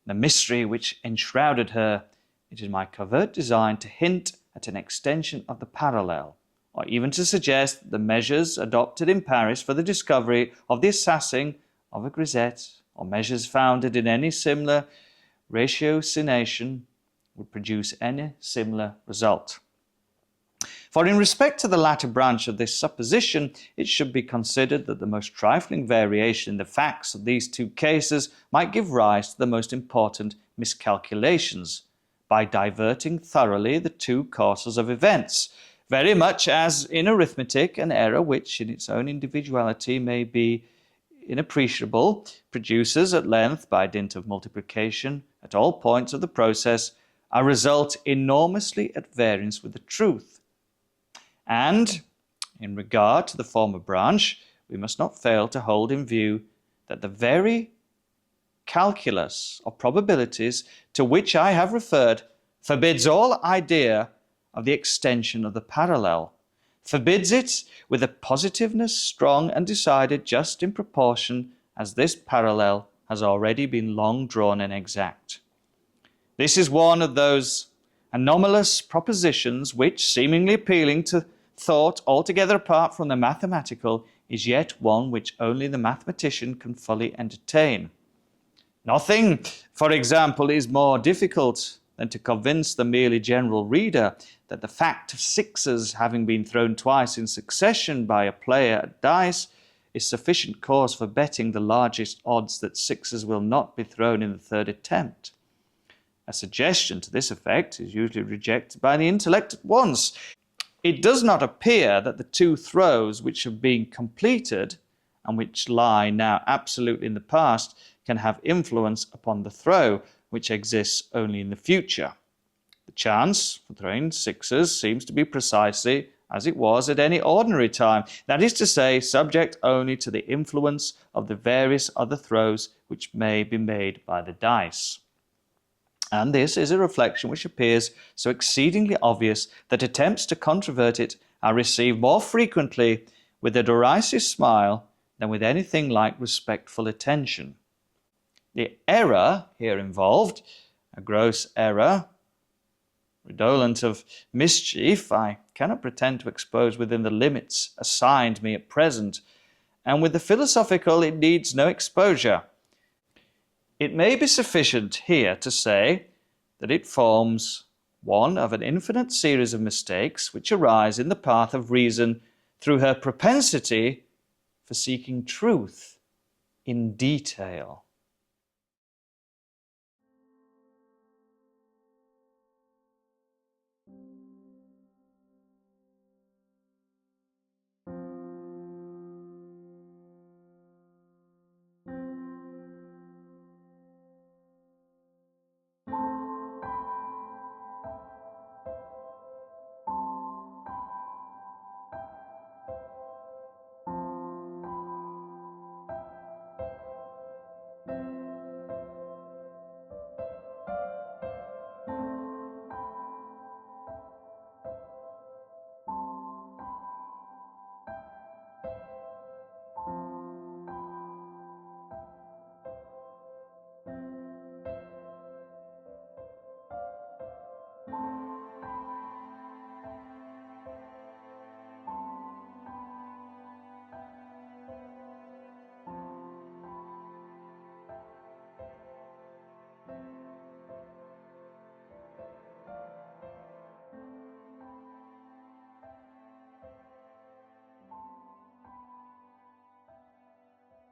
Speaker 1: the mystery which enshrouded her, it is my covert design to hint at an extension of the parallel, or even to suggest that the measures adopted in Paris for the discovery of the assassin of a grisette, or measures founded in any similar ratiocination, would produce any similar result. For in respect to the latter branch of this supposition, it should be considered that the most trifling variation in the facts of these two cases might give rise to the most important miscalculations, by diverting thoroughly the two courses of events, very much as in arithmetic an error which in its own individuality may be inappreciable produces at length, by dint of multiplication at all points of the process, a result enormously at variance with the truth. And in regard to the former branch, we must not fail to hold in view that the very calculus of probabilities to which I have referred forbids all idea of the extension of the parallel, forbids it with a positiveness strong and decided just in proportion as this parallel has already been long drawn and exact. This is one of those anomalous propositions which, seemingly appealing to thought altogether apart from the mathematical, is yet one which only the mathematician can fully entertain. Nothing, for example, is more difficult than to convince the merely general reader that the fact of sixes having been thrown twice in succession by a player at dice is sufficient cause for betting the largest odds that sixes will not be thrown in the third attempt. A suggestion to this effect is usually rejected by the intellect at once. It does not appear that the two throws which have been completed, and which lie now absolutely in the past, can have influence upon the throw which exists only in the future. The chance for throwing sixes seems to be precisely as it was at any ordinary time, that is to say, subject only to the influence of the various other throws which may be made by the dice. And this is a reflection which appears so exceedingly obvious that attempts to controvert it are received more frequently with a derisive smile than with anything like respectful attention. The error here involved, a gross error, redolent of mischief, I cannot pretend to expose within the limits assigned me at present, and with the philosophical it needs no exposure. It may be sufficient here to say that it forms one of an infinite series of mistakes which arise in the path of reason through her propensity for seeking truth in detail.